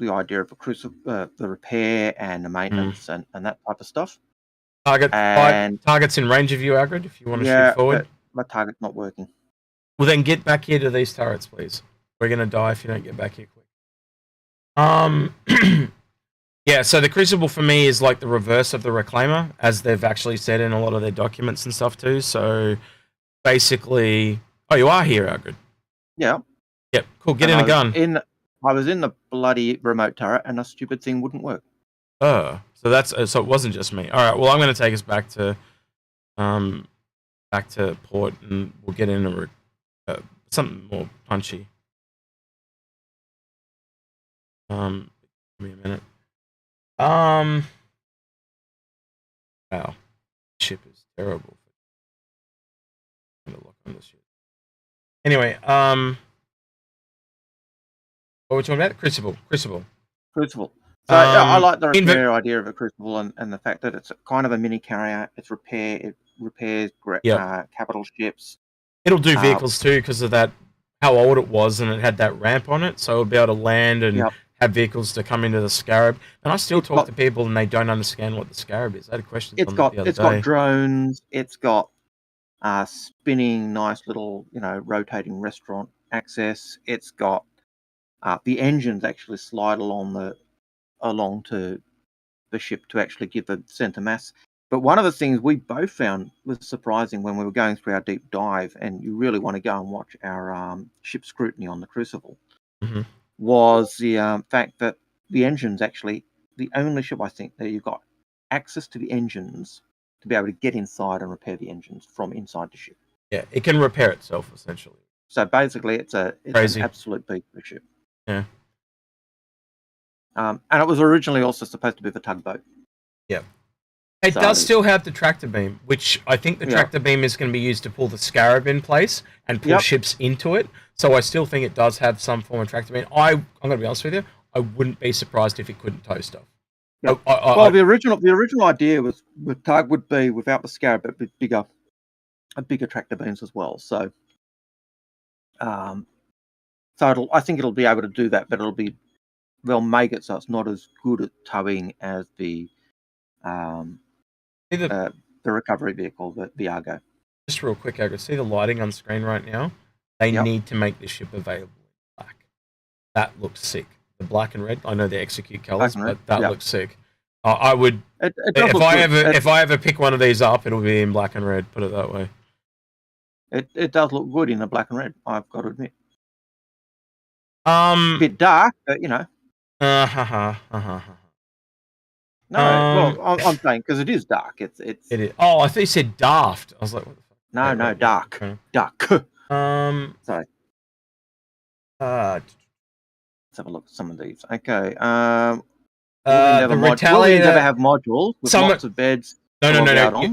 idea of the Crucible, the repair and the maintenance and that type of stuff. Target's in range of you, Algared, if you want to shoot forward. But my target's not working. Well, then get back here to these turrets, please. We're going to die if you don't get back here quick. Yeah, so the Crucible for me is like the reverse of the Reclaimer, as they've actually said in a lot of their documents and stuff too. So basically... Oh, you are here, Algared. Yeah. Yep, cool. Get And in a gun. I was in the bloody remote turret, and a stupid thing wouldn't work. Oh, so that's so it wasn't just me. All right. Well, I'm going to take us back to port, and we'll get into something more punchy. Give me a minute. Wow, ship is terrible. I'm gonna look on this shit. Anyway, what were we talking about? Crucible. So I like the repair idea of a crucible, and the fact that it's kind of a mini carrier. It repairs capital ships. It'll do vehicles too because of that how old it was, and it had that ramp on it, so it'll be able to land and have vehicles to come into the Scarab. And I still talk to people, and they don't understand what the Scarab is. I had a question. It's got drones. It's got spinning, nice little rotating restaurant access. It's got the engines actually slide along to the ship to actually give the center mass. But one of the things we both found was surprising when we were going through our deep dive, and you really want to go and watch our ship scrutiny on the Crucible, was the fact that the engine's actually the only ship, I think, that you've got access to the engines to be able to get inside and repair the engines from inside the ship. Yeah, it can repair itself, essentially. So basically, it's an absolute beast of a ship. Yeah. And it was originally also supposed to be the tugboat. Yeah. It does still have the tractor beam, which I think the tractor beam is going to be used to pull the Scarab in place and pull ships into it. So I still think it does have some form of tractor beam. I'm going to be honest with you, I wouldn't be surprised if it couldn't tow stuff. Yep. The original idea would be without the Scarab, but with bigger tractor beams as well. So, I think it'll be able to do that, but they'll make it so it's not as good at towing as the recovery vehicle, the Argo. Just real quick, Argo, see the lighting on screen right now? They need to make this ship available in black. That looks sick. The black and red, I know the Execute colors, but that looks sick. I would, if I ever pick one of these up, it'll be in black and red, put it that way. It does look good in the black and red, I've got to admit. A bit dark, but No, well, I'm saying because it is dark. It is. Oh, I thought you said daft. I was like, what the fuck? No, dark. Okay. Dark. Sorry. Let's have a look at some of these. Okay. The Retaliator never have modules with lots of beds. No.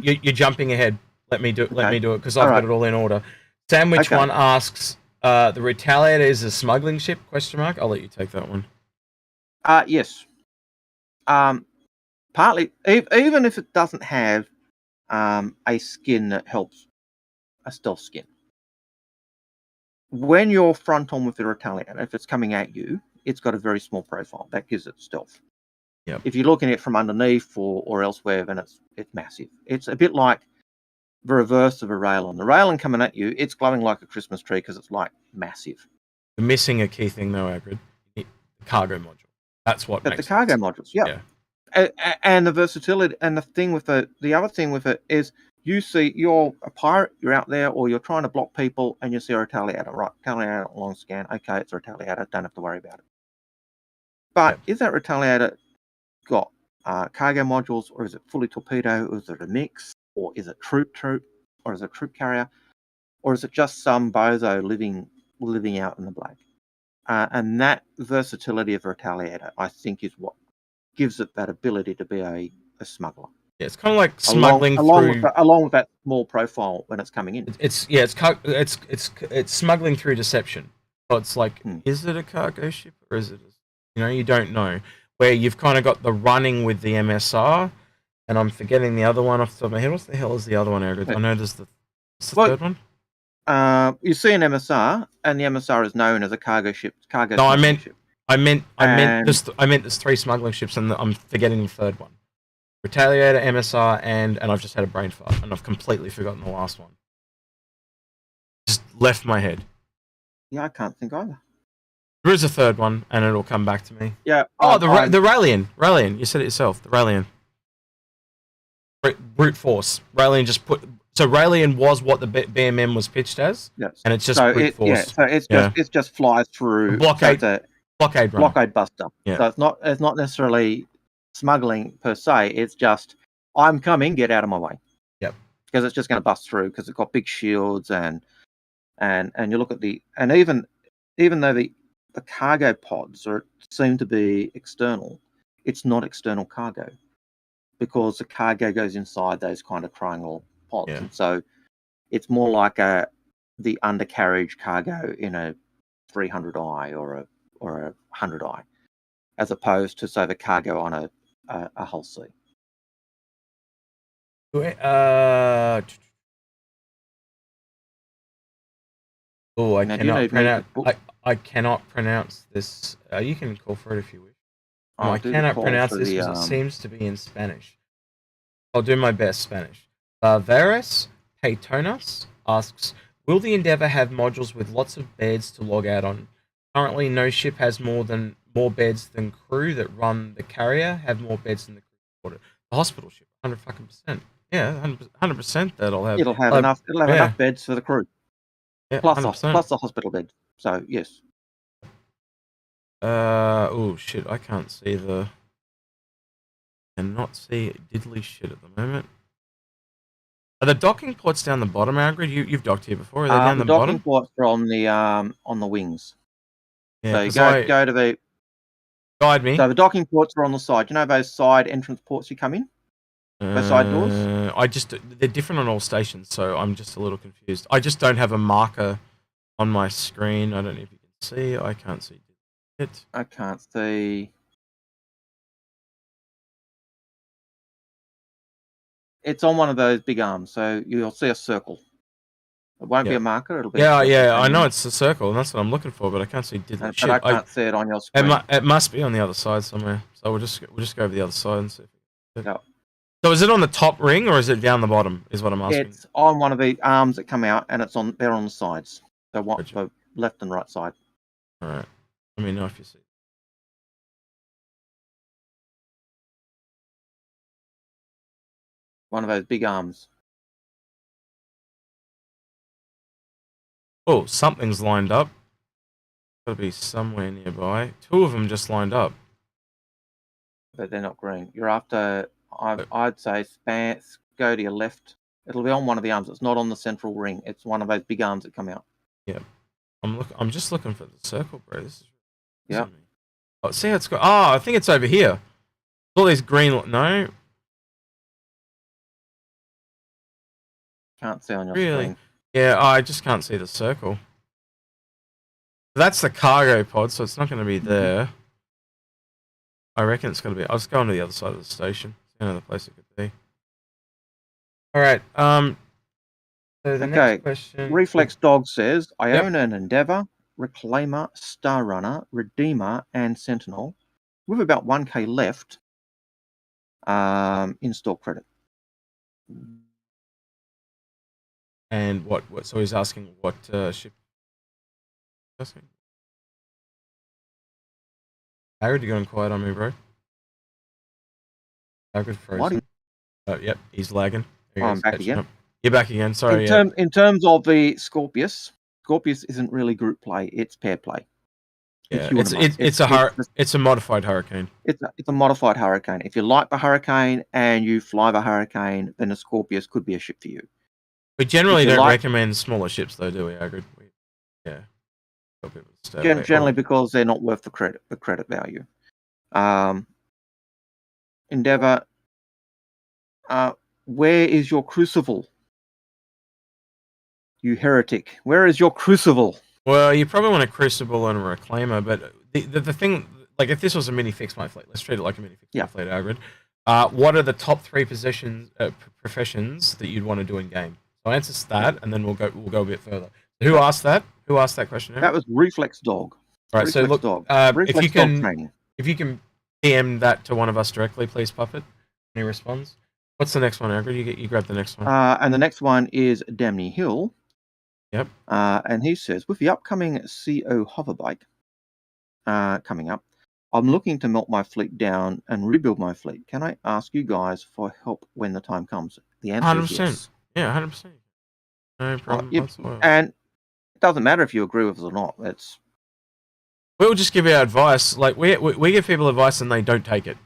You're jumping ahead. Let me do it. Let me do it because I've got it all in order. Sandwich one asks, the Retaliator is a smuggling ship? ? I'll let you take that one. Yes. Partly, even if it doesn't have a skin that helps, a stealth skin. When you're front on with the Retaliator, if it's coming at you, it's got a very small profile. That gives it stealth. Yep. If you're looking at it from underneath or elsewhere, then it's massive. It's a bit like the reverse of a Raylon. The Raylon coming at you, it's glowing like a Christmas tree because it's like massive. You're missing a key thing though, Algared. The cargo module. That's what makes the cargo modules. Yeah. And the versatility, and the other thing with it is you're a pirate, you're out there, or you're trying to block people, and you see a Retaliator, right? Retaliator, long scan. Okay, it's a Retaliator. Don't have to worry about it. But is that Retaliator got cargo modules, or is it fully torpedo, or is it a mix, or is it troop, or is it troop carrier, or is it just some bozo living out in the black? And that versatility of Retaliator, I think, is what gives it that ability to be a smuggler. Yeah, it's kind of like smuggling along with that small profile when it's coming in. It's smuggling through deception. So it's like, is it a cargo ship or is it? You don't know. Where you've kind of got the running with the MSR, and I'm forgetting the other one off the top of my head. What the hell is the other one, Algared? I know there's the third one. You see an MSR, and the MSR is known as a cargo ship. I meant there's 3 smuggling ships, and I'm forgetting the third one. Retaliator, MSR, and I've just had a brain fart, and I've completely forgotten the last one. Just left my head. Yeah, I can't think either. There is a third one, and it'll come back to me. Yeah. The Raelian. Raelian, you said it yourself. The Raelian. Brute force. Raelian just So Raelian was what the BMM was pitched as, Yes. and it's just so brute it, force. yeah, so it's just flies through. Blockade, so it's a blockade runner. blockade buster. Yeah. So it's not necessarily smuggling per se. It's just I'm coming, get out of my way. Yep. Because it's just going to bust through because it's got big shields and you look at even though the cargo pods seem to be external, it's not external cargo because the cargo goes inside those kind of triangle pods, and so it's more like the undercarriage cargo in a 300i or a 100i, as opposed to say the cargo on a hull C. Oh, I cannot pronounce this. You can call for it if you wish. I cannot pronounce this because it seems to be in Spanish. I'll do my best Spanish. Veras Peitonas asks, will the Endeavour have modules with lots of beds to log out on? Currently, no ship has more beds than crew that run the carrier have more beds than the crew. The hospital ship, 100%. Yeah, 100%. It'll have enough beds for the crew. Yeah, plus the hospital bed. So yes. Oh shit! I can't see cannot see diddly shit at the moment. Are the docking ports down the bottom, Algared? You've docked here before. Are they down the bottom? Docking ports are on the wings. Yeah, so you go to the guide me. So the docking ports are on the side. You know those side entrance ports you come in? Those side doors? They're different on all stations, so I'm just a little confused. I just don't have a marker on my screen. I don't know if you can see. I can't see it. I can't see. It's on one of those big arms, so you'll see a circle. It won't be a marker. It'll be I know it's a circle, and that's what I'm looking for, but I can't see diddly shit. I can't see it on your screen. It must be on the other side somewhere. So we'll just go over the other side and see. Yep. So is it on the top ring or is it down the bottom? Is what I'm asking. It's on one of the arms that come out, and they're on the sides. So the left and right side. All right. Let me know if you see. One of those big arms. Oh, something's lined up. Got to be somewhere nearby. Two of them just lined up. But they're not green. You're after. I'd say go to your left. It'll be on one of the arms. It's not on the central ring. It's one of those big arms that come out. Yeah. I'm just looking for the circle, bro. This is. Yeah. Oh, see how it's got. Oh, I think it's over here. All these green. No. Can't see on your screen. Yeah, I just can't see the circle. That's the cargo pod, so it's not going to be there. I reckon it's going to be. I'll just go on to the other side of the station. See another place it could be. All right. So the next question. Reflex Dog says, I own an Endeavour, Reclaimer, Star Runner, Redeemer, and Sentinel with about 1k left in store credit. And what? So he's asking what ship? Algared, you going quiet on me, bro? Algared frozen. Yep, he's lagging. I'm back again. Up. You're back again. Sorry. In terms of the Scorpius isn't really group play; it's pair play. Yeah, it's a modified Hurricane. It's a modified Hurricane. If you like the Hurricane and you fly the Hurricane, then the Scorpius could be a ship for you. We generally don't recommend smaller ships, though, do we, Algared? Yeah. Generally, because they're not worth the credit value. Endeavour, where is your Crucible? You heretic. Where is your Crucible? Well, you probably want a Crucible and a Reclaimer, but the thing, like if this was a mini fix my fleet, let's treat it like a mini fix my fleet, Algared. What are the top 3 professions that you'd want to do in game? So answer that, and then we'll go a bit further. Who asked that? Who asked that question? That was Reflex Dog. All right, so look, if you can PM that to one of us directly, please, Puppet. When he responds. What's the next one, Algared? You grab the next one. And the next one is Damney Hill. Yep. And he says, with the upcoming CO hoverbike coming up, I'm looking to melt my fleet down and rebuild my fleet. Can I ask you guys for help when the time comes? The answer is yes. Yeah, 100%. No problem whatsoever. And it doesn't matter if you agree with us or not. We'll just give our advice. Like we give people advice and they don't take it,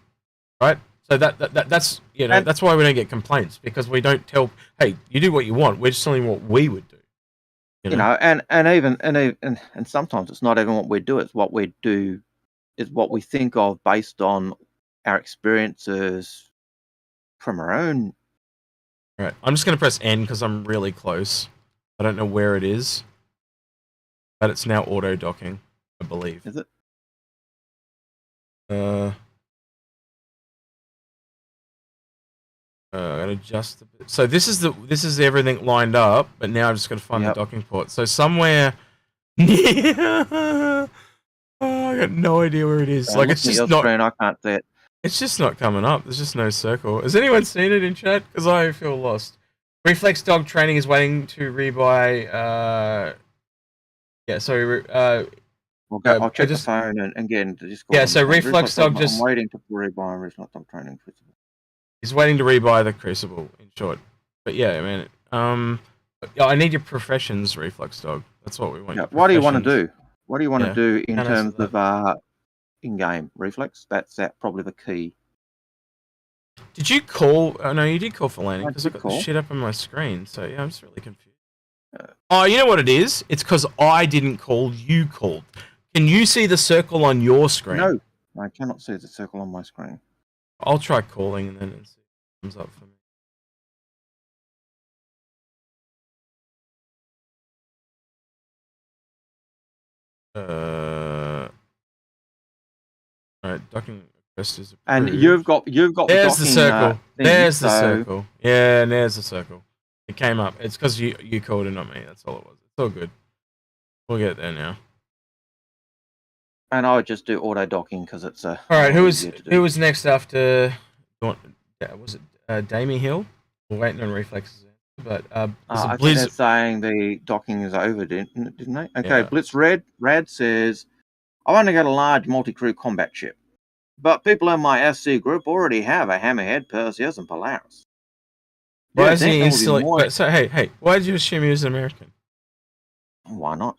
right? So that's And- that's why we don't get complaints, because we don't tell, hey, you do what you want. We're just telling you what we would do. you know, and sometimes it's not even what we do. It's what we do is what we think of based on our experiences from our own. All right, I'm just gonna press N because I'm really close. I don't know where it is, but it's now auto docking, I believe. Is it? I gotta adjust a bit. So this is everything lined up, but now I've just got to find the docking port. So somewhere. Oh, I got no idea where it is. Like, it's just not. Screen, I can't see it. It's just not coming up. There's just no circle. Has anyone seen it in chat? Because I feel lost. Reflex Dog Training is waiting to rebuy. Yeah. Sorry. I'll check the phone and get into Discord. Yeah. So Reflex Dog I'm waiting to rebuy Reflex Dog Training. He's waiting to rebuy the Crucible, in short. But yeah, I mean, I need your professions, Reflex Dog. That's what we want. Yeah. What do you want to do? What do you want to do in terms of in-game Reflex? That's probably the key. Did you call? Oh, no, you did call for landing, because I've got call. the shit up on my screen. So yeah, I'm just really confused. Oh, you know what it is? It's because I didn't call, you called. Can you see the circle on your screen? No, I cannot see the circle on my screen. I'll try calling and then see what comes up for me. Alright, docking request is approved. And you've got there's the circle. There's the so... circle. Yeah, and there's the circle. It came up. It's because you called it, not me. That's all it was. It's all good. We'll get there now. And I would just do auto docking because it's a. All right, who was next after? Was it Damie Hill? We're waiting on reflexes, but I think they're saying the docking is over, didn't they? Okay, Yeah. Blitz Rad says, I want to get a large multi-crew combat ship, but people in my SC group already have a Hammerhead, Perseus, and Polaris. Why is he instantly? So hey, why did you assume he was an American? Why not?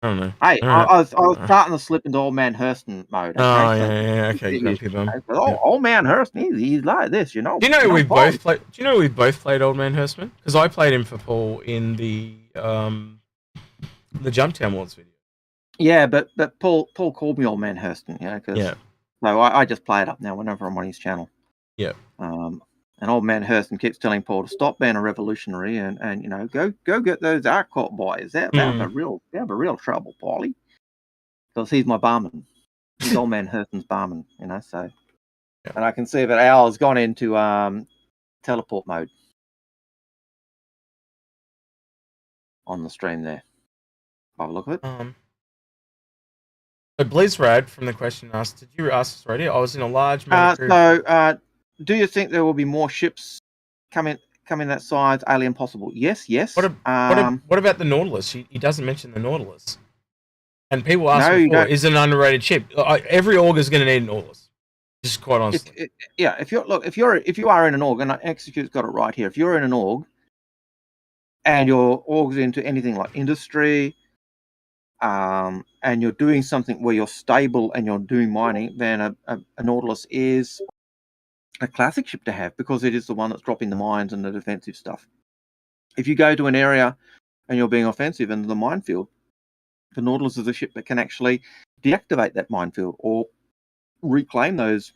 I don't know. Hey, I was starting to slip into Old Man Hurston mode. Okay? Oh yeah, okay, grumpy bum. Old Man Hurston, he's like this, you know. Do you know we both played? Do you know we both played Old Man Hurstman? Because I played him for Paul in the Jumptown Wars video. Yeah, but Paul called me Old Man Hurston, So I just play it up now whenever I'm on his channel. Yeah. And Old Man Hurston keeps telling Paul to stop being a revolutionary and you know go get those Arcot boys. They're a real trouble, Paulie. Because he's my barman. He's Old Man Hurston's barman, you know. So, and I can see that Al has gone into teleport mode on the stream there. Have a look at it. So Blizzrad from the question asked, did you ask this already? I was in a large group. Do you think there will be more ships coming that size? Alien possible? Yes. What about the Nautilus? He doesn't mention the Nautilus. And people ask before, is it an underrated ship? Every org is going to need a Nautilus. Just quite honestly. If you are in an org, and Execute's got it right here. If you're in an org, and your org's into anything like industry, and you're doing something where you're stable and you're doing mining, then a Nautilus is a classic ship to have because it is the one that's dropping the mines and the defensive stuff. If you go to an area and you're being offensive in the minefield, the Nautilus is a ship that can actually deactivate that minefield or reclaim those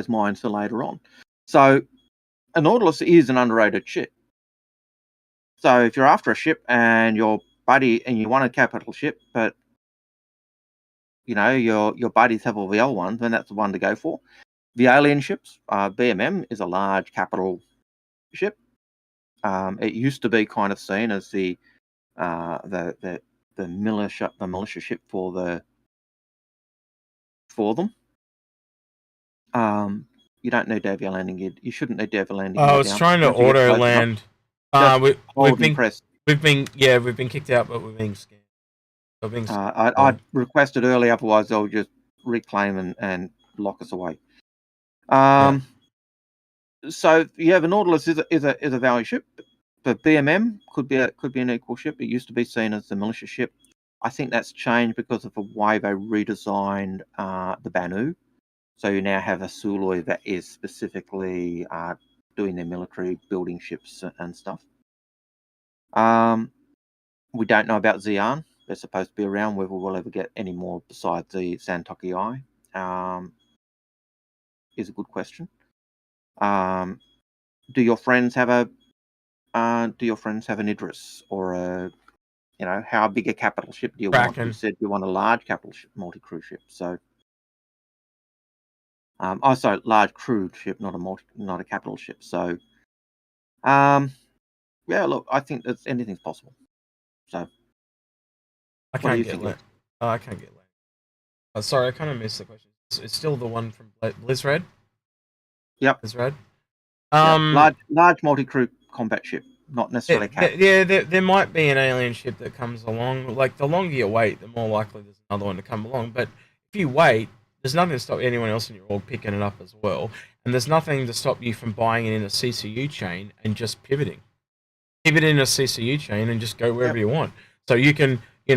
mines for later on. So a Nautilus is an underrated ship. So if you're after a ship and your buddy and you want a capital ship, but you know your buddies have all the L ones, then that's the one to go for. The alien ships, BMM is a large capital ship. It used to be kind of seen as the militia ship for them. You don't need to have your landing gear. You shouldn't need to have a landing gear. I was trying to auto land. We've been kicked out, but we're being scanned. I requested early, otherwise they'll just reclaim and lock us away. So yeah, the Nautilus is a value ship, So BMM could be an equal ship. It used to be seen as the militia ship. I think that's changed because of the way they redesigned the Banu. So you now have a Suloi that is specifically doing their military, building ships and stuff. We don't know about Xi'an. They're supposed to be around. Whether we'll ever get any more besides the Santoki Eye is a good question. Do your friends have an Idris or a, how big a capital ship do you want? Kraken. You said you want a large capital ship, multi-crew ship. So, sorry, large crewed ship, not a capital ship. So, yeah, look, I think that anything's possible. So, I what do can't you get think? land. I can't get land. Sorry, I kind of missed the question. It's still the one from Blizzred. Yep. Blizzred. Large multi-crew combat ship, not necessarily there might be an alien ship that comes along. Like, the longer you wait, the more likely there's another one to come along. But if you wait, there's nothing to stop anyone else in your org picking it up as well. And there's nothing to stop you from buying it in a CCU chain and just pivoting. Keep it in a CCU chain and just go wherever you want. So you can, you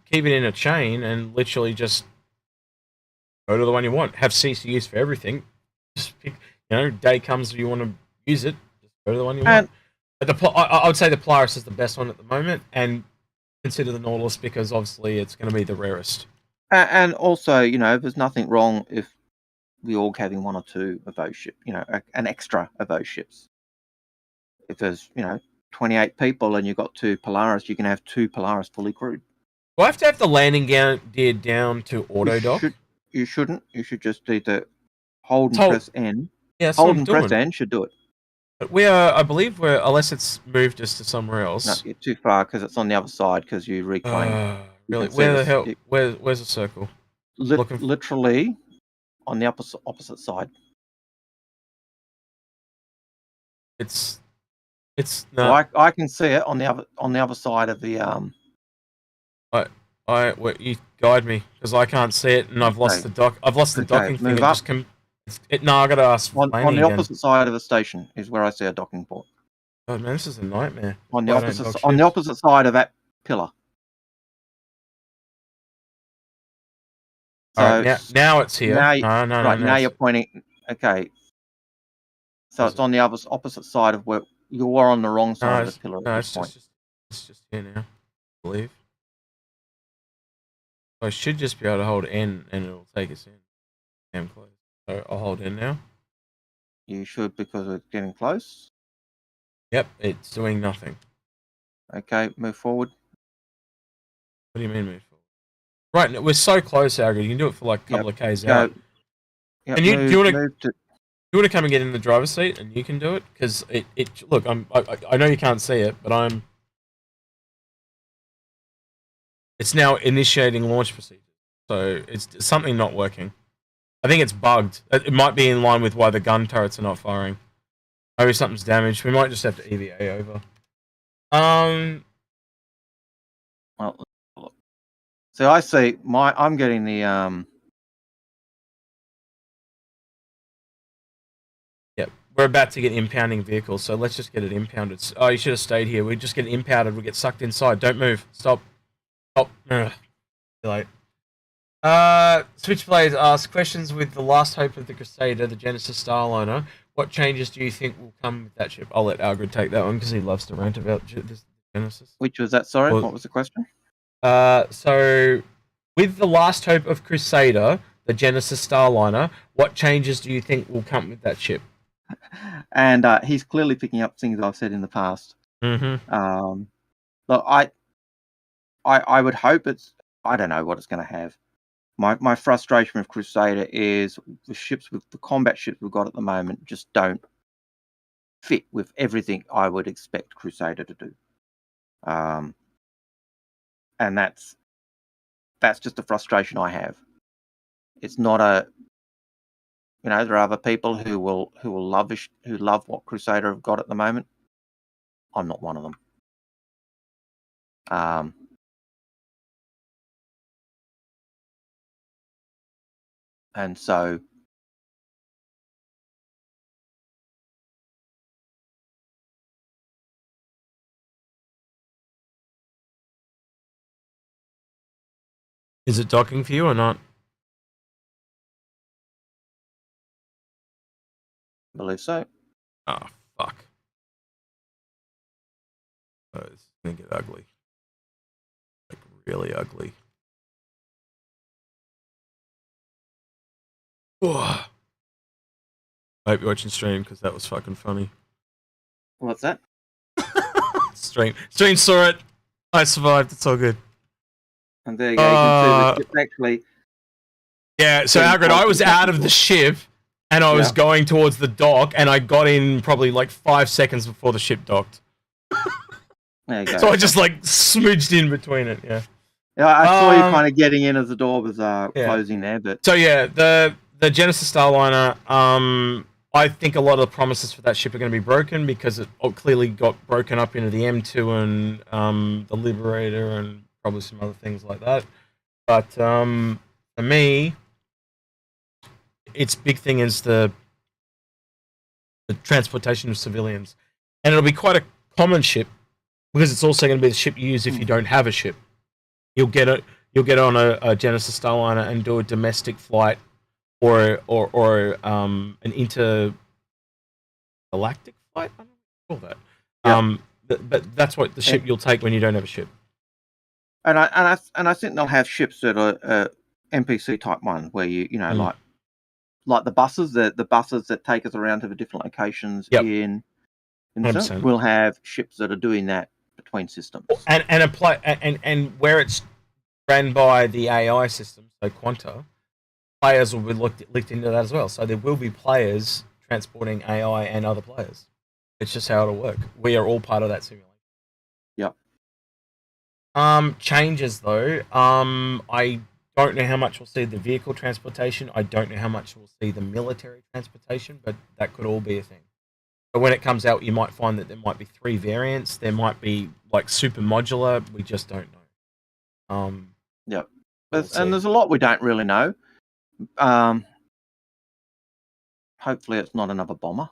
keep it in a chain and literally just go to the one you want. Have CCUs for everything. Just pick, day comes you want to use it, just go to the one you want. But I would say the Polaris is the best one at the moment, and consider the Nautilus because obviously it's going to be the rarest. And also, there's nothing wrong if the org having one or two of those ships, an extra of those ships. If there's, 28 people and you've got two Polaris, you can have two Polaris fully crewed. Do I have to have the landing gear down to auto dock? You shouldn't. You should just either hold and press N. Yeah, hold and press N should do it. But I believe unless it's moved us to somewhere else. No, you're too far because it's on the other side because you reclaim. Really? Where the hell? Where's the circle? Literally on the opposite side. It's no. Well, I can see it on the other side of the you guide me because I can't see it and I've lost the dock. I've lost the docking thing. Move up. No, I gotta ask. On the opposite side of the station is where I see a docking port. Oh man, this is a nightmare. On the opposite side of that pillar. So all right, now it's here. Now you're pointing. Okay. So it's on the opposite side of where you are on the wrong side of the pillar. No, it's just here now, I believe. I should just be able to hold N and it'll take us in. Damn close. So I'll hold N now. You should because we're getting close. Yep, it's doing nothing. Okay, move forward. What do you mean move forward? Right, we're so close, Algared. You can do it for like a couple of Ks out. Yep, and do you want to come and get in the driver's seat and you can do it? Because look, I know you can't see it, but it's now initiating launch procedure. So it's something not working. I think it's bugged. It might be in line with why the gun turrets are not firing. Maybe something's damaged. We might just have to EVA over. Well, so I see I'm getting the Yep, we're about to get impounding vehicles, so let's just get it impounded. Oh, you should have stayed here. We just get impounded. We get sucked inside. Don't move. Stop. Ugh. Like, Switchblade asks questions with the last hope of the Crusader, the Genesis Starliner. What changes do you think will come with that ship? I'll let Algared take that one because he loves to rant about this Genesis. Which was that? Sorry, what was the question? So with the last hope of Crusader, the Genesis Starliner, what changes do you think will come with that ship? And he's clearly picking up things I've said in the past. Mm-hmm. Look, I would hope I don't know what it's going to have. My frustration with Crusader is the combat ships we've got at the moment just don't fit with everything I would expect Crusader to do. And that's just a frustration I have. It's not there are other people who will love what Crusader have got at the moment. I'm not one of them. And so Is it docking for you or not? I believe so. Oh, fuck. Oh, it's going to get ugly. Like, really ugly. Oh. I hope you're watching stream because that was fucking funny. What's that? Stream saw it. I survived. It's all good. And there you go. You can see the ship actually. Yeah, so Algared, I was out of the ship and I was going towards the dock and I got in probably like 5 seconds before the ship docked. There you go. So I just like smudged in between it, yeah. Yeah, I saw you kind of getting in as the door was closing there, but so yeah, the Genesis Starliner, I think a lot of the promises for that ship are going to be broken because it clearly got broken up into the M2 and the Liberator and probably some other things like that. But for me, its big thing is the transportation of civilians, and it'll be quite a common ship because it's also going to be the ship you use if you don't have a ship. You'll get on a Genesis Starliner and do a domestic flight or an intergalactic flight. I don't know what to call that. But that's what the ship you'll take when you don't have a ship. And I think they'll have ships that are NPC type one where you know like the buses that take us around to the different locations in we'll have ships that are doing that between systems and where it's ran by the AI system, so Quanta, players will be linked into that as well. So there will be players transporting AI and other players. It's just how it'll work. We are all part of that simulation. Yep. Changes though. I don't know how much we'll see the vehicle transportation. I don't know how much we'll see the military transportation, but that could all be a thing. But when it comes out, you might find that there might be 3 variants. There might be like super modular. We just don't know. Yep. And there's a lot we don't really know. Hopefully it's not another bomber.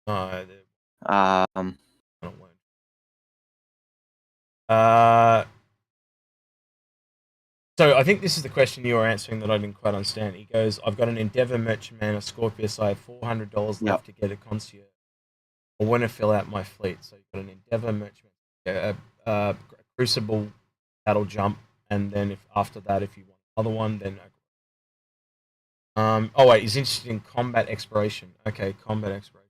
No. So I think this is the question you were answering that I didn't quite understand. He goes, I've got an Endeavour Merchantman, a Scorpius. I have $400 left to get a concierge. I want to fill out my fleet. So you've got an Endeavour Merchantman, a Crucible Battle Jump, and then after that, if you want another one, then oh wait, he's interested in combat exploration. Okay, combat exploration.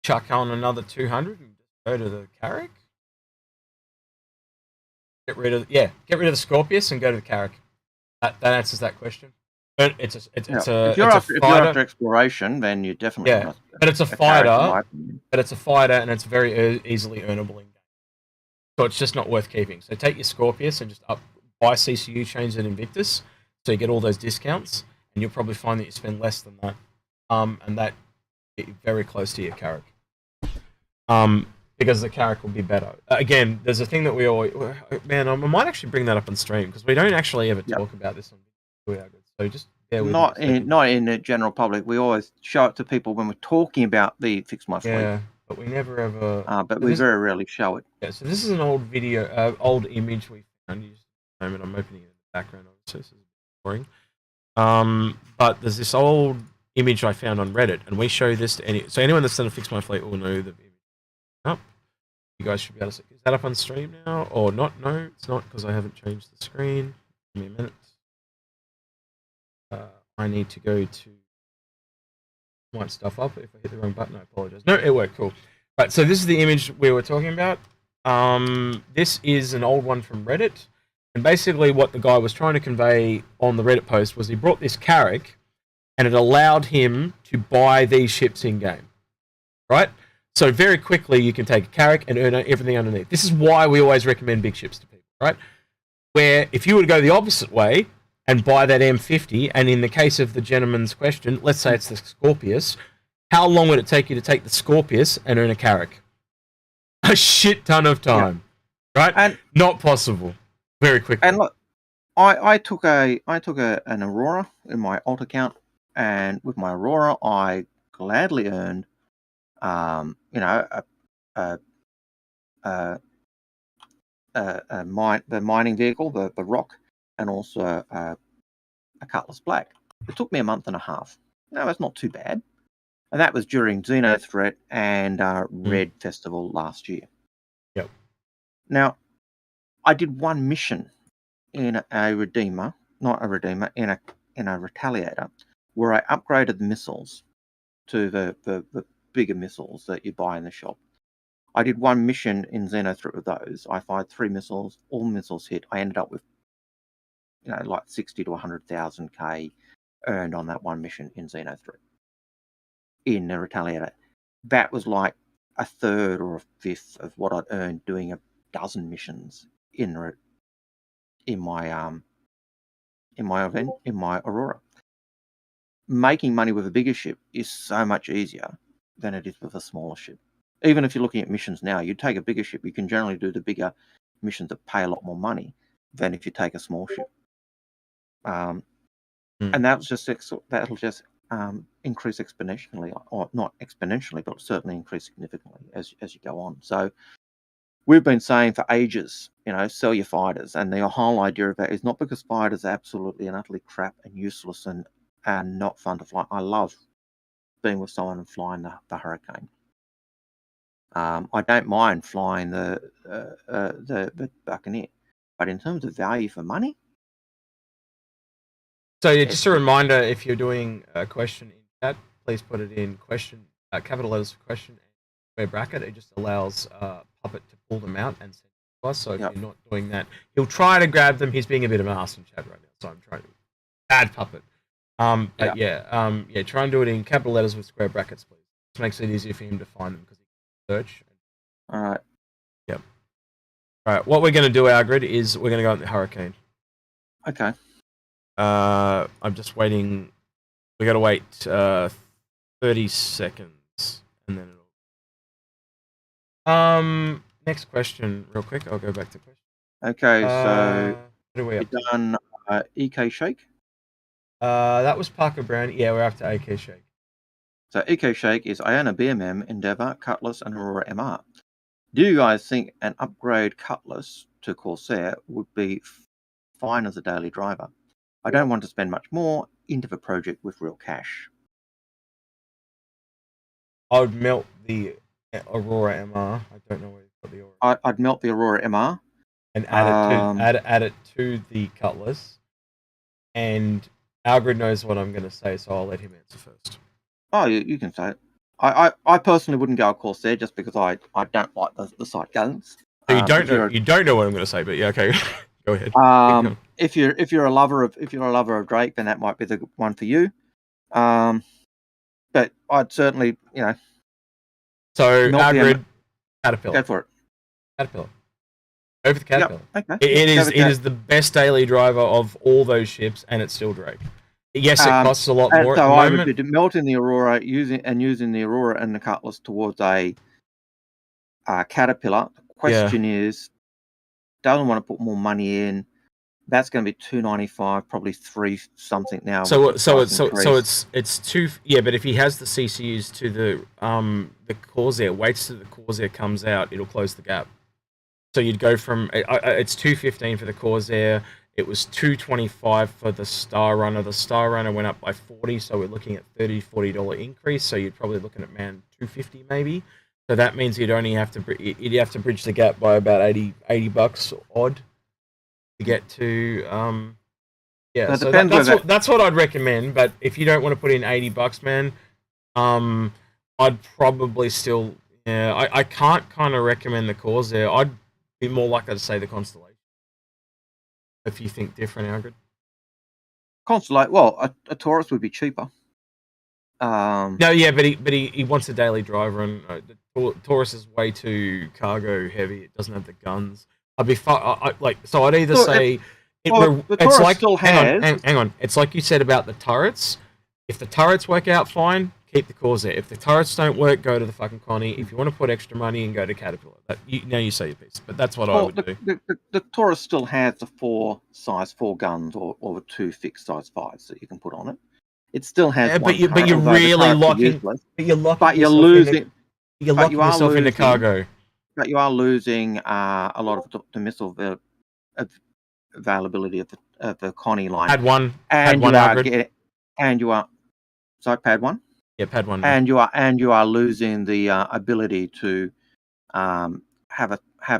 Chuck on another 200 and go to the Carrack. Get rid of the Scorpius and go to the Carrack. That answers that question. But if you're after exploration, then you definitely But it's a fighter. But it's a fighter, and it's very easily earnable in game. So it's just not worth keeping. So take your Scorpius and just buy CCU chains at Invictus, so you get all those discounts, and you'll probably find that you spend less than that. And that very close to your Carrack. Because the Carrack will be better. Again, there's a thing that we always... Man, I might actually bring that up on stream, because we don't actually ever talk about this on video. So just bear with me. Not in the general public. We always show it to people when we're talking about the Fix My Fleet. Yeah, but we never ever... but we very rarely show it. Yeah, so this is an old video, old image we found. Just a moment, I'm opening it in the background, obviously, so this is boring. But there's this old image I found on Reddit, and we show this to so anyone that's done a Fix My Fleet will know the image. Up. You guys should be able to see. Is that up on stream now or not? No, it's not because I haven't changed the screen. Give me a minute. I need to go to wind stuff up. If I hit the wrong button, I apologize. No, it worked. Cool. Right, so this is the image we were talking about. This is an old one from Reddit, and basically what the guy was trying to convey on the Reddit post was he brought this Carrack, and it allowed him to buy these ships in game, right? So very quickly you can take a Carrack and earn everything underneath. This is why we always recommend big ships to people, right? Where if you were to go the opposite way and buy that M50, and in the case of the gentleman's question, let's say it's the Scorpius, how long would it take you to take the Scorpius and earn a Carrack? A shit ton of time, right? And not possible. Very quickly. And look, I took an Aurora in my alt account, and with my Aurora, I gladly earned a the mining vehicle, the rock, and also a Cutlass Black. It took me a month and a half. No, that's not too bad. And that was during Xenothreat and Red Festival last year. Yep. Now, I did one mission in a Redeemer, not a Redeemer, in a Retaliator, where I upgraded the missiles to the bigger missiles that you buy in the shop. I did one mission in Xenothreat with those. I fired 3 missiles, all missiles hit. I ended up with, like 60 to 100,000 K earned on that one mission in Xenothreat. In the Retaliator. That was like a third or a fifth of what I'd earned doing a dozen missions in my Aurora. Making money with a bigger ship is so much easier than it is with a smaller ship. Even if you're looking at missions now, you take a bigger ship, you can generally do the bigger missions that pay a lot more money than if you take a small ship. And that'll just increase exponentially, or not exponentially, but certainly increase significantly as you go on. So we've been saying for ages, sell your fighters, and the whole idea of that is not because fighters are absolutely and utterly crap and useless and not fun to fly. I love being with someone and flying the Hurricane. I don't mind flying the Buccaneer, but in terms of value for money. So just a reminder, if you're doing a question in chat, please put it in question, capital letters for question, and square bracket. It just allows Puppet to pull them out and send them to us. So if you're not doing that, he'll try to grab them. He's being a bit of an arse in chat right now, so I'm trying to bad Puppet. Try and do it in capital letters with square brackets, please. This makes it easier for him to find them because he can search. All right. Yep. All right. What we're going to do, Algared, is we're going to go in the Hurricane. Okay. I'm just waiting. We got to wait 30 seconds, and then it'll. Next question, real quick. I'll go back to question. Okay, so what are we up you've done EK Shake. That was Parker Brown. Yeah, we're up to AK Shake. So EK Shake is Iona BMM, Endeavour, Cutlass, and Aurora MR. Do you guys think an upgrade Cutlass to Corsair would be fine as a daily driver? I don't want to spend much more into the project with real cash. I would melt the Aurora MR. I don't know where you've got the Aurora. I'd melt the Aurora MR and add it to the Cutlass. And Algared knows what I'm going to say, so I'll let him answer first. Oh, you can say it. I personally wouldn't go Corsair just because I don't like the sight guns. So you don't know what I'm going to say, but yeah, okay. Go ahead. If you're a lover of Drake, then that might be the one for you. But I'd certainly, So Algared, Caterpillar. Go for it. Caterpillar. Over the Caterpillar. Yep. Okay. It is the best daily driver of all those ships, and it's still Drake. Yes, it costs a lot more. So at the I moment. would be melting the Aurora, using the Aurora and the Cutlass towards a Caterpillar. The question is, doesn't want to put more money in. That's going to be $295, probably $3 something now. So it's two. Yeah, but if he has the CCUs to the Corsair, waits till the Corsair comes out, it'll close the gap. So you'd go from it's $215 for the Corsair. It was $225 for the Star-Runner. The Star-Runner went up by 40, so we're looking at $30-40 increase. So you're probably looking at $250 maybe. So that means you'd have to bridge the gap by about $80 odd to get to So that's what I'd recommend. But if you don't want to put in $80, man, I'd probably still I can't kind of recommend the Corsair. I'd be more likely to say the Constellation. If you think different, Algared. Constellation. Well, a Taurus would be cheaper. No, yeah, but he wants a daily driver, and the Taurus is way too cargo heavy. It doesn't have the guns. I'd be so I'd either say it's like still has. Hang on. It's like you said about the turrets. If the turrets work out fine, keep the Corsair. If the turrets don't work, go to the fucking Connie. If you want to put extra money in, go to Caterpillar. Now you say your piece, but that's what I would do. The Taurus still has the 4 guns or the 2 fixed size 5s that you can put on it. It still has. Yeah, but you're really locking. But you're locking. But you're losing. You're locking yourself into cargo. but you are losing a lot of the missile availability of the Connie line. Pad 1. And Pad 1 you are Algared. getting, and you are, sorry, pad 1. Yeah, pad 1. And you are losing the ability to have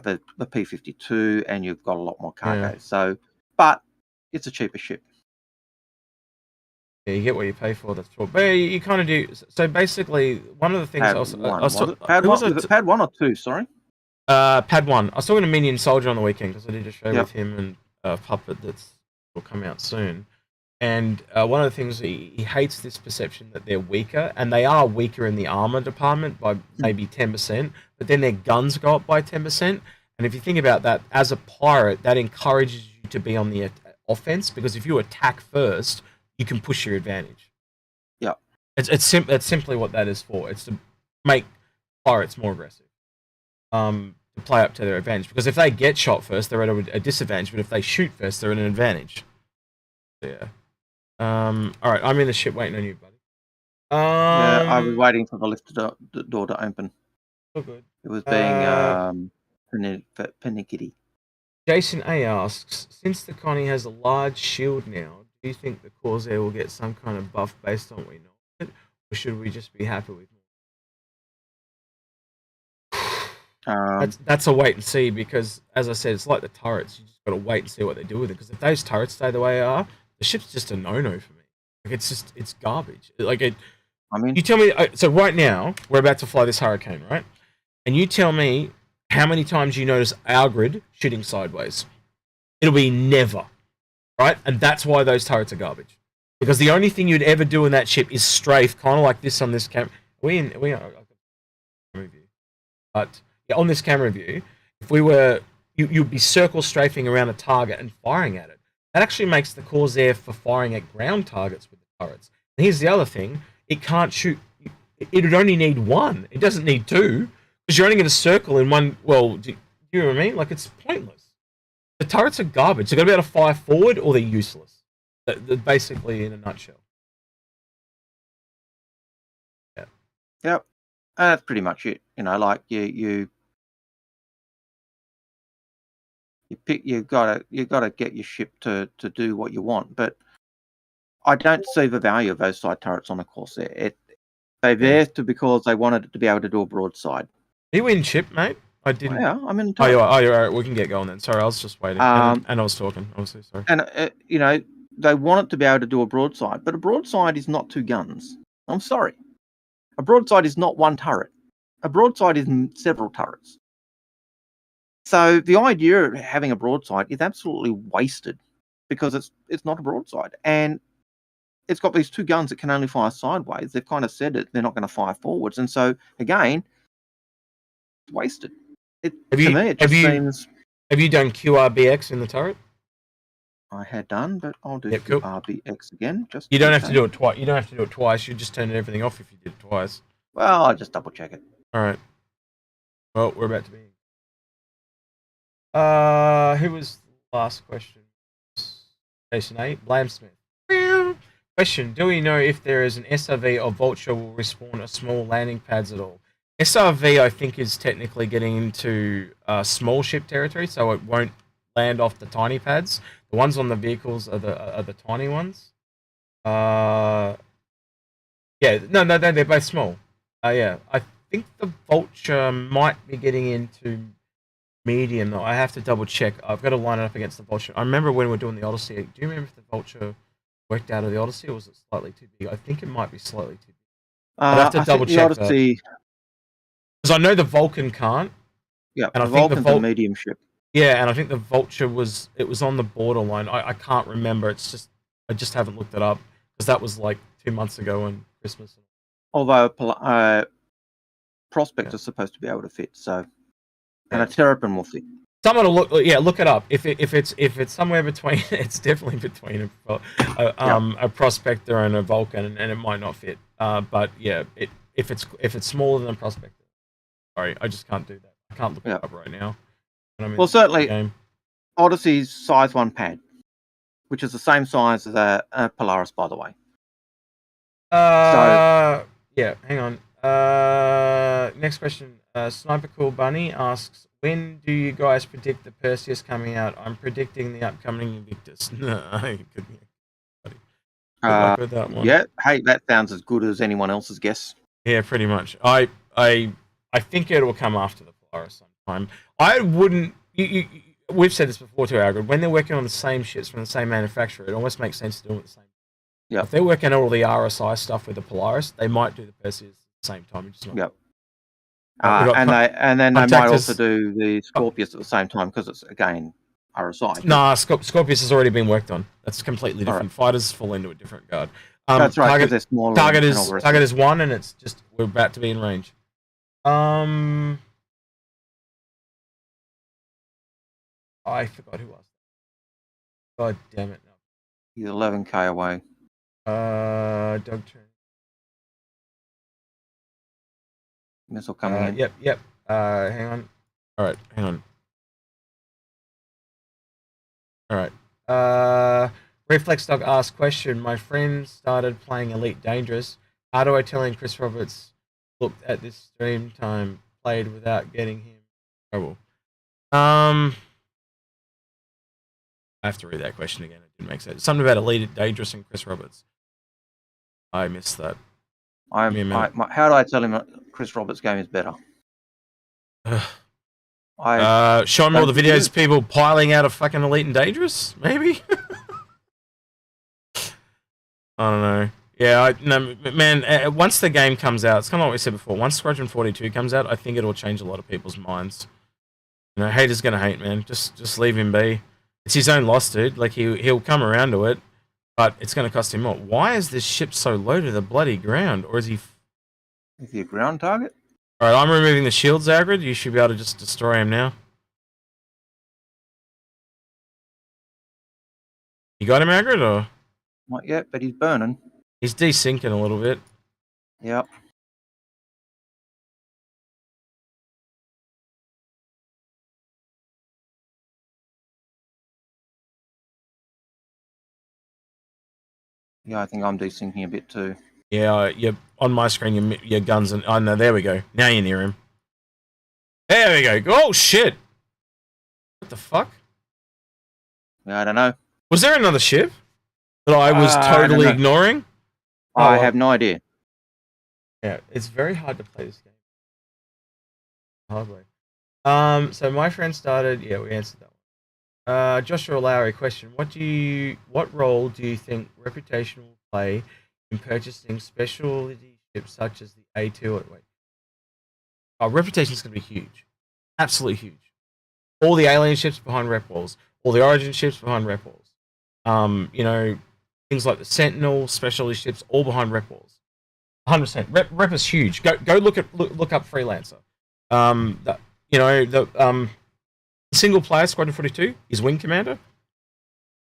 the P-52, and you've got a lot more cargo. Yeah. So, but it's a cheaper ship. Yeah, you get what you pay for. That's true. But you kind of do. So basically, one of the things Pad I was 1, was was it? Pad 1? Was it pad 1 or 2? Sorry. Pad 1. I was talking to Minion Soldier on the weekend because I did a show Yep. with him and Puppet will come out soon. And one of the things he hates this perception that they're weaker, and they are weaker in the armor department by maybe 10%, but then their guns go up by 10%. And if you think about that, as a pirate, that encourages you to be on the offense, because if you attack first, you can push your advantage. Yeah, it's simply what that is for. It's to make pirates more aggressive, to play up to their advantage. Because if they get shot first, they're at a disadvantage. But if they shoot first, they're at an advantage. So, yeah. All right, I'm in the ship waiting on you, buddy. Yeah, I was waiting for the lift door to open. Oh, good. It was being pernickety. Jason A asks, since the Connie has a large shield now, do you think the Corsair will get some kind of buff based on what we know of it, or should we just be happy with more? That's a wait and see, because, as I said, it's like the turrets. You just got to wait and see what they do with it. Because if those turrets stay the way they are, the ship's just a no-no for me. Like, it's garbage. Like, you tell me. So right now we're about to fly this Hurricane, right? And you tell me how many times you notice Algared shooting sideways. It'll be never, right? And that's why those turrets are garbage. Because the only thing you'd ever do in that ship is strafe, kind of like this on this camera. We are camera view, but yeah, on this camera view, if we were, you'd be circle strafing around a target and firing at it. That actually makes the Corsair for firing at ground targets with the turrets. And here's the other thing: it can't shoot. It would only need one. It doesn't need two, because you're only going to circle in one. Well, do you know what I mean? Like, it's pointless. The turrets are garbage. They've got to be able to fire forward, or they're useless. They're basically, in a nutshell. Yeah. Yep. That's pretty much it. You know, like you pick. You've got to get your ship to do what you want. But I don't see the value of those side turrets on a Corsair. They're there because they wanted it to be able to do a broadside. Are you in ship, mate? I didn't. Yeah, I'm in. Oh, you're all right. We can get going then. Sorry, I was just waiting, and I was talking. Obviously, sorry. And you know, they want it to be able to do a broadside, but a broadside is not two guns. I'm sorry. A broadside is not one turret. A broadside is several turrets. So the idea of having a broadside is absolutely wasted, because it's not a broadside, and it's got these two guns that can only fire sideways. They've kind of said it; they're not going to fire forwards, and so again, it's wasted. Have you done QRBX in the turret? I had done, but I'll do cool. QRBX again. You don't have to do it twice. You don't have to do it twice. You just turn everything off if you did it twice. Well, I'll just double check it. All right. Well, we're about to be. Who was the last question? Jason A. Blamsmith. Question: do we know if there is an SRV or Vulture will respawn a small landing pads at all? SRV, I think, is technically getting into small ship territory, so it won't land off the tiny pads. The ones on the vehicles are the tiny ones. Yeah, no, they're both small. Yeah, I think the Vulture might be getting into medium, though. I have to double check. I've got to line it up against the Vulture. I remember when we were doing the Odyssey. Do you remember if the Vulture worked out of the Odyssey, or was it slightly too big? I think it might be slightly too big. I'd have to double check that. Because I know the Vulcan can't. Yeah, and I think the Vulcan's a medium ship. Yeah, and I think the Vulture was on the borderline. I can't remember. It's just I just haven't looked it up, because that was like 2 months ago on Christmas. Although Prospect is supposed to be able to fit, so and a Terrapin will fit. Someone will look it up. If it's somewhere between, it's definitely between a Prospector and a Vulcan, and it might not fit. But yeah, if it's smaller than a Prospector, sorry, I just can't do that. I can't look it up right now. Well, certainly, Odyssey's size 1 pad, which is the same size as a Polaris, by the way. Yeah, hang on. Next question. Sniper Cool Bunny asks, when do you guys predict the Perseus coming out? I'm predicting the upcoming Invictus. No, it could be. Good luck with that one. Yeah, hey, that sounds as good as anyone else's guess. Yeah, pretty much. I think it will come after the Polaris sometime. I wouldn't. We've said this before too, Algared. When they're working on the same ships from the same manufacturer, it almost makes sense to do it at the same time. Yeah. If they're working on all the RSI stuff with the Polaris, they might do the Perseus at the same time. Just not. Yep. And then they might also do the Scorpius at the same time because it's again RSI. Nah, Scorpius has already been worked on. That's completely different. Right. Fighters fall into a different guard. That's right. They're smaller. Target is 1, and it's just we're about to be in range. I forgot who was. God damn it! No. He's 11k away. Doug Turner. Missile coming in. Yep. Hang on. All right, hang on. All right. Reflex Dog asks question. My friend started playing Elite Dangerous. How do I tell him Chris Roberts looked at this stream time, played without getting him in trouble? I have to read that question again. It didn't make sense. Something about Elite Dangerous and Chris Roberts. I missed that. How do I tell him that Chris Roberts' game is better? Show him all the videos of people piling out of fucking Elite and Dangerous, maybe? I don't know. Yeah, man, once the game comes out, it's kind of like we said before, once Squadron 42 comes out, I think it'll change a lot of people's minds. You know, haters gonna hate, man. Just leave him be. It's his own loss, dude. Like, he'll come around to it, but it's gonna cost him more. Why is this ship so low to the bloody ground? Or is he... Is he a ground target? Alright, I'm removing the shields, Algared. You should be able to just destroy him now. You got him, Algared, or...? Not yet, but he's burning. He's desyncing a little bit. Yep. Yeah, I think I'm desyncing a bit too. Yeah, on my screen, your guns and... Oh, no, there we go. Now you're near him. There we go. Oh, shit! What the fuck? Yeah, I don't know. Was there another ship that I was totally ignoring? I have no idea. Yeah, it's very hard to play this game. Hard way. So my friend started... Yeah, we answered that one. Joshua Lowry, question. What role do you think reputation will play in purchasing specialty ships such as the A2? Reputation is going to be huge. Absolutely huge. All the alien ships behind rep walls. All the origin ships behind rep walls. You know, things like the Sentinel, specialty ships, all behind rep walls. 100%. Rep is huge. Go look up Freelancer. The single player Squadron 42 is Wing Commander.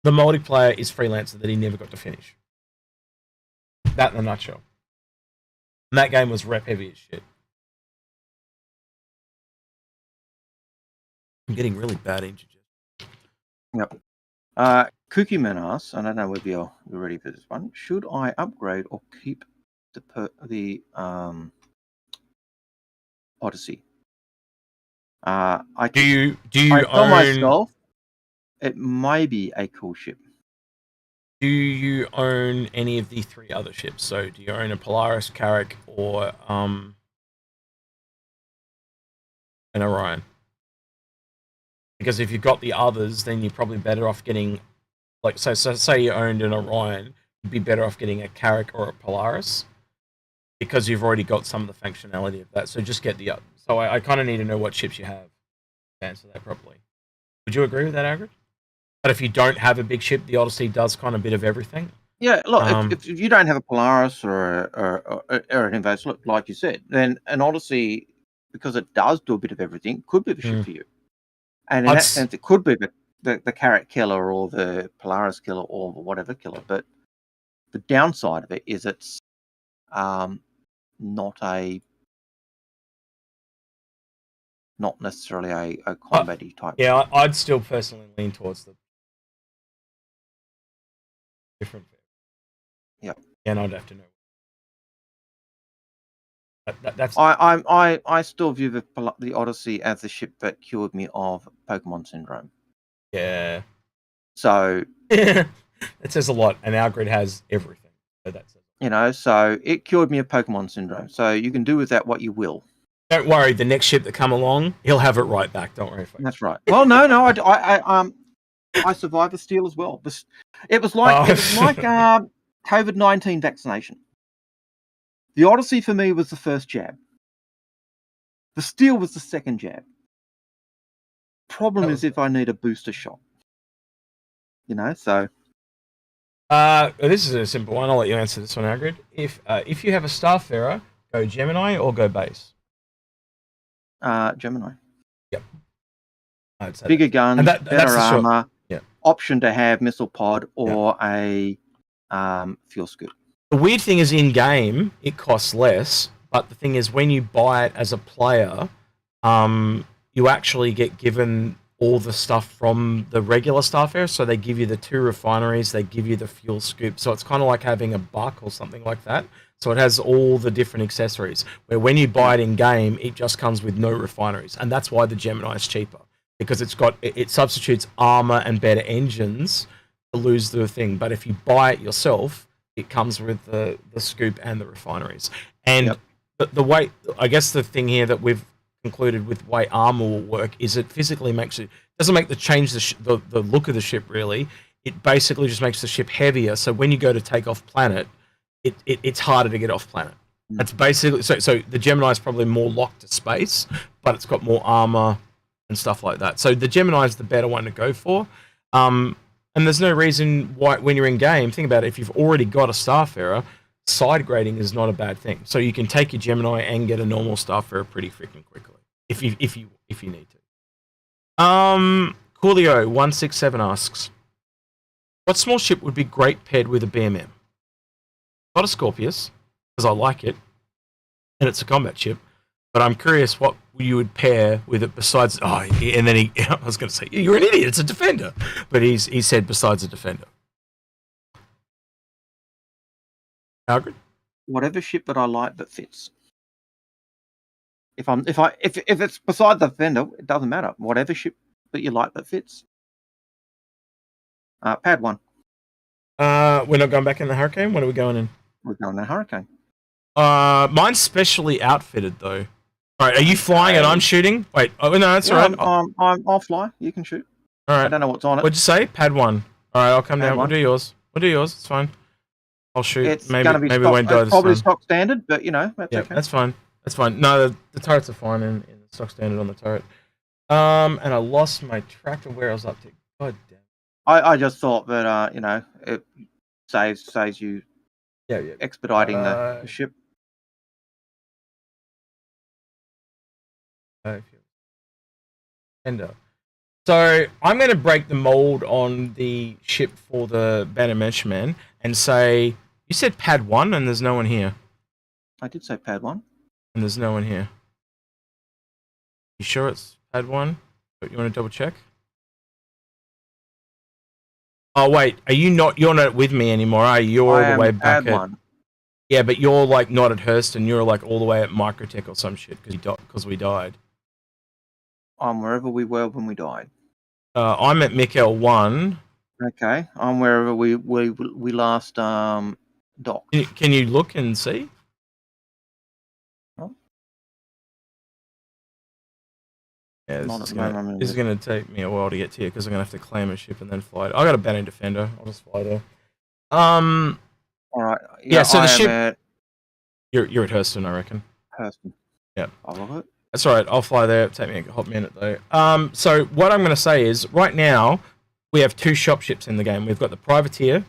The multiplayer is Freelancer that he never got to finish. That in a nutshell. And that game was rep heavy as shit. I'm getting really bad interjections. Yep. Cookie Man asks, I don't know whether you're ready for this one. Should I upgrade or keep the Odyssey? Do you I tell own myself it may be a cool ship. Do you own any of the 3 other ships? So do you own a Polaris, Carrack, or an Orion? Because if you've got the others, then you're probably better off getting, like, so say you owned an Orion, you'd be better off getting a Carrack or a Polaris, because you've already got some of the functionality of that. So just get the others. So I kind of need to know what ships you have to answer that properly. Would you agree with that, Algared? But if you don't have a big ship, the Odyssey does kind of a bit of everything. Yeah, look, if you don't have a Polaris or an Invader, look, like you said, then an Odyssey, because it does do a bit of everything, could be the ship for you. And in that sense, it could be the Carrack killer or the Polaris killer or whatever killer. But the downside of it is it's not necessarily a combat-y type. Yeah, I'd still personally lean towards the different. Yeah. And I'd have to know. That's I still view the Odyssey as the ship that cured me of Pokemon syndrome. yeah. So It says a lot, and Algared has everything. So that's it. so it cured me of Pokemon syndrome. So you can do with that what you will. Don't worry, the next ship that come along, he'll have it right back. Don't worry. Folks. That's right. Well, no, I survived the steal as well. It was like COVID-19 vaccination. The Odyssey for me was the first jab. The steal was the second jab. Problem is if I need a booster shot. So. This is a simple one. I'll let you answer this one, Algared. If you have a Starfarer, go Gemini or go base. Gemini. Yep. Bigger guns, better armor. Yeah. Option to have missile pod or a fuel scoop. The weird thing is, in game, it costs less. But the thing is, when you buy it as a player, you actually get given all the stuff from the regular Starfarer. So they give you the 2 refineries, they give you the fuel scoop. So it's kind of like having a buck or something like that. So it has all the different accessories. Where when you buy it in game, it just comes with no refineries, and that's why the Gemini is cheaper, because it substitutes armor and better engines to lose the thing. But if you buy it yourself, it comes with the scoop and the refineries. And the way, I guess the thing here that we've concluded with the way armor will work is it physically doesn't change the look of the ship really. It basically just makes the ship heavier. So when you go to take off planet, it's harder to get off planet. That's basically so the Gemini is probably more locked to space, but it's got more armor and stuff like that. So the Gemini is the better one to go for. And there's no reason why when you're in game, think about it, if you've already got a Starfarer, side grading is not a bad thing. So you can take your Gemini and get a normal Starfarer pretty freaking quickly if you need to. Coolio167 asks, what small ship would be great paired with a BMM? Not a Scorpius, because I like it, and it's a combat ship. But I'm curious what you would pair with it besides. Oh, and then I was going to say, you're an idiot. It's a defender, but he said besides a defender. Algared? Whatever ship that I like that fits. If it's beside the defender, it doesn't matter. Whatever ship that you like that fits. Pad 1. We're not going back in the Hurricane. What are we going in? We're going in the Hurricane. Mine's specially outfitted though. All right, are you flying and I'm shooting? Wait, oh no, that's all right. I'll fly. You can shoot. All right. I don't know what's on it. What'd you say? Pad 1. All right, I'll come down. 1. We'll do yours. It's fine. I'll shoot. It's maybe gonna be we won't die this probably time. stock standard, but that's okay. That's fine. No, the turrets are fine in the stock standard on the turret. And I lost my track of where I was up to. God damn. I just thought that it saves you expediting the ship. So I'm going to break the mold on the ship for the Banu Man and say, you said Pad 1 and there's no one here. I did say Pad 1. And there's no one here. You sure it's Pad 1? But you want to double check? Oh wait, you're not with me anymore, are you? You're all the way back at 1. Yeah, but you're like not at Hurston, you're like all the way at Microtech or some shit because we died. I'm wherever we were when we died. I'm at Mikel 1. Okay, I'm wherever we last docked. Can you look and see? Oh. Yeah, this is going to take me a while to get to here because I'm going to have to claim a ship and then fly it. I got a Banu Defender. I'll just fly there. All right. Yeah, so the ship. You're at Hurston, I reckon. Hurston. Yeah. I love it. That's all right. I'll fly there. It'll take me a hot minute though. So what I'm going to say is, right now we have 2 shop ships in the game. We've got the Privateer,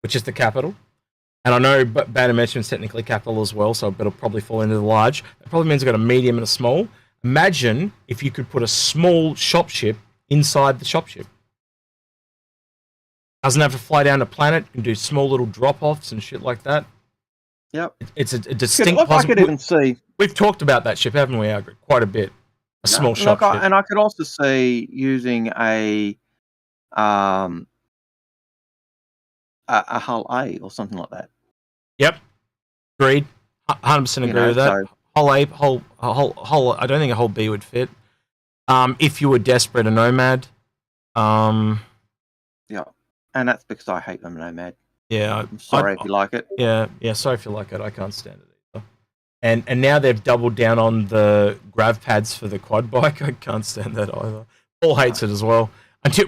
which is the capital, and I know Banu mentioned technically capital as well, so it'll probably fall into the large. That probably means we've got a medium and a small. Imagine if you could put a small shop ship inside the shop ship. Doesn't have to fly down a planet. Can do small little drop-offs and shit like that. Yep. It's a distinct. I could even see. We've talked about that ship, haven't we, Algared? Quite a bit. A small shop ship. And I could also see using a Hull A or something like that. Yep. Agreed. 100% agree with that. I don't think a whole B would fit. If you were desperate, a nomad. Yeah, and that's because I hate the nomad. Yeah, I'm sorry if you like it. Yeah. Sorry if you like it. I can't stand it either. And now they've doubled down on the grav pads for the quad bike. I can't stand that either. Paul hates it as well.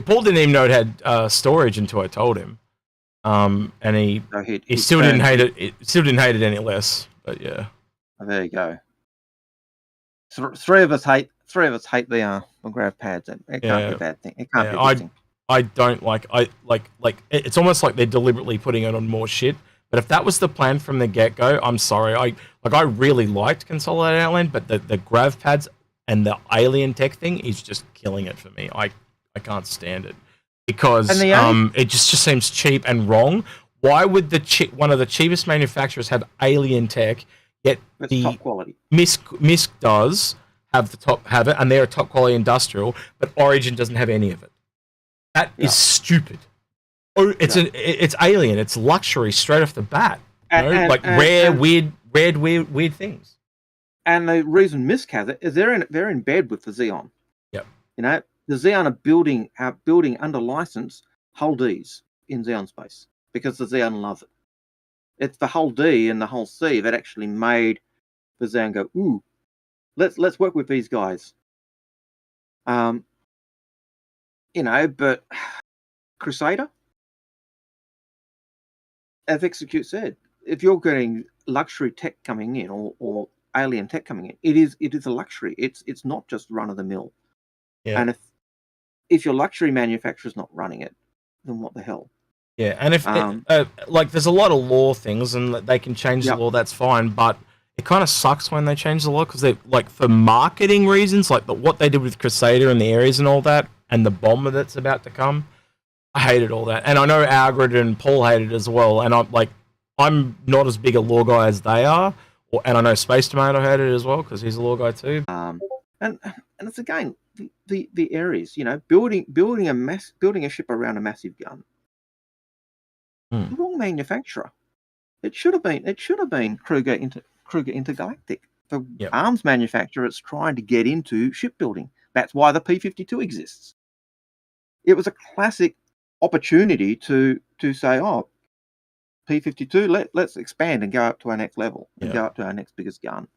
Paul didn't even know it had storage until I told him. And he still didn't hate it. Still didn't hate it any less. But yeah. Oh, there you go. So three of us hate the grav pads. It can't be a bad thing. It can't be a good thing. I don't like it's almost like they're deliberately putting it on more shit. But if that was the plan from the get-go, I'm sorry. I really liked Consolidated Outland, but the grav pads and the alien tech thing is just killing it for me. I can't stand it because it just seems cheap and wrong. Why would one of the cheapest manufacturers have alien tech, yet the top quality? Misk does have it, and they're a top quality industrial, but Origin doesn't have any of it. That is stupid. Oh, it's alien. It's luxury straight off the bat. Rare, weird things. And the reason Misk has it is they're in bed with the Xeon. Yep. The Xeon are building under license Hull Ds in Xeon space because the Xeon loves it. It's the Hull D and the Hull C that actually made the Xeon go, ooh, let's work with these guys. But Crusader, as Execute said, if you're getting luxury tech coming in or alien tech coming in, it is a luxury. It's not just run of the mill. Yeah. And if your luxury manufacturer's not running it, then what the hell? Yeah, and if there's a lot of law things, and they can change the law, that's fine. But it kind of sucks when they change the law because they for marketing reasons, what they did with Crusader and the areas and all that, and the bomber that's about to come. I hated all that, and I know Algared and Paul hated it as well. And I'm not as big a law guy as they are, and I know Space Tomato hated it as well because he's a law guy too. And it's again the areas, building a ship around a massive gun. The wrong manufacturer. It should have been Kruger Intergalactic. The arms manufacturer is trying to get into shipbuilding. That's why the P-52 exists. It was a classic opportunity to say, oh, P-52, let's expand and go up to our next level and go up to our next biggest gun.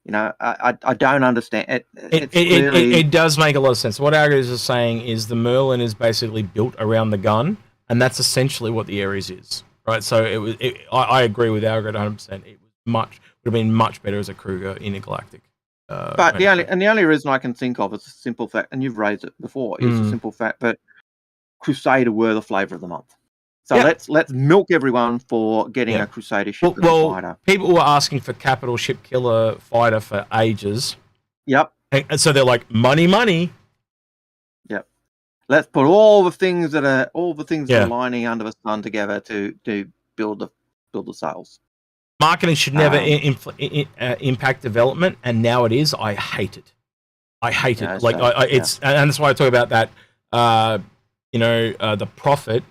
I don't understand it. It does make a lot of sense. What Ares is saying is the Merlin is basically built around the gun, and that's essentially what the Ares is, right? So I agree with Algared 100%. It would have been much better as a Kruger Intergalactic. But the only reason I can think of is a simple fact, and you've raised it before, is a simple fact that Crusader were the flavour of the month. So let's milk everyone for getting a Crusader ship fighter. People were asking for Capital Ship Killer fighter for ages. Yep. And so they're like, money. Yep. Let's put all the things that are lining under the sun together to build the sales. Marketing should never impact development, and now it is. I hate it. And that's why I talk about that. The profit.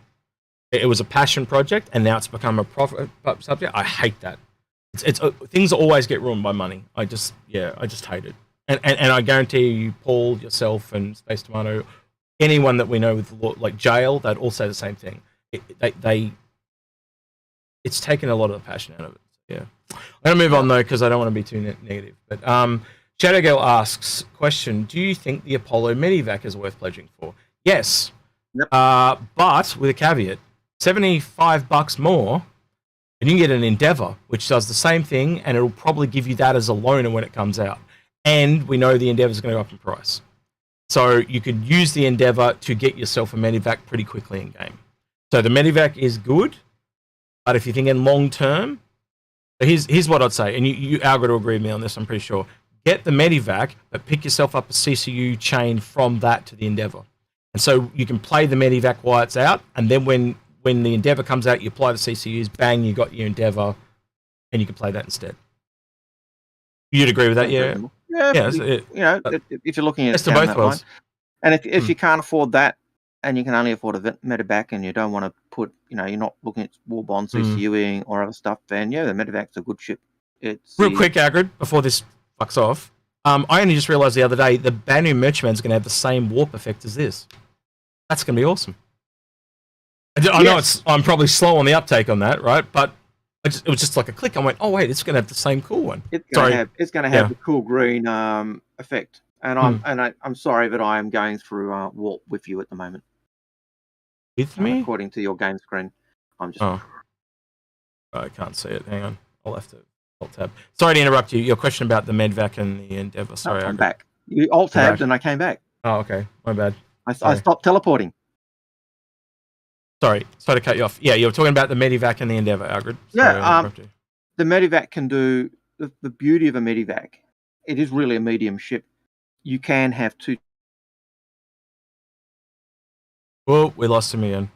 It was a passion project, and now it's become a profit subject. I hate that. It's things always get ruined by money. I just hate it. And I guarantee you, Paul, yourself, and Space Tomato, anyone that we know with like Jail, they'd all say the same thing. It's taken a lot of the passion out of it. Yeah. I'm going to move on, though, because I don't want to be too negative. But Shadow Girl asks, question, do you think the Apollo Medivac is worth pledging for? Yes. Yep. But with a caveat, $75 more, and you can get an Endeavour, which does the same thing, and it'll probably give you that as a loaner when it comes out. And we know the Endeavour is going to go up in price. So you could use the Endeavour to get yourself a Medivac pretty quickly in-game. So the Medivac is good, but if you're thinking long-term, here's what I'd say, and you Algared will agree with me on this, I'm pretty sure. Get the Medivac, but pick yourself up a CCU chain from that to the Endeavour. And so you can play the Medivac while it's out, and then when the Endeavour comes out, you apply the CCUs, bang, you got your Endeavour, and you can play that instead. You'd agree with that, yeah? Yeah, if you're looking at it down that line. And if you can't afford that, and you can only afford a Medivac, and you don't want to put, you're not looking at Warbond CCUing or other stuff, then the Medivac's a good ship. It's Real quick, Algared, before this fucks off. I only just realised the other day the Banu Merchantman's going to have the same warp effect as this. That's going to be awesome. I know I'm probably slow on the uptake on that, right? But it was just like a click. I went, oh wait, it's going to have the same cool one. It's going to have the cool green effect. And I'm sorry that I am going through warp with you at the moment. With me? According to your game screen, I'm just. Oh. I can't see it. Hang on, I'll have to alt tab. Sorry to interrupt you. Your question about the Medvac and the Endeavour. Sorry, I'm back. You alt tabbed and I came back. Oh, okay. My bad. I stopped teleporting. Sorry to cut you off. Yeah, you were talking about the Medivac and the Endeavour, Algared. The Medivac can do the beauty of a Medivac. It is really a medium ship. You can have two. Well, we lost him again.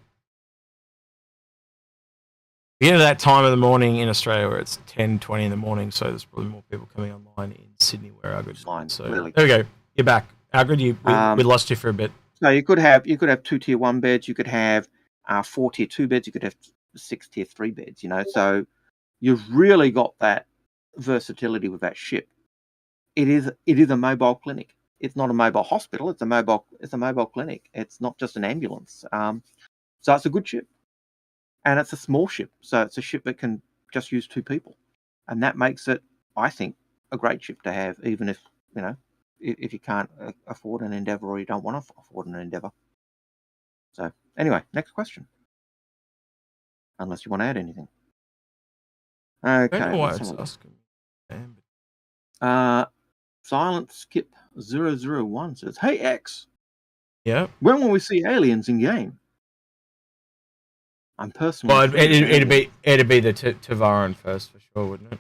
We get to that time of the morning in Australia where it's 10:20 in the morning, so there's probably more people coming online in Sydney where Algared's fine. So really. There we go. You're back, Algared. We lost you for a bit. So you could have 2 tier 1 beds. You could have 4 tier 2 beds. You could have 6 tier 3 beds. So you've really got that versatility with that ship. It is a mobile clinic. It's not a mobile hospital. It's a mobile clinic. It's not just an ambulance. So it's a good ship, and it's a small ship. So it's a ship that can just use 2 people, and that makes it, I think, a great ship to have, even if if you can't afford an Endeavour or you don't want to afford an Endeavour. So anyway, next question. Unless you want to add anything. Okay. I don't know why it's asking. Silent Skip 001 says, "Hey X, yeah, when will we see aliens in game?" I'm personally. Well, it'd be the Tavaran first for sure, wouldn't it?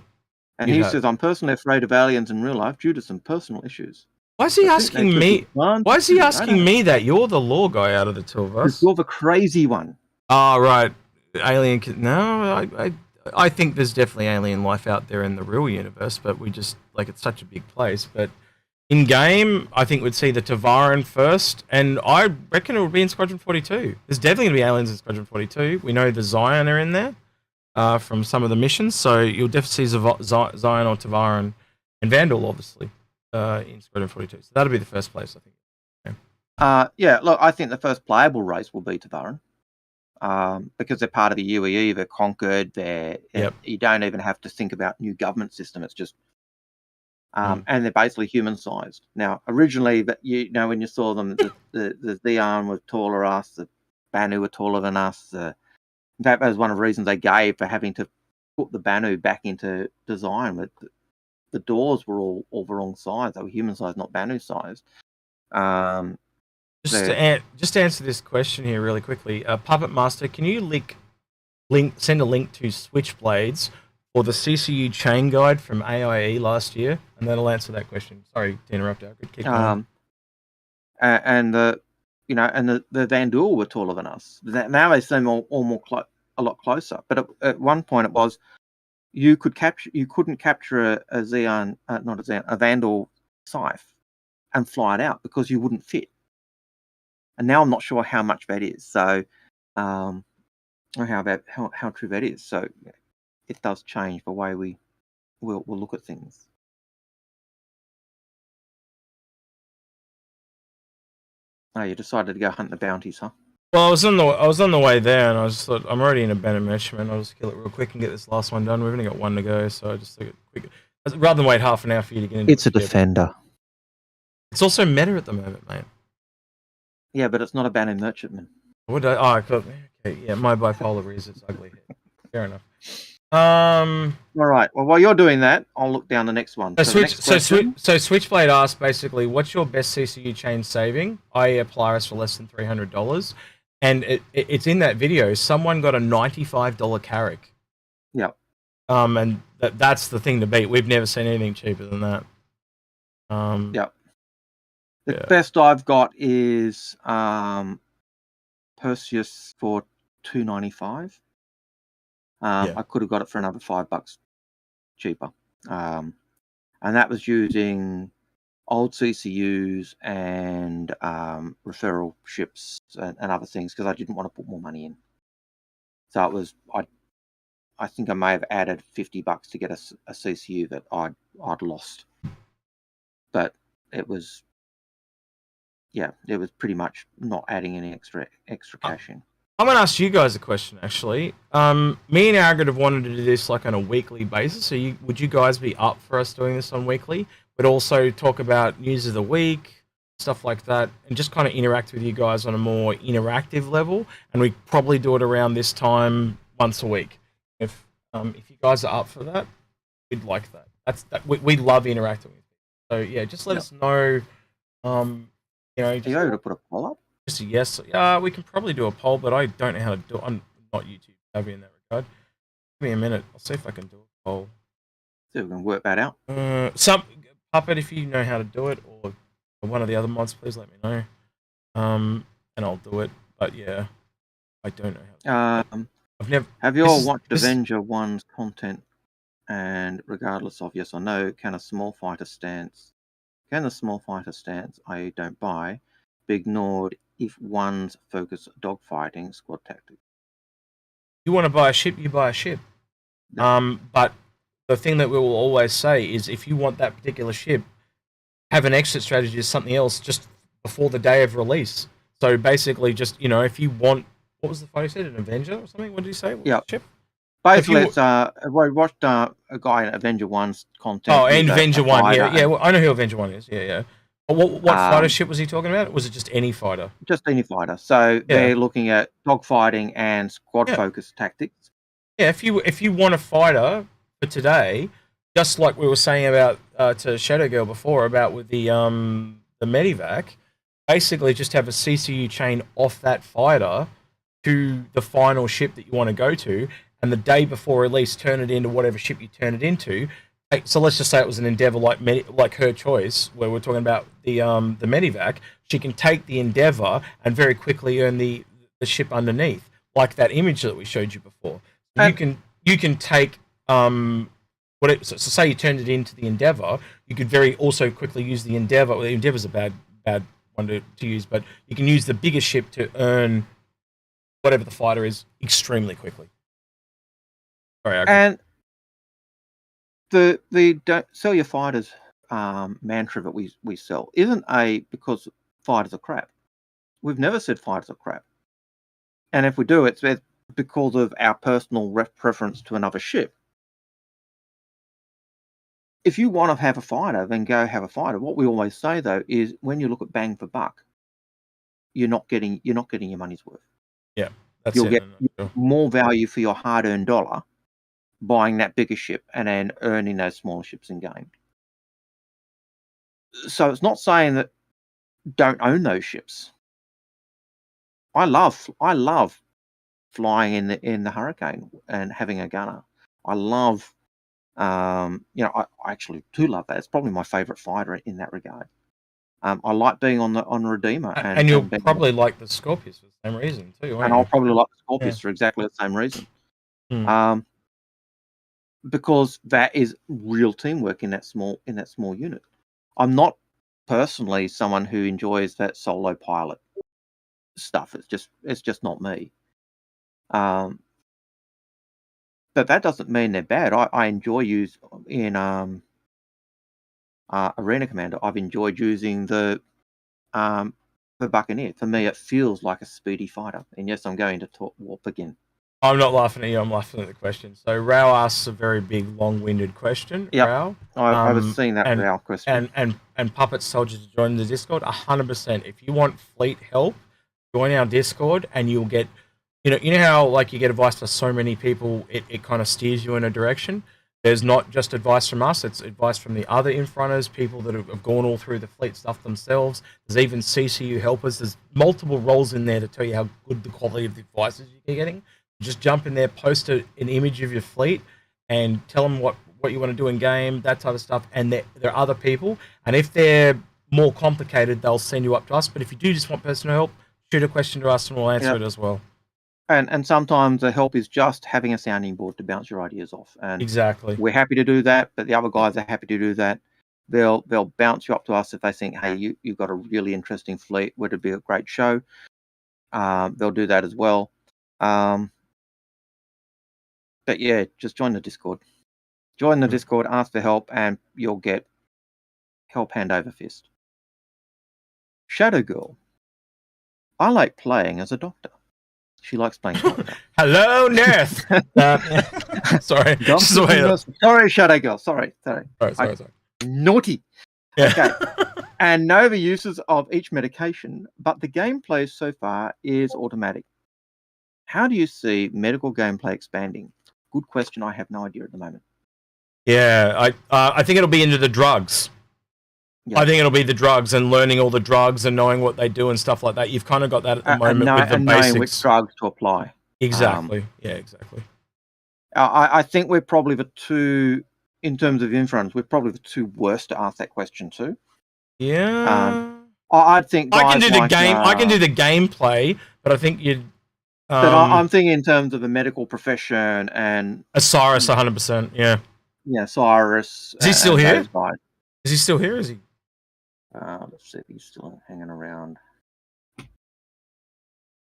And he says, "I'm personally afraid of aliens in real life due to some personal issues." Why is he asking me? Why is he asking me that? You're the law guy out of the two of us. You're the crazy one. Oh, right. Alien. No, I think there's definitely alien life out there in the real universe, but we just it's such a big place. But in game, I think we'd see the Tavaran first, and I reckon it would be in Squadron 42. There's definitely going to be aliens in Squadron 42. We know the Zion are in there from some of the missions, so you'll definitely see Zion or Tavaran and Vandal, obviously, in Squadron 42. So that'll be the first place, I think. Yeah, look, I think the first playable race will be Tavaran. Because they're part of the UEE, they're conquered. You don't even have to think about new government system. It's just, and they're basically human-sized. Now, originally, when you saw them, the Xeon was taller than us, the Banu were taller than us. In fact, that was one of the reasons they gave for having to put the Banu back into design. But the doors were all the wrong size. They were human-sized, not Banu-sized. Just to answer this question here really quickly, Puppet Master, can you send a link to Switchblades or the CCU chain guide from AIE last year, and that'll answer that question. Sorry to interrupt. I could keep going. And the Vandal were taller than us. Now they seem a lot closer. But at one point it was you couldn't capture a Vandal scythe and fly it out because you wouldn't fit. And now I'm not sure how much that is. So, or how true that is. So, it does change the way we'll look at things. Oh, you decided to go hunt the bounties, huh? Well, I was on the way there, and I just thought I'm already in a Banu Merchantman. I'll just kill it real quick and get this last one done. We've only got one to go, so I just took it quick. Rather than wait half an hour for you to get into. It's a defender. It's also meta at the moment, mate. Yeah, but it's not a Banu Merchantman. Would I? Oh, I could. Okay, yeah, my bipolar is its ugly head. Fair enough. All right. Well, while you're doing that, I'll look down the next one. So Switchblade asks basically, what's your best CCU chain saving? I.e. a Polaris for less than $300, and it's in that video. Someone got a $95 Carrack. Yeah. And that's the thing to beat. We've never seen anything cheaper than that. Yeah. The best I've got is Perseus for $295. I could have got it for another $5 cheaper. And that was using old CCUs and referral ships and other things because I didn't want to put more money in. So it was I think I may have added $50 to get a CCU that I'd lost, but it was pretty much not adding any extra cash in. I'm going to ask you guys a question, actually. Me and Algared have wanted to do this like on a weekly basis. So would you guys be up for us doing this on weekly? But also talk about news of the week, stuff like that, and just kind of interact with you guys on a more interactive level. And we probably do it around this time once a week. If you guys are up for that, we'd like that. We love interacting with you. So yeah, just let us know. You know, Are you able to put a poll up? Just a yes. We can probably do a poll, but I don't know how to do it. I'm not YouTube savvy in that regard. Give me a minute. I'll see if I can do a poll. See if we can work that out. Puppet, if you know how to do it, or one of the other mods, please let me know. And I'll do it. But yeah, I don't know how to do it. I've never. Have you all watched Avenger 1's content? And regardless of yes or no, can the small fighter stance I don't buy be ignored if one's focus dogfighting squad tactics? You want to buy a ship, you buy a ship. No. But the thing that we will always say is if you want that particular ship, have an exit strategy as something else just before the day of release. So basically just, if you want, what was the fighter said, an Avenger or something? What did he say? Yeah. Ship? Basically, we watched a guy in Avenger 1's content. Oh, and Avenger 1, yeah. Well, I know who Avenger 1 is, yeah. What fighter ship was he talking about? Was it just any fighter? Just any fighter. So they're looking at dogfighting and squad-focused tactics. Yeah, if you want a fighter for today, just like we were saying about to Shadow Girl before about with the Medivac, basically just have a CCU chain off that fighter to the final ship that you want to go to, and the day before release, turn it into whatever ship you turn it into. So let's just say it was an Endeavour like her choice, where we're talking about the Medivac. She can take the Endeavour and very quickly earn the ship underneath, like that image that we showed you before. You can take so say you turned it into the Endeavour, you could very also quickly use the Endeavour. Well, the Endeavour's a bad one to use, but you can use the bigger ship to earn whatever the fighter is extremely quickly. Sorry, and the don't sell your fighters mantra that we sell isn't because fighters are crap. We've never said fighters are crap, and if we do, it's because of our personal preference to another ship. If you want to have a fighter, then go have a fighter. What we always say though is when you look at bang for buck, you're not getting your money's worth. Yeah, you'll get more value for your hard-earned dollar buying that bigger ship and then earning those smaller ships in game. So it's not saying that don't own those ships. I love flying in the Hurricane and having a gunner. I love, I actually do love that. It's probably my favorite fighter in that regard. I like being on Redeemer, and you'll probably like the Scorpius for the same reason too. And I'll probably like the Scorpius for exactly the same reason. Because that is real teamwork in that small unit. I'm not personally someone who enjoys that solo pilot stuff. It's just not me. But that doesn't mean they're bad. I enjoy using in Arena Commander. I've enjoyed using the Buccaneer. For me, it feels like a speedy fighter. And yes, I'm going to talk warp again. I'm not laughing at you. I'm laughing at the question. So Rao asks a very big, long-winded question. Yeah, Rao, I was seeing that Rao question. And Puppets told you to join the Discord. 100%. If you want fleet help, join our Discord, and you'll get. You know how like you get advice from so many people, it kind of steers you in a direction. There's not just advice from us; it's advice from the other Inforunners, people that have gone all through the fleet stuff themselves. There's even CCU helpers. There's multiple roles in there to tell you how good the quality of the advice is you're getting. Just jump in there, post an image of your fleet, and tell them what you want to do in game, that type of stuff. And there are other people, and if they're more complicated, they'll send you up to us. But if you do just want personal help, shoot a question to us, and we'll answer it as well. And sometimes the help is just having a sounding board to bounce your ideas off. And exactly, we're happy to do that. But the other guys are happy to do that. They'll bounce you up to us if they think, hey, you've got a really interesting fleet. Would it be a great show? They'll do that as well. But yeah, just join the Discord. Join the Discord, ask for help, and you'll get help hand over fist. Shadow Girl. I like playing as a doctor. She likes playing doctor. Hello, nurse. Sorry. Just the way Sorry, Shadow Girl. Sorry. Sorry. Naughty. Yeah. Okay. And know the uses of each medication, but the gameplay so far is automatic. How do you see medical gameplay expanding? Good question. I have no idea at the moment. Yeah, I think it'll be into the drugs. Yeah. I think it'll be the drugs and learning all the drugs and knowing what they do and stuff like that. You've kind of got that at the moment with the basics. Knowing which drugs to apply. Exactly. Exactly. I think we're probably the two, in terms of Inforunners, we're probably the two worst to ask that question too. Yeah. I think I can do the game. I can do the gameplay, but I think you'd. But I'm thinking in terms of the medical profession and Osiris, 100%. Yeah. Yeah, Cyrus. Is he still here? Is he still here? Is he? Let's see if he's still hanging around.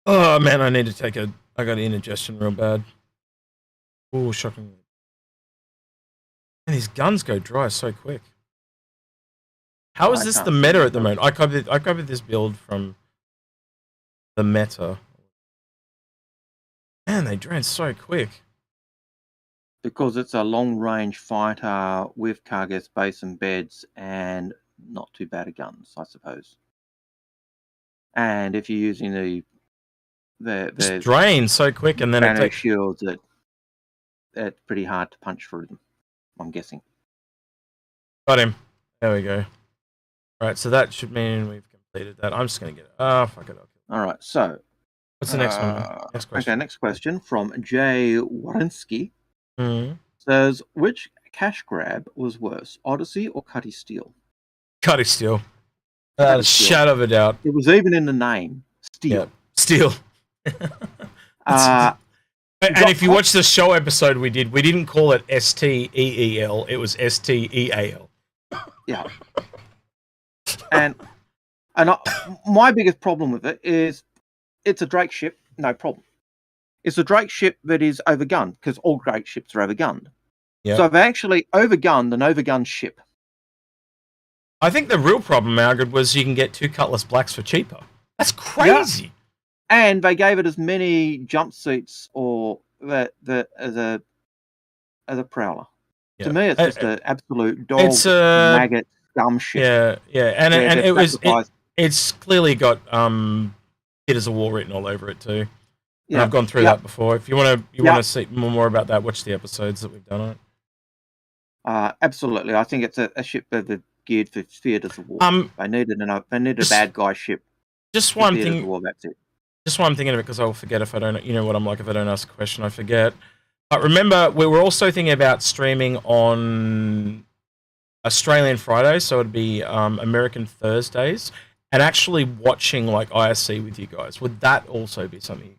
Oh man, I need to take a. I got indigestion real bad. Oh, shocking. And his guns go dry so quick. How is this the meta at the moment? I covered this build from the meta. Man, they drain so quick. Because it's a long-range fighter with cargo space and beds and not too bad at guns, I suppose. And if you're using the drain so quick, and then it takes shields, it's pretty hard to punch through them, I'm guessing. Got him. There we go. All right, so that should mean we've completed that. I'm just gonna get it. Oh, fuck it up. All right, so what's the next one? Next question. Okay, next question from Jay Warinsky. Says, which cash grab was worse, Odyssey or Cutty Steel? Cutty Steel. Without a shadow of a doubt. It was even in the name. Steel. Yeah. Steel. And if you watch the show episode we didn't call it STEEL, it was STEAL. Yeah. And my biggest problem with it is it's a Drake ship, no problem. It's a Drake ship that is overgunned, because all Drake ships are overgunned. Yep. So they actually overgunned an overgunned ship. I think the real problem, Algared, was you can get 2 Cutlass Blacks for cheaper. That's crazy. Yeah. And they gave it as many jump seats or as a prowler. Yep. To me, it's just an absolute dog maggot scum ship. Yeah. And it's clearly got Hitters of War written all over it too. Yeah, I've gone through that before. If you want to see more about that, watch the episodes that we've done on it. Absolutely, I think it's a ship that are geared for theaters of war. They needed a bad guy ship. Just one thing. That's it. Just why I'm thinking of it, because I'll forget if I don't. You know what I'm like, if I don't ask a question, I forget. But remember, we were also thinking about streaming on Australian Fridays, so it'd be American Thursdays, and actually watching like ISC with you guys. Would that also be something you guys?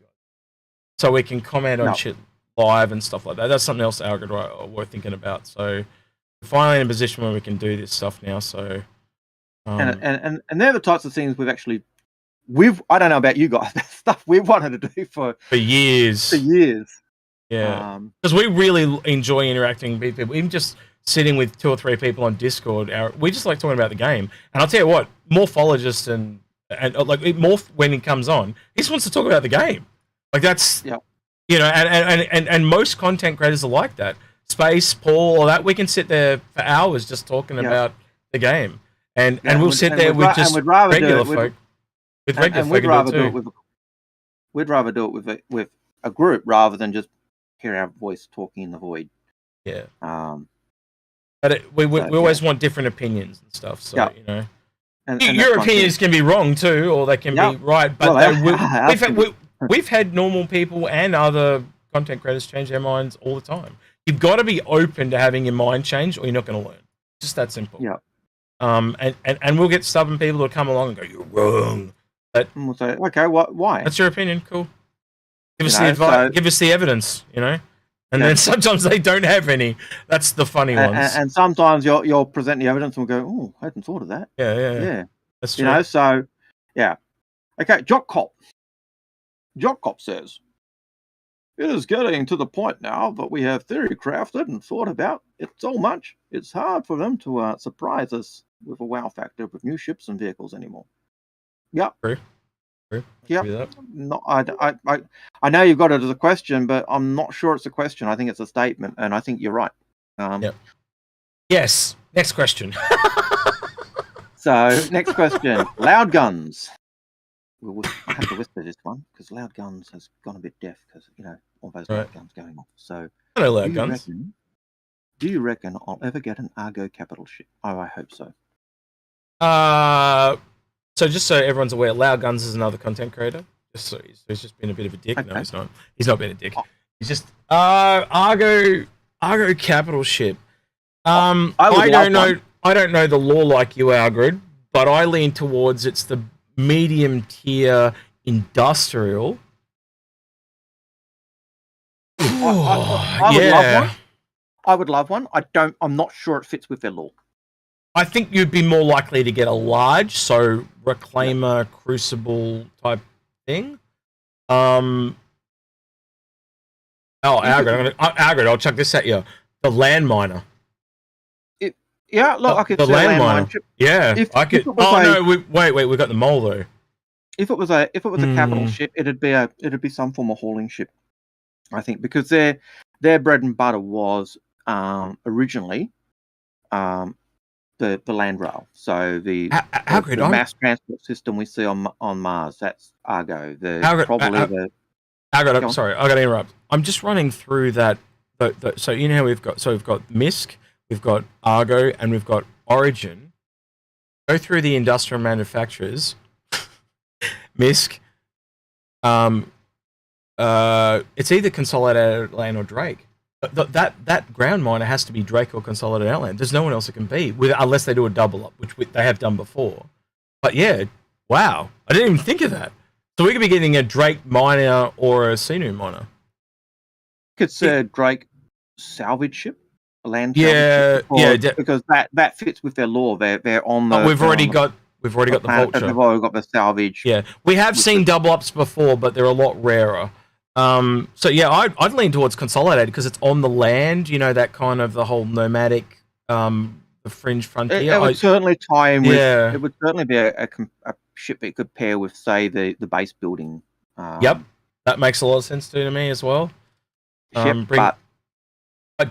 So we can comment on shit live and stuff like that. That's something else, Algared, we're thinking about. So we're finally in a position where we can do this stuff now. So and they're the types of things I don't know about you guys, but stuff we've wanted to do for years. Yeah, because we really enjoy interacting with people, even just sitting with 2 or 3 people on Discord. We just like talking about the game. And I'll tell you what, Morphologist and like Morph, when he comes on, he just wants to talk about the game. Like that's, you know, and most content creators are like that. Space, Paul, all that. We can sit there for hours just talking about the game, and we'll sit there with just regular folk. With regular folk, we'd rather do it with a group rather than just hear our voice talking in the void. Yeah. But we always want different opinions and stuff. So you know, and your opinions can be wrong too, or they can be right. But we've had normal people and other content creators change their minds all the time. You've got to be open to having your mind change, or you're not going to learn. Just that simple. Yeah. And we'll get stubborn people to come along and go, "You're wrong." But we'll say, "Okay, why?" That's your opinion. Cool. Give us the advice. Give us the evidence. You know. And then sometimes they don't have any. That's the funny ones. And sometimes you'll present the evidence and we'll go, "Oh, I hadn't thought of that." Yeah. That's true. You know. So, yeah. Okay, Jock Cop says, It is getting to the point now that we have theory crafted and thought about it so much, it's hard for them to surprise us with a wow factor with new ships and vehicles anymore. Yep. True. Yep. No, I know you've got it as a question, but I'm not sure it's a question. I think it's a statement, and I think you're right. Yep. Yes. Next question. So, next question. Loud guns. I have to whisper this one because Loud Guns has gone a bit deaf because, all those loud guns going off. So, I know loud guns. Do you reckon I'll ever get an Argo capital ship? Oh, I hope so. So just so everyone's aware, Loud Guns is another content creator. So he's just been a bit of a dick. Okay. No, he's not. He's not been a dick. He's just Argo capital ship. I don't know. I don't know the lore like you, Algared, but I lean towards it's the medium tier industrial. I would love one. I'm not sure it fits with their lore. I think you'd be more likely to get a large, so Reclaimer, Crucible type thing. Algared, I'll chuck this at you. The landminer. Yeah, look, I could the see landminer. Yeah, I could. Wait, we got the mole though. If it was a capital ship, it'd be some form of hauling ship, I think, because their bread and butter was originally the land rail. So the mass transport system we see on Mars, that's Argo. Algared, I'm sorry, I got to interrupt. I'm just running through that. So you know how we've got MISC. We've got Argo and we've got Origin. Go through the industrial manufacturers. MISC. It's either Consolidated Outland or Drake. That ground miner has to be Drake or Consolidated Outland. There's no one else it can be, unless they do a double up, which they have done before. But yeah, wow, I didn't even think of that. So we could be getting a Drake miner or a Sinu miner. It's a Drake salvage ship. Because that fits with their lore. They're on the. But we've already got the Vulture. We've already got the salvage. Yeah, we have seen double ups before, but they're a lot rarer. So yeah, I'd lean towards Consolidated because it's on the land. You know, that kind of the whole nomadic, the fringe frontier. It would certainly tie in with. Yeah. It would certainly be a ship that could pair with, say, the base building. Yep, that makes a lot of sense to me as well. But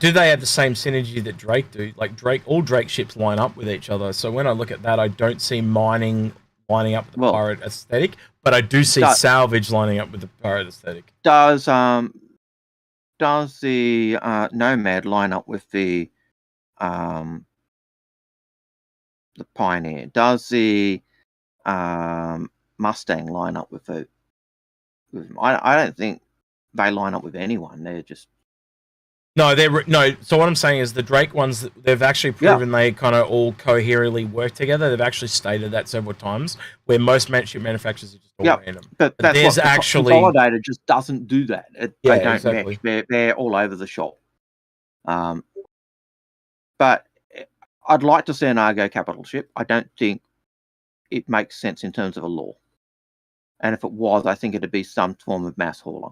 do they have the same synergy that Drake do? Like all Drake ships line up with each other. So when I look at that, I don't see mining lining up with the pirate aesthetic, but I do see salvage lining up with the pirate aesthetic. Does the Nomad line up with the Pioneer? Does the Mustang line up with the? I don't think they line up with anyone. They're just. No, So what I'm saying is the Drake ones, they've actually proven they kind of all coherently work together. They've actually stated that several times, where most ship manufacturers are just all random. But that's Consolidated just doesn't do that. They don't match. They're all over the shop. But I'd like to see an Argo capital ship. I don't think it makes sense in terms of a lore. And if it was, I think it'd be some form of mass hauler.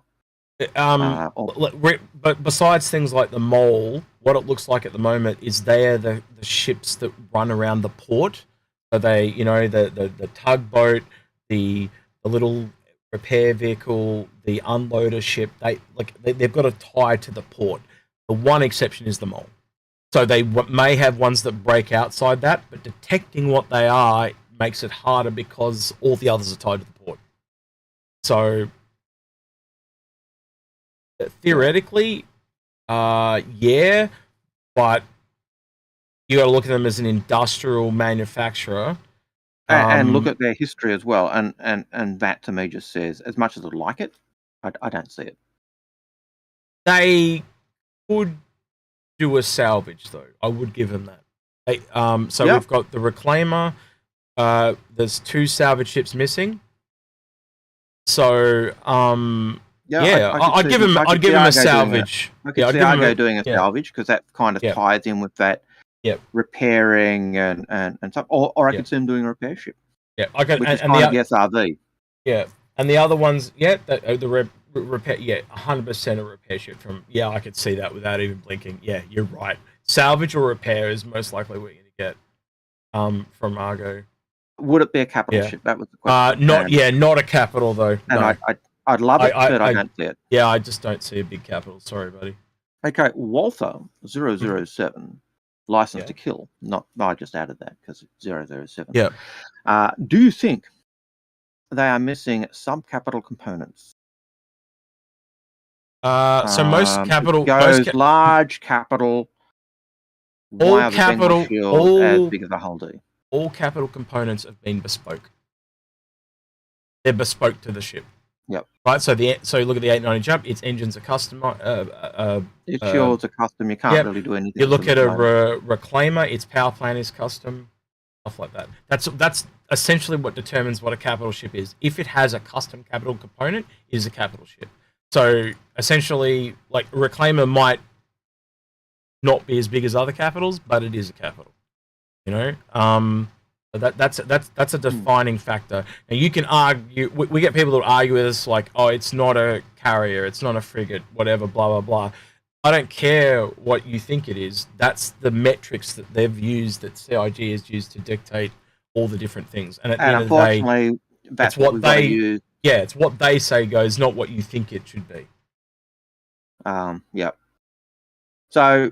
But besides things like the mole, what it looks like at the moment is they're the ships that run around the port. So they, the tugboat, the little repair vehicle, the unloader ship. They've got a tie to the port. The one exception is the mole. So they may have ones that break outside that, but detecting what they are makes it harder because all the others are tied to the port. So. Theoretically, but you got to look at them as an industrial manufacturer and look at their history as well. And that to me just says, as much as I'd like it, I don't see it. They could do a salvage though. I would give them that. We've got the Reclaimer. There's 2 salvage ships missing. So I'd give him a salvage. I could see Argo doing a salvage because that kind of ties in with that repairing and stuff. Or I could see him doing a repair ship. Yeah, I could. Which is kind of the SRV. Yeah, and the other ones, the repair. Yeah, 100% a repair ship from. Yeah, I could see that without even blinking. Yeah, you're right. Salvage or repair is most likely what you're going to get from Argo. Would it be a capital Yeah. ship? That was the question. Not a capital though. And No. I'd love it, but I don't see it. Yeah, I just don't see a big capital. Sorry, buddy. Okay, Walther 007, license Yeah. to kill. I just added that because it's 007. Yeah. Do you think they are missing subcapital components? So most capital, large capital. All why are the capital, Bengal shields as big as a whole D? All capital components have been bespoke. They're bespoke to the ship. Yep. Right. So look at the 890 jump. Its engines are custom. Its shields are custom. You can't really do anything. You look at a reclaimer. Its power plant is custom. Stuff like that. That's essentially what determines what a capital ship is. If it has a custom capital component, it is a capital ship. So essentially, like a reclaimer might not be as big as other capitals, but it is a capital. You know, that's a defining factor. Now you can argue. We get people that argue with us like, oh, it's not a carrier, it's not a frigate, whatever, blah blah blah. I don't care what you think it is. That's the metrics that they've used, that CIG has used to dictate all the different things. And at the end of the day, that's what they use. Yeah, it's what they say goes, not what you think it should be. Yeah. So,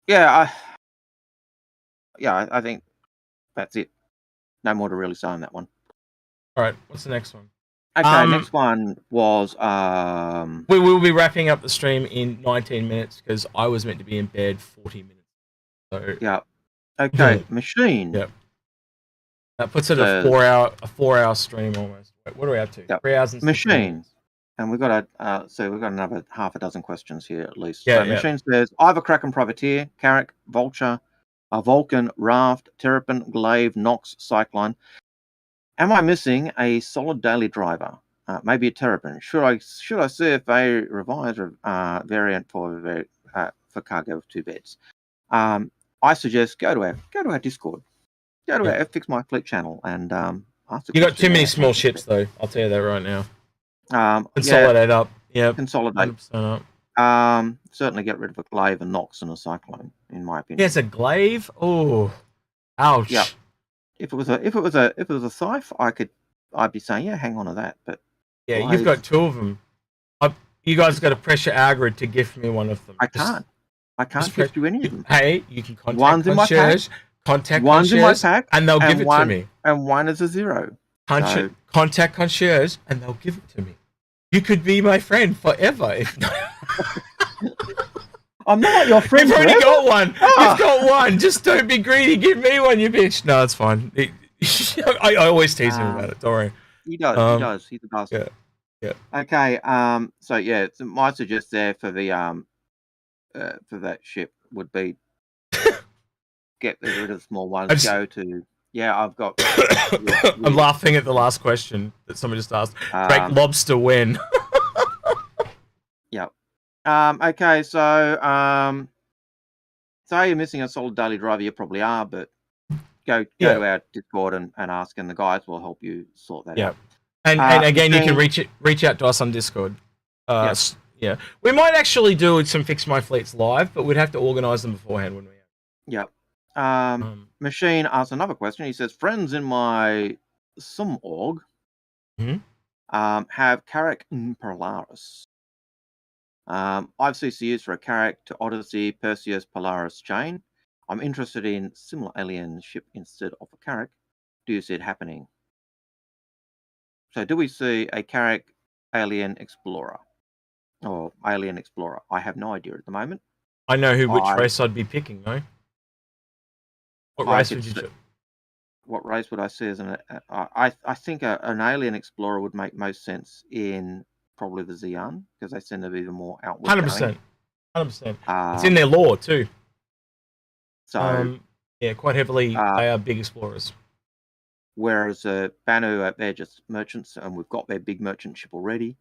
yeah, I think that's it. No more to really say on that one. All right, what's the next one? Okay, next one was we will be wrapping up the stream in 19 minutes because I was meant to be in bed 40 minutes. So yeah. Okay, Machine. Yep. That puts it a 4-hour stream almost. Wait, what are we up to? Yep. 3 hours and Machine. And we've got another half a dozen questions here at least. Yeah, so Machine says, I have a Kraken Privateer, Carrack, Vulture, a Vulcan, Raft, Terrapin, Glaive, Nox, Cyclone. Am I missing a solid daily driver? Maybe a Terrapin. Should I see if a revised variant for cargo of 2 beds? I suggest go to our Discord, go to our Fix My Fleet channel, and ask. You got too many small ships, though. I'll tell you that right now. Consolidate up. Yeah. Consolidate. 100% up. Certainly get rid of a Glaive, a Nox, and a Cyclone, in my opinion. There's a Glaive. Oh, ouch. Yeah. If it was a Scythe, I'd be saying, yeah, hang on to that. But yeah, Glaive, you've got 2 of them. You guys got to pressure Algared to gift me one of them. I can't gift you any of them. Hey, you can contact one's concierge. One's in my pack, and they'll give it to me. And one is a 0. Contact concierge, and they'll give it to me. You could be my friend forever. If not. I'm not your friend. You've already got one. You've got one. Just don't be greedy. Give me one, you bitch. No, it's fine. I always tease him about it. Don't worry. He does. He's a bastard. Yeah. Okay. So yeah, my suggest there for the for that ship would be get rid of the small ones. I've got. I'm laughing at the last question that somebody just asked. Great lobster win. Yeah. Okay, so you're missing a solid daily driver. You probably are, but go to our Discord and ask, and the guys will help you sort that out. And again, you can reach out to us on Discord. Yeah, we might actually do some Fix My Fleets live, but we'd have to organise them beforehand, wouldn't we? Yep. Machine asks another question. He says, friends in my Sum org have Carrack and Polaris. I've CCUs for a Carrack to Odyssey, Perseus, Polaris chain. I'm interested in similar alien ship instead of a Carrack. Do you see it happening? So do we see a Carrack Alien Explorer? Or Alien Explorer? I have no idea at the moment. I know which race I'd be picking, though. What race would you choose? What race would I see as an... I think an Alien Explorer would make most sense in probably the Xi'an, because they tend to be the more outward 100%. 100%. It's in their lore, too. So... quite heavily, they are big explorers. Whereas Banu, they're just merchants, and we've got their big merchant ship already.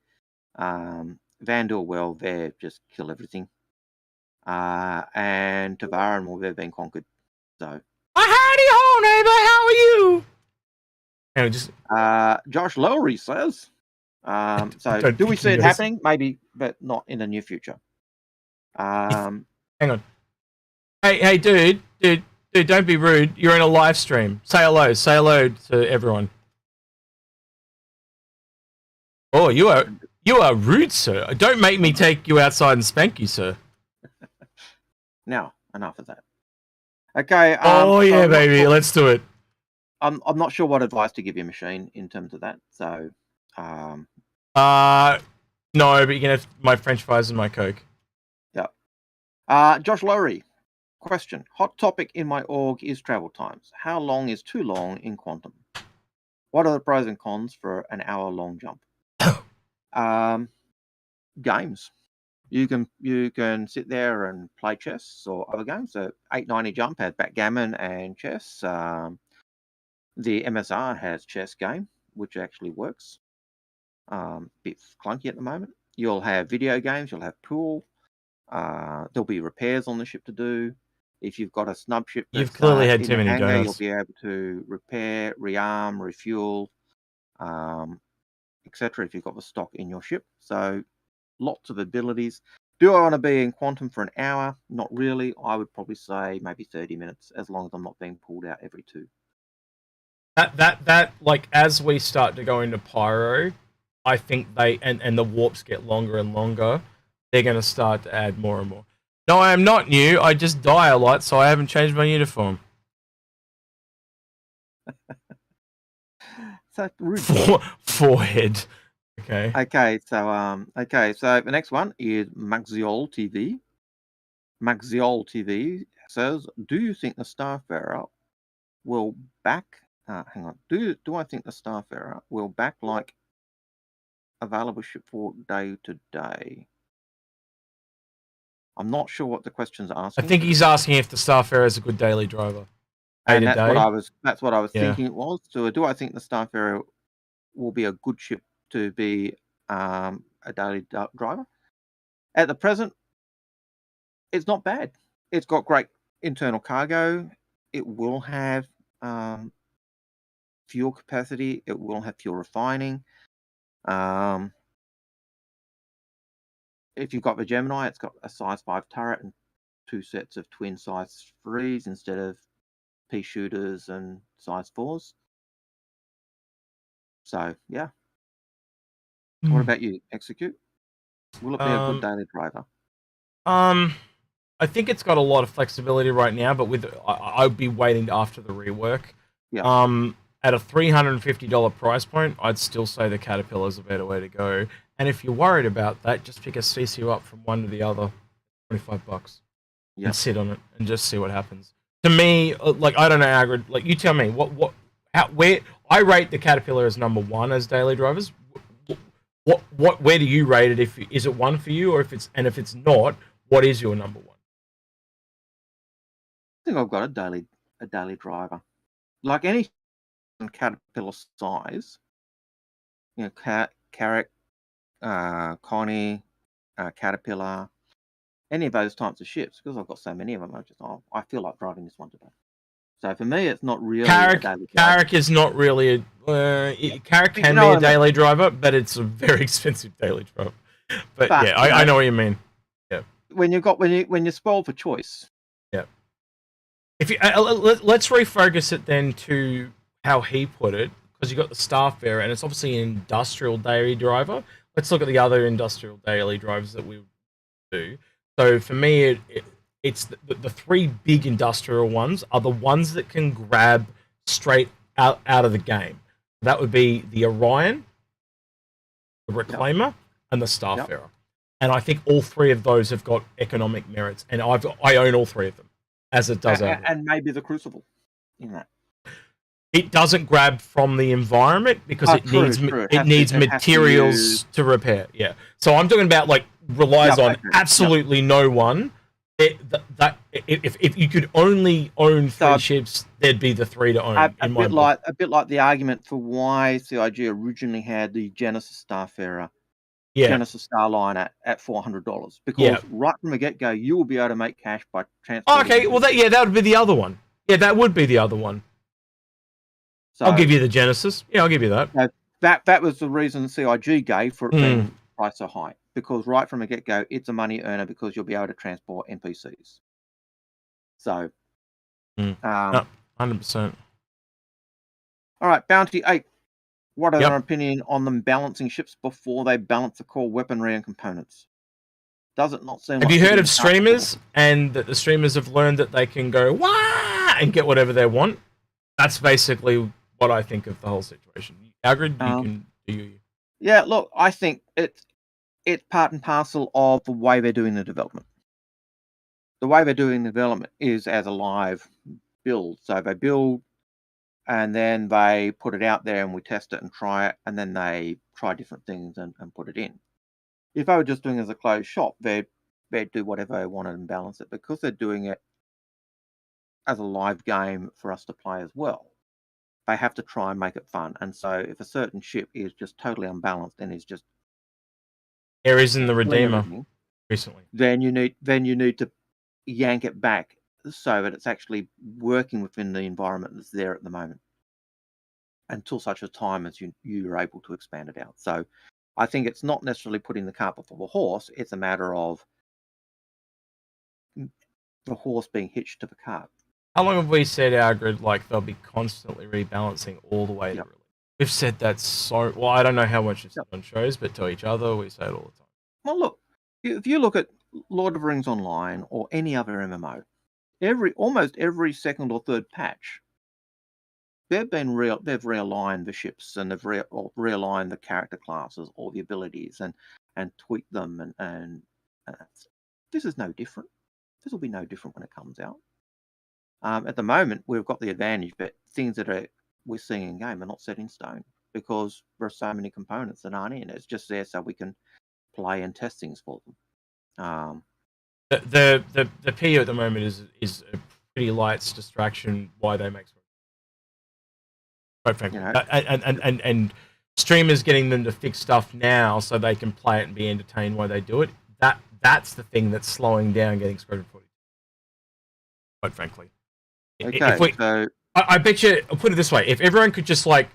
Vandal, well, they just kill everything. And Tavaran, well, they've been conquered. So... howdy ho, neighbor, how are you? Josh Lowry says, So Don't do we think see he it knows. happening? Maybe, but not in the near future. Hang on. Hey, dude, don't be rude. You're in a live stream. Say hello to everyone. Oh, you are rude, sir. Don't make me take you outside and spank you, sir. Now, enough of that. Okay. Oh yeah, baby, let's do it. I'm not sure what advice to give your machine in terms of that. So, No, but you can have my French fries and my Coke. yeah. Josh Lowry, question: hot topic in my org is travel times. How long is too long in quantum? What are the pros and cons for an hour-long jump? Games. You can sit there and play chess or other games. So 890 Jump has backgammon and chess. The MSR has chess game, which actually works. Bit clunky at the moment. You'll have video games. You'll have pool. There'll be repairs on the ship to do. If you've got a snub ship, You've clearly had in too the many hangar, donuts. You'll be able to repair, rearm, refuel, etc. If you've got the stock in your ship. So lots of abilities. Do I want to be in quantum for an hour? Not really. I would probably say maybe 30 minutes, as long as I'm not being pulled out every 2. That like as we start to go into pyro, I think they and the warps get longer and longer, they're going to start to add more and more. No, I am not new. I just die a lot, so I haven't changed my uniform. So rude. Forehead. Okay. Okay, so the next one is Maxiol TV. Maxiol TV says, "Do you think the Starfarer will back? Hang on. Do I think the Starfarer will back like available ship for day to day?" I'm not sure what the question's I asking. think he's asking if the Starfarer is a good daily driver. And that's what I was Yeah. thinking it was. So do I think the Starfarer will be a good ship to be a daily driver? At the present, it's not bad. It's got great internal cargo. It will have fuel capacity. It will have fuel refining. If you've got the Gemini, it's got a size 5 turret and 2 sets of twin size 3s instead of pea shooters and size 4s. So yeah. What about you, Execute? Will it be a good daily driver? I think it's got a lot of flexibility right now, but I'd be waiting after the rework. Yeah. At a $350 price point, I'd still say the Caterpillar is a better way to go. And if you're worried about that, just pick a CCU up from one to the other, $25, and sit on it and just see what happens. To me, like I don't know, Algared, like you tell me where I rate the Caterpillar as number 1 as daily drivers. Where do you rate it? Is it 1 for you, or if it's not, what is your number 1? I think I've got a daily driver. Like any Caterpillar size, you know, Carrack, Connie, Caterpillar, any of those types of ships, because I've got so many of them, I feel like driving this one today. So for me, it's not really a daily driver. Carrack is not really Carrack can be a daily driver, but it's a very expensive daily driver. But yeah, I know what you mean. Yeah. When you're spoiled for choice. Yeah. If you let's refocus it then to how he put it, because you got the Starfarer, and it's obviously an industrial daily driver. Let's look at the other industrial daily drivers that we do. So for me, it's the 3 big industrial ones are the ones that can grab straight out of the game. That would be the Orion, the Reclaimer, and the Starfarer. Yep. And I think all 3 of those have got economic merits, and I own all 3 of them, as it does. And maybe the Crucible in that. It doesn't grab from the environment because it needs materials to repair. Yeah. So I'm talking about like relies on absolutely no one. If you could only own 3 ships, there'd be the 3 to own. A bit like the argument for why CIG originally had the Genesis Starfarer, Genesis Starliner at $400, because right from the get-go you will be able to make cash by transporting. Okay, well that would be the other one. Yeah, that would be the other one. So, I'll give you the Genesis. Yeah, I'll give you that. that was the reason CIG gave for it being priced so high, because right from the get-go, it's a money earner because you'll be able to transport NPCs. So, 100%. All right, Bounty 8. What are Yep. your opinion on them balancing ships before they balance the core weaponry and components? Does it not seem Have like you heard putting of the cart before the streamers and that the streamers have learned that they can go wah and get whatever they want? That's basically what I think of the whole situation. Algared, you can do you. Yeah, look, I think it's part and parcel of the way they're doing the development. The way they're doing the development is as a live build. So they build and then they put it out there and we test it and try it, and then they try different things and put it in. If they were just doing it as a closed shop, they'd do whatever they wanted and balance it. Because they're doing it as a live game for us to play as well, they have to try and make it fun. And so if a certain ship is just totally unbalanced and is just Ares in the Redeemer everything, recently, then you need to yank it back so that it's actually working within the environment that's there at the moment, until such a time as you're able to expand it out. So I think it's not necessarily putting the cart before the horse. It's a matter of the horse being hitched to the cart. how long have we said Algared like they'll be constantly rebalancing all the way to release? We've said that so well. I don't know how much it's on shows, but to each other we say it all the time. Well, look, if you look at Lord of the Rings Online or any other MMO, almost every second or third patch, they've realigned the ships and they've realigned the character classes or the abilities and tweaked them and this is no different. This will be no different when it comes out. At the moment, we've got the advantage that things that we're seeing in game are not set in stone because there are so many components that aren't in. It's just there so we can play and test things for them. The PU at the moment is a pretty light distraction. Why they make quite frankly, and streamers getting them to fix stuff now so they can play it and be entertained while they do it. That's the thing that's slowing down getting Squadron 42. Quite frankly, Okay, I bet you. I'll put it this way: if everyone could just like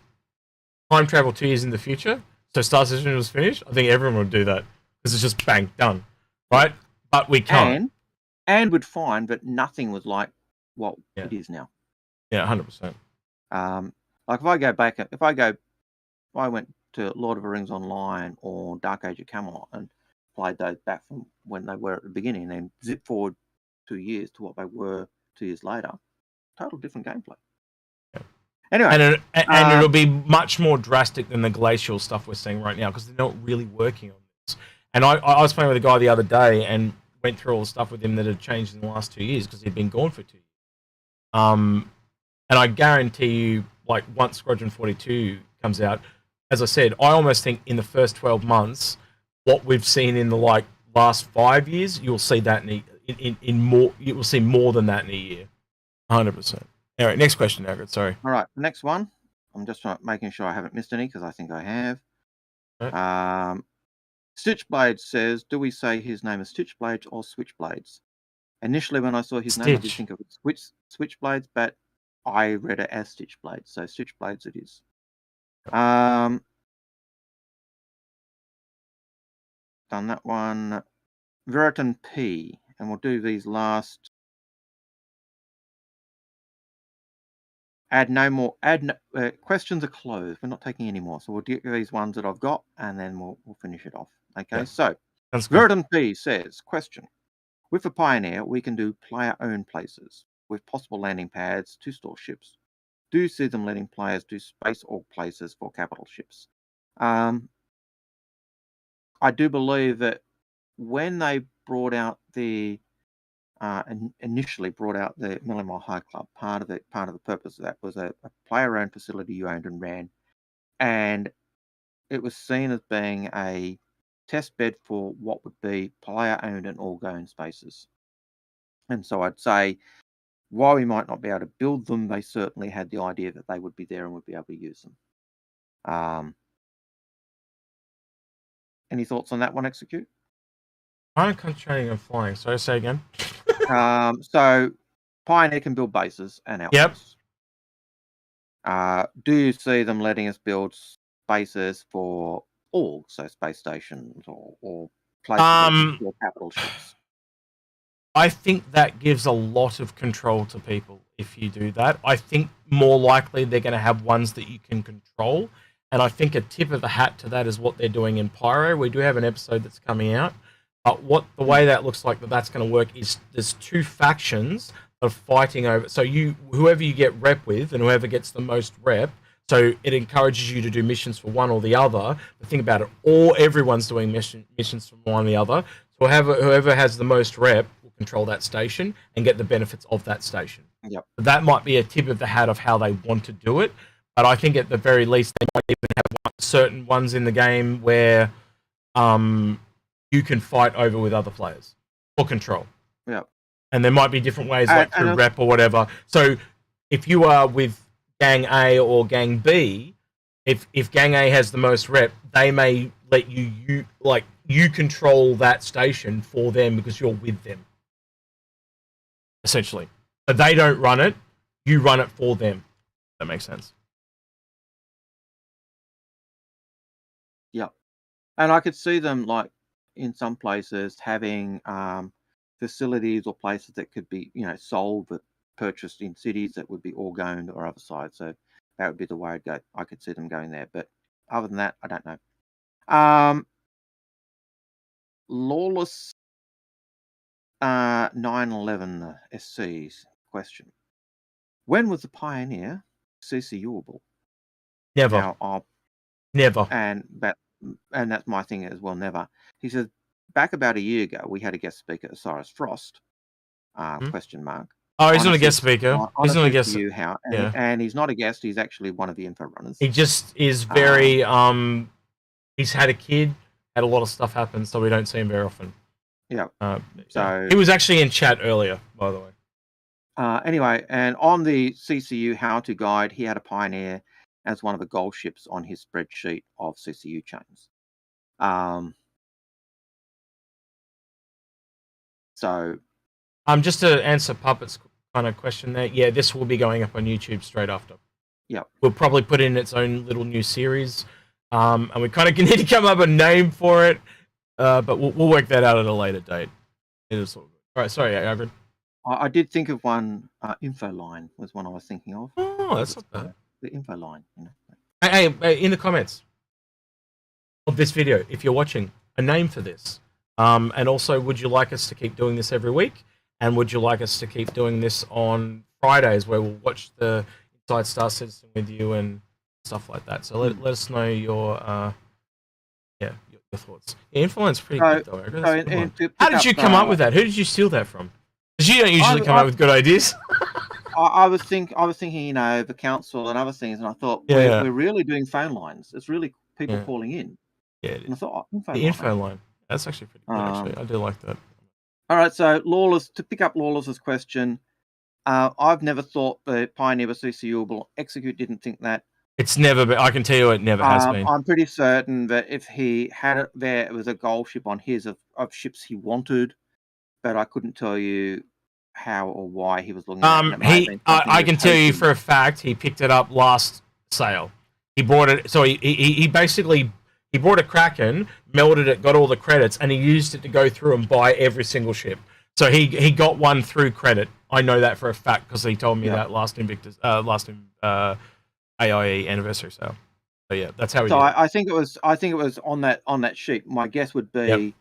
time travel 2 years in the future, so Star Citizen was finished, I think everyone would do that because it's just bang done, right? But we can't, and would find that nothing was like what it is now. Yeah, 100%. Like if I went to Lord of the Rings Online or Dark Age of Camelot and played those back from when they were at the beginning, and then zip forward 2 years to what they were 2 years later, total different gameplay. Yeah. Anyway, and it'll be much more drastic than the glacial stuff we're seeing right now because they're not really working on this. And I was playing with a guy the other day and went through all the stuff with him that had changed in the last 2 years because he'd been gone for 2 years. And I guarantee you, like once Squadron 42 comes out, as I said, I almost think in the first 12 months, what we've seen in the last 5 years, you'll see that in more. You will see more than that in a year, 100%. All right, next question, Algared. Sorry. All right, next one. I'm just making sure I haven't missed any because I think I have. Right. Stitchblade says, "Do we say his name is Stitchblades or Switchblades?" Initially, when I saw his name, I did think of it Switchblades, but I read it as Stitchblades, so Stitchblades it is. Done that one. Veritan P, and we'll do these last. Questions are closed. We're not taking any more, so we'll do these ones that I've got, and then we'll finish it off. Okay, so Veritan P says, question: with a Pioneer, we can do player-owned places with possible landing pads to store ships. Do you see them letting players do space org places for capital ships? I do believe that when they brought out initially brought out the Million Mile High Club, part of the purpose of that was a player-owned facility you owned and ran, and it was seen as being a test bed for what would be player-owned and org-owned spaces. And so I'd say, while we might not be able to build them, they certainly had the idea that they would be there and would be able to use them. Any thoughts on that one, Execute? I'm concentrating on flying. Sorry, say again. So Pioneer can build bases and outposts. Yep. Do you see them letting us build bases for orgs, so space stations or places that store capital ships. I think that gives a lot of control to people if you do that. I think more likely they're going to have ones that you can control. And I think a tip of the hat to that is what they're doing in Pyro. We do have an episode that's coming out. But the way that looks like that's going to work is there's two factions of fighting over. So whoever you get rep with and whoever gets the most rep, so it encourages you to do missions for one or the other. But think about it, everyone's doing missions from one or the other. So whoever has the most rep will control that station and get the benefits of that station. Yep. That might be a tip of the hat of how they want to do it. But I think at the very least they might even have certain ones in the game where you can fight over with other players or control. Yeah. And there might be different ways, like through rep or whatever. So if you are with Gang A or Gang B, if Gang A has the most rep, they may let you control that station for them because you're with them. Essentially. But they don't run it, you run it for them. That makes sense. Yeah. And I could see them, like, in some places having facilities or places that could be, sold but purchased in cities that would be org-owned or other side. So that would be the way I'd go. I could see them going there. But other than that, I don't know. Lawless 911 SC's question. When was the Pioneer CCUable? Never. Now, Never. And that's my thing as well, never. He says, back about a year ago, we had a guest speaker, Cyrus Frost, question mark. Oh, he's not a guest speaker. He's not a guest speaker. And he's not a guest. He's actually one of the Inforunners. He just is very, he's had a kid, had a lot of stuff happen, so we don't see him very often. Yeah. So he was actually in chat earlier, by the way. Anyway, and on the CCU how-to guide, he had a Pioneer as one of the goal ships on his spreadsheet of CCU chains. So, just to answer Puppet's kind of question there, yeah, this will be going up on YouTube straight after. Yeah, we'll probably put in its own little new series, and we kind of need to come up with a name for it, but we'll work that out at a later date. It is all good. All right, sorry, Algared. I did think of one. Info line was one I was thinking of. Oh, that's not bad. The info line. Hey, in the comments of this video, if you're watching, a name for this. And also, would you like us to keep doing this every week? And would you like us to keep doing this on Fridays where we'll watch the Inside Star Citizen with you and stuff like that? So let us know your thoughts. Yeah, Influence pretty good though. How did you come up with that? Who did you steal that from? Because you don't usually come up with good ideas. I was thinking, the council and other things, and I thought, we're really doing phone lines. It's really people calling in. Yeah, and I thought, info line. That's actually pretty good. Actually, I do like that. All right, so Lawless, to pick up Lawless's question, I've never thought the Pioneer was CCUable. Execute didn't think that. It's never been. I can tell you, it never has been. I'm pretty certain that if he had it there, it was a goal ship on his of ships he wanted, but I couldn't tell you how or why he was looking at it. I can tell you for a fact he picked it up last sale. He bought it, so he basically bought a Kraken, melded it, got all the credits, and he used it to go through and buy every single ship. So he got one through credit. I know that for a fact because he told me that last Invictus, AIE anniversary sale. So yeah, that's how he. So I think it was on that sheet. My guess would be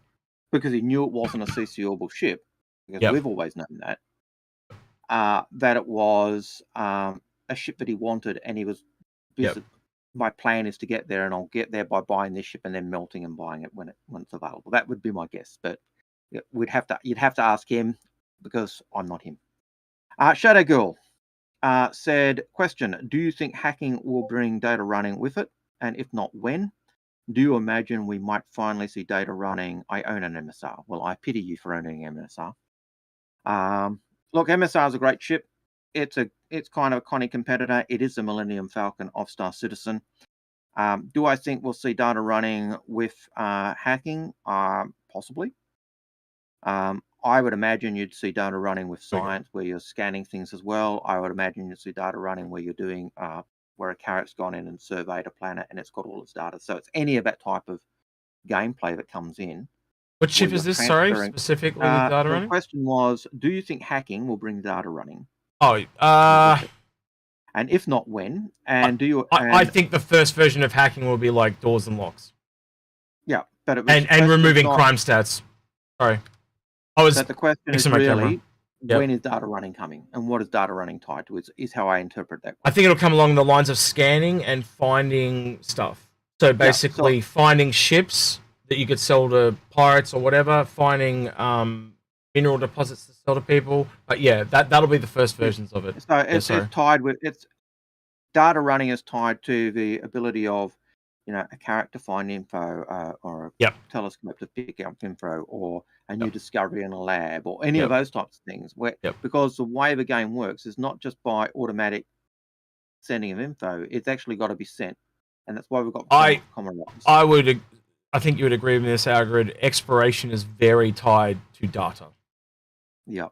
because he knew it wasn't a CCUable ship, because we've always known that. That it was a ship that he wanted, and he was. My plan is to get there, and I'll get there by buying this ship and then melting and buying it when it's available. That would be my guess, but you'd have to ask him because I'm not him. Shadow Girl said, question: do you think hacking will bring data running with it? And if not, when? Do you imagine we might finally see data running? I own an MSR. Well, I pity you for owning an MSR. Look, MSR is a great ship. It's kind of a conny competitor. It is the Millennium Falcon of Star Citizen. Do I think we'll see data running with hacking? Possibly. I would imagine you'd see data running with science where you're scanning things as well. I would imagine you'd see data running where you're doing where a carrot's gone in and surveyed a planet and it's got all its data. So it's any of that type of gameplay that comes in. What ship is this? Sorry, specifically with data the running. The question was, do you think hacking will bring data running? Oh, and if not, when? And do you? I think the first version of hacking will be like doors and locks. Yeah, but and removing crime stats. Sorry, But the question is really, Yep. when is data running coming, and what is data running tied to? Is how I interpret that question. I think it'll come along the lines of scanning and finding stuff. So basically, finding ships that you could sell to pirates or whatever, finding mineral deposits to sell to people. But yeah, that'll be the first versions of it. So it's tied with data running is tied to the ability of, you know, a character find info or a telescope to pick up info, or a new discovery in a lab, or any of those types of things. Because the way the game works is not just by automatic sending of info; it's actually got to be sent, and that's why we've got common rights. I think you would agree with this, Algared. Exploration is very tied to data. Yeah.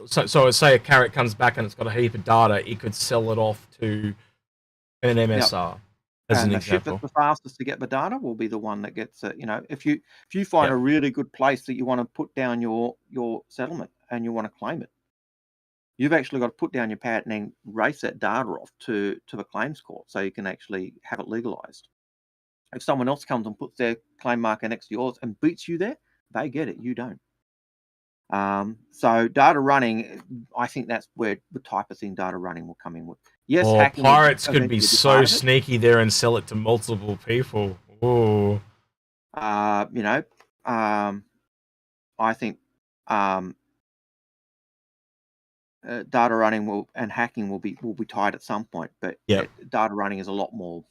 So say a carrot comes back and it's got a heap of data, it could sell it off to an MSR. As an example. Ship that's the fastest to get the data will be the one that gets it. You know, if you find a really good place that you want to put down your settlement and you want to claim it, you've actually got to put down your pad and then race that data off to the claims court so you can actually have it legalized. If someone else comes and puts their claim marker next to yours and beats you there, they get it, you don't. So data running, I think that's where the type of thing data running will come in with. Yes, pirates could be so sneaky there and sell it to multiple people. Ooh. You know, I think data running and hacking will be tied at some point, but data running is a lot more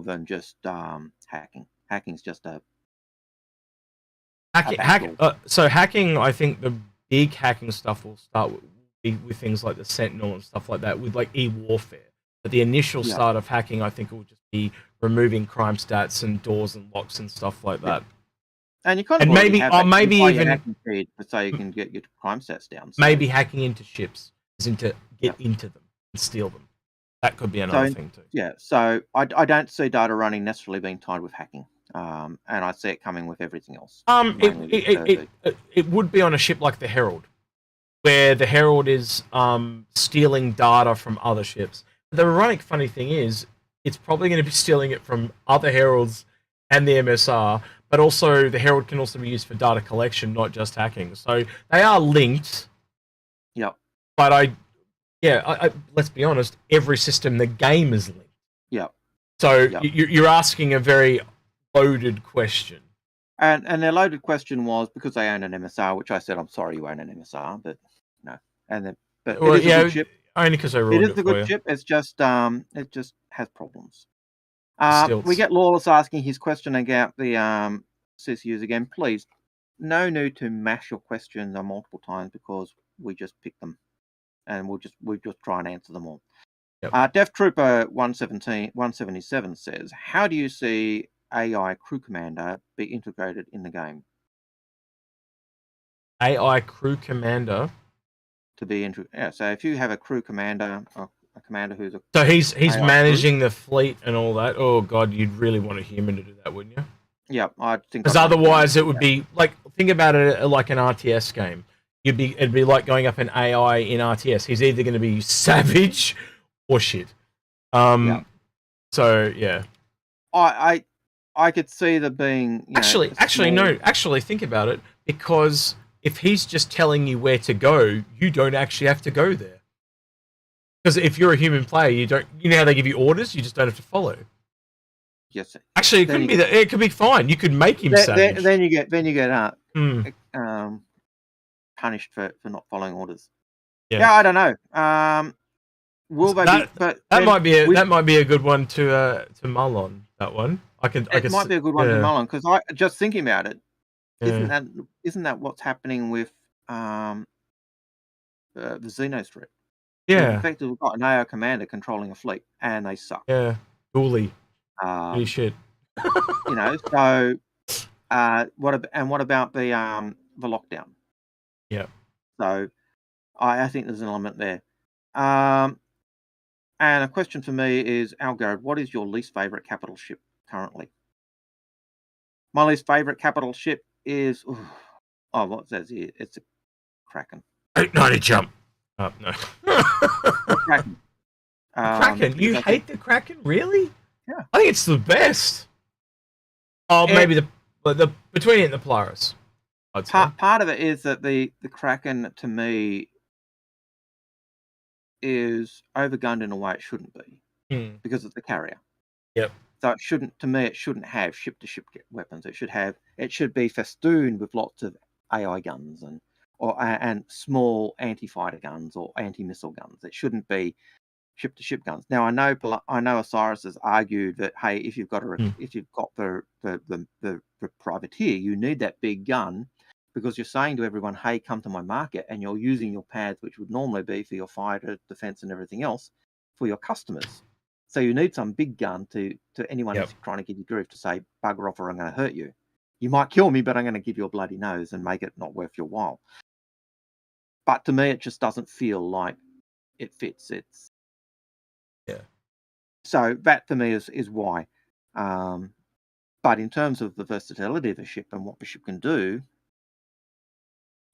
than just hacking. Hacking's just a so hacking, I think the big hacking stuff will start with things like the Sentinel and stuff like that, with like e-warfare. But the initial start of hacking, I think, will just be removing crime stats and doors and locks and stuff like that. And you kind of maybe even hacking feed so you can get your crime stats down. So. Maybe hacking into ships, into into them and steal them. That could be another thing too. Yeah, so I don't see data running necessarily being tied with hacking. And I see it coming with everything else. It would be on a ship like the Herald, where the Herald is stealing data from other ships. The ironic funny thing is, it's probably going to be stealing it from other Heralds and the MSR, but also the Herald can also be used for data collection, not just hacking. So they are linked. Yep. But let's be honest, every system in the game is linked. Yep. So you're asking a very loaded question. And their loaded question was because they own an MSR, which I said, I'm sorry you own an MSR, but no. But it is a good ship. Only because I ruined it. It is a good ship. It's just it just has problems. We get Lawless asking his question about the CCUs again. Please, no need to mash your questions on multiple times because we just pick them and we'll just try and answer them all. Yep. Death Trooper 177 says, how do you see AI crew commander be integrated in the game? AI crew commander to be so if you have a crew commander, or a commander who's he's managing the fleet and all that. Oh god, you'd really want a human to do that, wouldn't you? Yeah, I think. Because otherwise, it would be like, think about it like an RTS game. It'd be like going up an AI in RTS. He's either going to be savage or shit. So yeah. I could see there being actually think about it, because if he's just telling you where to go, you don't actually have to go there. Because if you're a human player, you know how they give you orders, you just don't have to follow. Yes. Actually, it couldn't be that. It could be fine. You could make him savage. Then you get punished for not following orders. Yeah, I don't know. Will they be? But that might be a good one to mull on. That one. It might be a good one to mull on, because I just thinking about it. Isn't that what's happening with the Xenos threat? Yeah. In fact, we've got an AI commander controlling a fleet, and they suck. Yeah, Dooley. Pretty shit. You know, so what about the lockdown? Yeah. So I think there's an element there. And a question for me is, Algared, what is your least favorite capital ship currently? My least favorite capital ship is what says here? It's a Kraken. 890 jump. Oh, no. Kraken. Kraken? You hate the Kraken? Really? Yeah. I think it's the best. Oh, maybe the between it and the Polaris. Part of it is that the Kraken, to me, is overgunned in a way it shouldn't be because it's the carrier. Yep. So it shouldn't have ship-to-ship weapons. It should be festooned with lots of AI guns and small anti-fighter guns or anti-missile guns. It shouldn't be ship-to-ship guns. Now I know Osiris has argued that, hey, if you've got the privateer, you need that big gun because you're saying to everyone, hey, come to my market, and you're using your pads, which would normally be for your fighter defense and everything else, for your customers. So you need some big gun to anyone who's trying to give you grief to say, bugger off or I'm going to hurt you. You might kill me, but I'm going to give you a bloody nose and make it not worth your while. But to me, it just doesn't feel like it fits. So that for me is why. But in terms of the versatility of the ship and what the ship can do,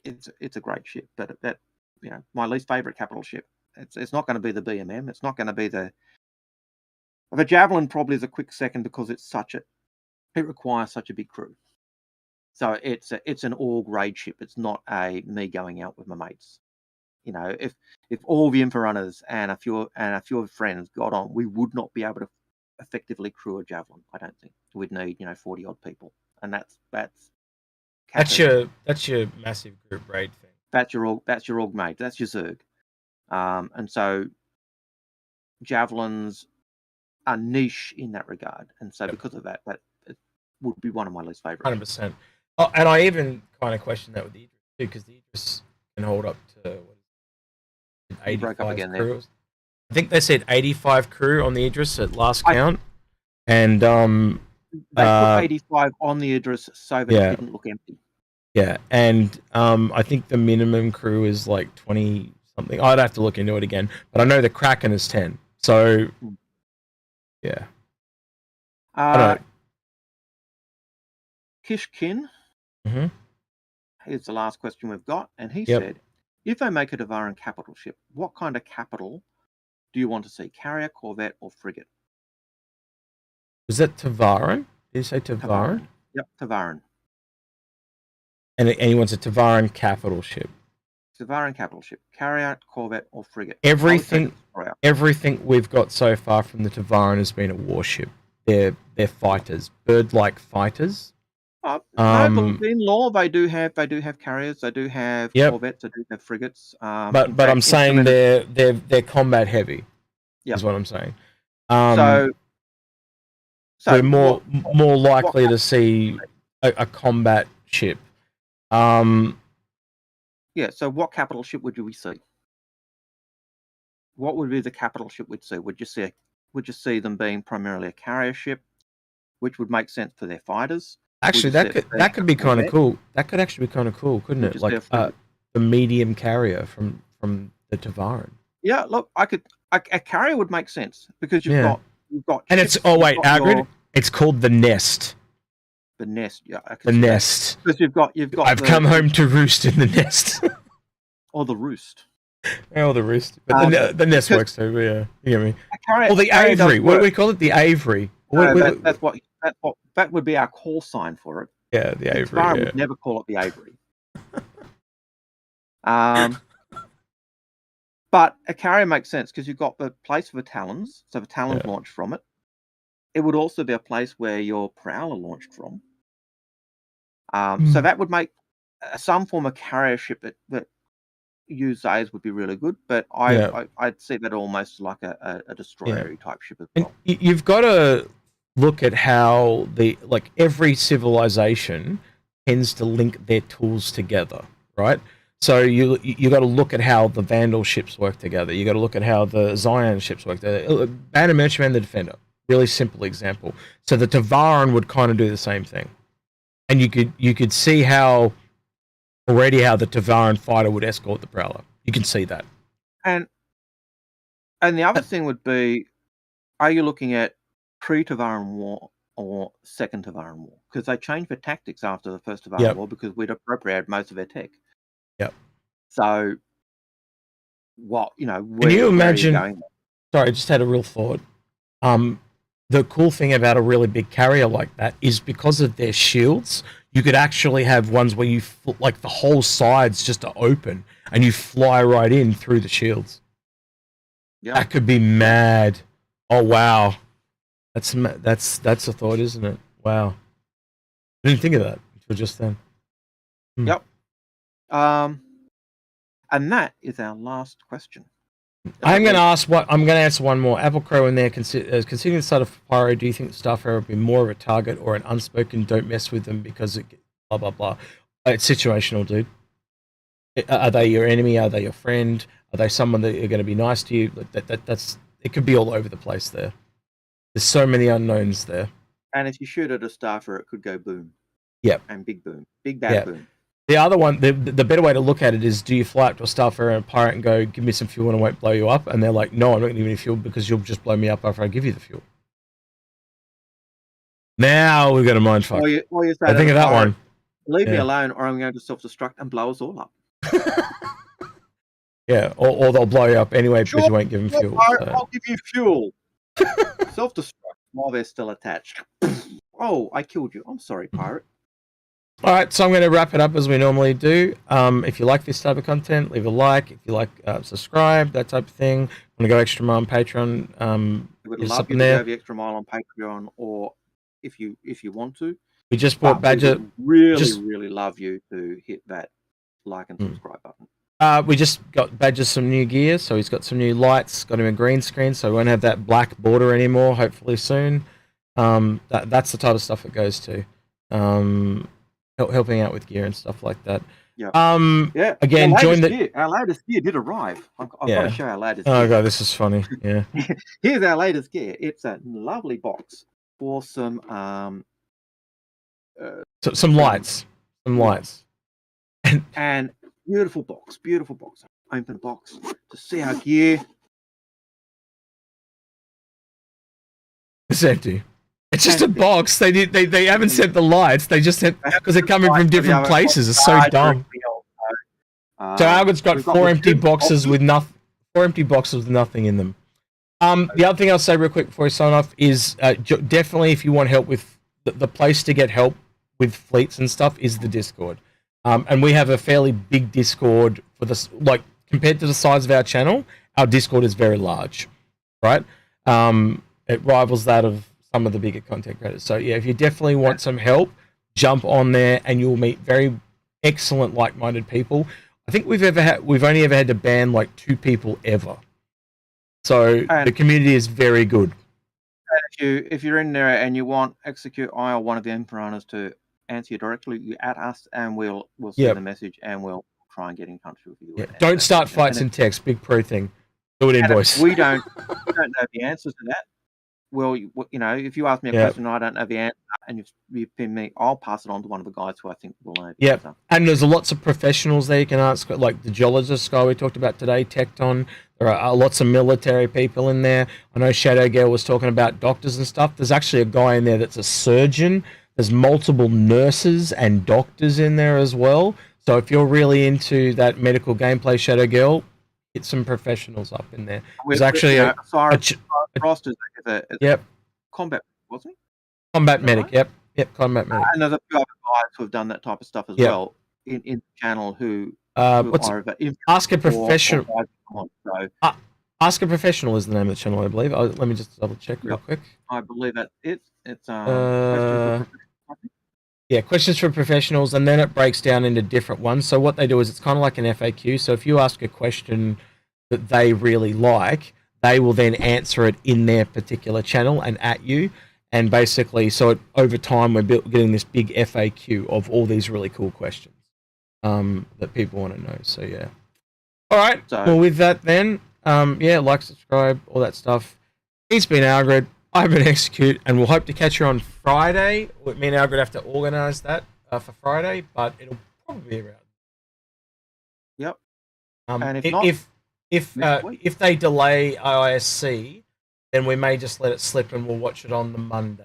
it's a great ship. But that my least favorite capital ship. It's not going to be the BMM. It's not going to be the Javelin. Probably is a quick second because it requires such a big crew. So it's an all grade ship. It's not me going out with my mates. If all the Inforunners and a few friends got on, we would not be able to effectively crew a Javelin. I don't think we'd need 40 odd people, and that's your massive group raid thing. That's your org mate. That's your Zerg, and so Javelins are niche in that regard, and so because of that it would be one of my least favorites. 100%. Oh, and I even kind of question that with the Idris too, because the Idris can hold up to 85 crew. I think they said 85 crew on the Idris at last count, and they put 85 on the Idris so that it didn't look empty. Yeah, and I think the minimum crew is like 20 something. I'd have to look into it again, but I know the Kraken is 10. So yeah. Kishkin. Here's the last question we've got, and he said, if they make a Devaran capital ship, what kind of capital do you want to see? Carrier, corvette, or frigate? Was that Tevaran? Did you say Tevaran? Yep, Tevaran. And he wants a Tevaran capital ship. Tevaran capital ship. Carrier, corvette, or frigate? Everything we've got so far from the Tevaran has been a warship. They're fighters, bird-like fighters. In law, they do have carriers, they do have corvettes, they do have frigates. But I'm saying they're combat heavy. Is what I'm saying. So we're more likely to see a combat ship. So what capital ship would we see? What would be the capital ship we'd see? Would you see them being primarily a carrier ship, which would make sense for their fighters? Actually, that could be kind of cool. That could actually be kind of cool, couldn't it? Like the medium carrier from the Tevaran. Yeah, look, a carrier would make sense because you've got. And it's Algared. It's called the Nest. The Nest, yeah. The Nest. Because you've got. I've come home to roost in the nest. Or the roost. Oh, the roost. But the Nest works too. Yeah, you get me. Or the Aviary. What do we call it? The Aviary. That would be our call sign for it. Yeah, the Aviary. Would never call it the Aviary. But a carrier makes sense because you've got the place for the Talons, so the Talons launch from it. It would also be a place where your Prowler launched from. So that would make some form of carrier ship that use A's would be really good, but I'd see that almost like a destroyer type ship as well. And you've got to look at how every civilization tends to link their tools together, right? So you got to look at how the Vandal ships work together. You got to look at how the Zion ships work together. Banner, Merchantman, the Defender. Really simple example. So the Tevaran would kind of do the same thing, and you could see how the Tevaran fighter would escort the Prowler. You can see that. And And the other thing would be, are you looking at pre-Tavaran War or second Tavaran War? Because they changed their tactics after the first Tavaran War because we'd appropriated most of their tech. Yep. So, what, you know, Can you imagine? Where are you going? Sorry, I just had a real thought. The cool thing about a really big carrier like that is because of their shields, you could actually have ones where you like the whole sides just are open and you fly right in through the shields. Yeah, that could be mad. Oh wow, that's a thought, isn't it? Wow, I didn't think of that until just then. Yep. And that is our last question. I'm going to answer one more. Apple Crow in there, considering the start of Pyro, do you think Starfarer would be more of a target or an unspoken don't mess with them because it blah blah blah? It's situational, dude. Are they your enemy? Are they your friend? Are they someone that are going to be nice to you? That's it could be all over the place there. There's so many unknowns there. And if you shoot at a Starfarer, it could go boom. Yep. And big boom. Big bad boom. The other one, the better way to look at it is, do you fly up to a Starfarer and a pirate and go, give me some fuel and I won't blow you up? And they're like, no, I'm not going to give you any fuel because you'll just blow me up after I give you the fuel. Now we've got a mind fuck. I think of that one. Leave me alone or I'm going to self-destruct and blow us all up. Yeah, or they'll blow you up anyway because you won't give them fuel. Pirate, so. I'll give you fuel. Self-destruct while they're still attached. Oh, I killed you. I'm sorry, pirate. All right, so I'm going to wrap it up as we normally do. If you like this type of content, leave a like. If you like, subscribe, that type of thing. Want to go extra mile on Patreon? We would love you to go the extra mile on Patreon, or if you want to. We just bought Badger. Really love you to hit that like and subscribe button. We just got Badger some new gear, so he's got some new lights. Got him a green screen, so we won't have that black border anymore. Hopefully soon. That's the type of stuff it goes to. Helping out with gear and stuff like that. Yeah. Again, join the. Our latest gear did arrive. I've got to show our latest. Oh god, this is funny. Yeah. Here's our latest gear. It's a lovely box for some some lights, and beautiful box. Open the box to see our gear. It's empty. It's just a box. They haven't sent the lights. They just sent because they're coming from different places. It's so dumb. So Algared's got 4 empty boxes with nothing. 4 empty boxes with nothing in them. The other thing I'll say real quick before we sign off is definitely if you want help with the place to get help with fleets and stuff is the Discord. And we have a fairly big Discord for this. Like compared to the size of our channel, our Discord is very large, right? It rivals that of some of the bigger content creators. So yeah, if you definitely want some help, jump on there and you'll meet very excellent like-minded people. I think we've only ever had to ban like 2 people ever. So the community is very good. If you're in there and you want Execute I or one of the Inforunners to answer you directly, you add us and we'll send the message and we'll try and get in touch with you. Yeah. Don't start fights in text. Big pro thing. Do it in voice. We don't know the answers to that. Well, you know, if you ask me a question, I don't know the answer, and you've pinned me, I'll pass it on to one of the guys who I think will know the answer. And there's lots of professionals there you can ask, like the geologist guy we talked about today, Tecton. There are lots of military people in there. I know Shadow Girl was talking about doctors and stuff. There's actually a guy in there that's a surgeon. There's multiple nurses and doctors in there as well. So if you're really into that medical gameplay, Shadow Girl, get some professionals up in there. There's actually Frost is combat, wasn't he? Combat medic, yep, combat medic. And there's a few other guys who have done that type of stuff as well in the channel who Ask a Professional. Ask a Professional is the name of the channel, I believe. Let me just double check real quick. I believe that it's questions for professionals, and then it breaks down into different ones. So what they do is it's kind of like an FAQ. So if you ask a question that they really like, they will then answer it in their particular channel and at you. And basically, so over time, we're getting this big FAQ of all these really cool questions that people want to know. So, yeah. All right. Well, with that then, like, subscribe, all that stuff. He's been Algared. I've been Execute, and we'll hope to catch you on Friday. Me and Algared have to organise that for Friday, but it'll probably be around. Yep. And if Next week. if they delay IISC, then we may just let it slip and we'll watch it on the Monday.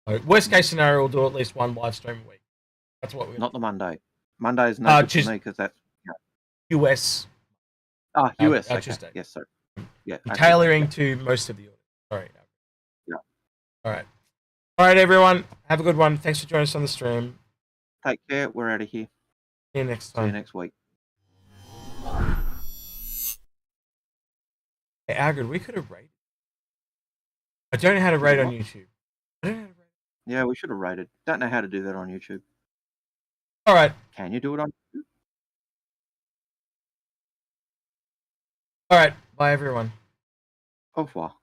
So worst case scenario, we'll do at least one live stream a week. That's what we're Not the Monday. Monday is no good for me because that's US. US. our Okay. Tuesday. Yes, sir. Yeah. We're okay, tailoring yeah. to most of the audience. Sorry. Yeah. All right. All right, everyone. Have a good one. Thanks for joining us on the stream. Take care. We're out of here. See you next See you time. next week. Hey, Algared, we could have rated. I don't know how to rate on YouTube. I don't know how to rate. Yeah, we should have rated. Don't know how to do that on YouTube. All right. Can you do it on YouTube? All right. Bye, everyone. Au revoir.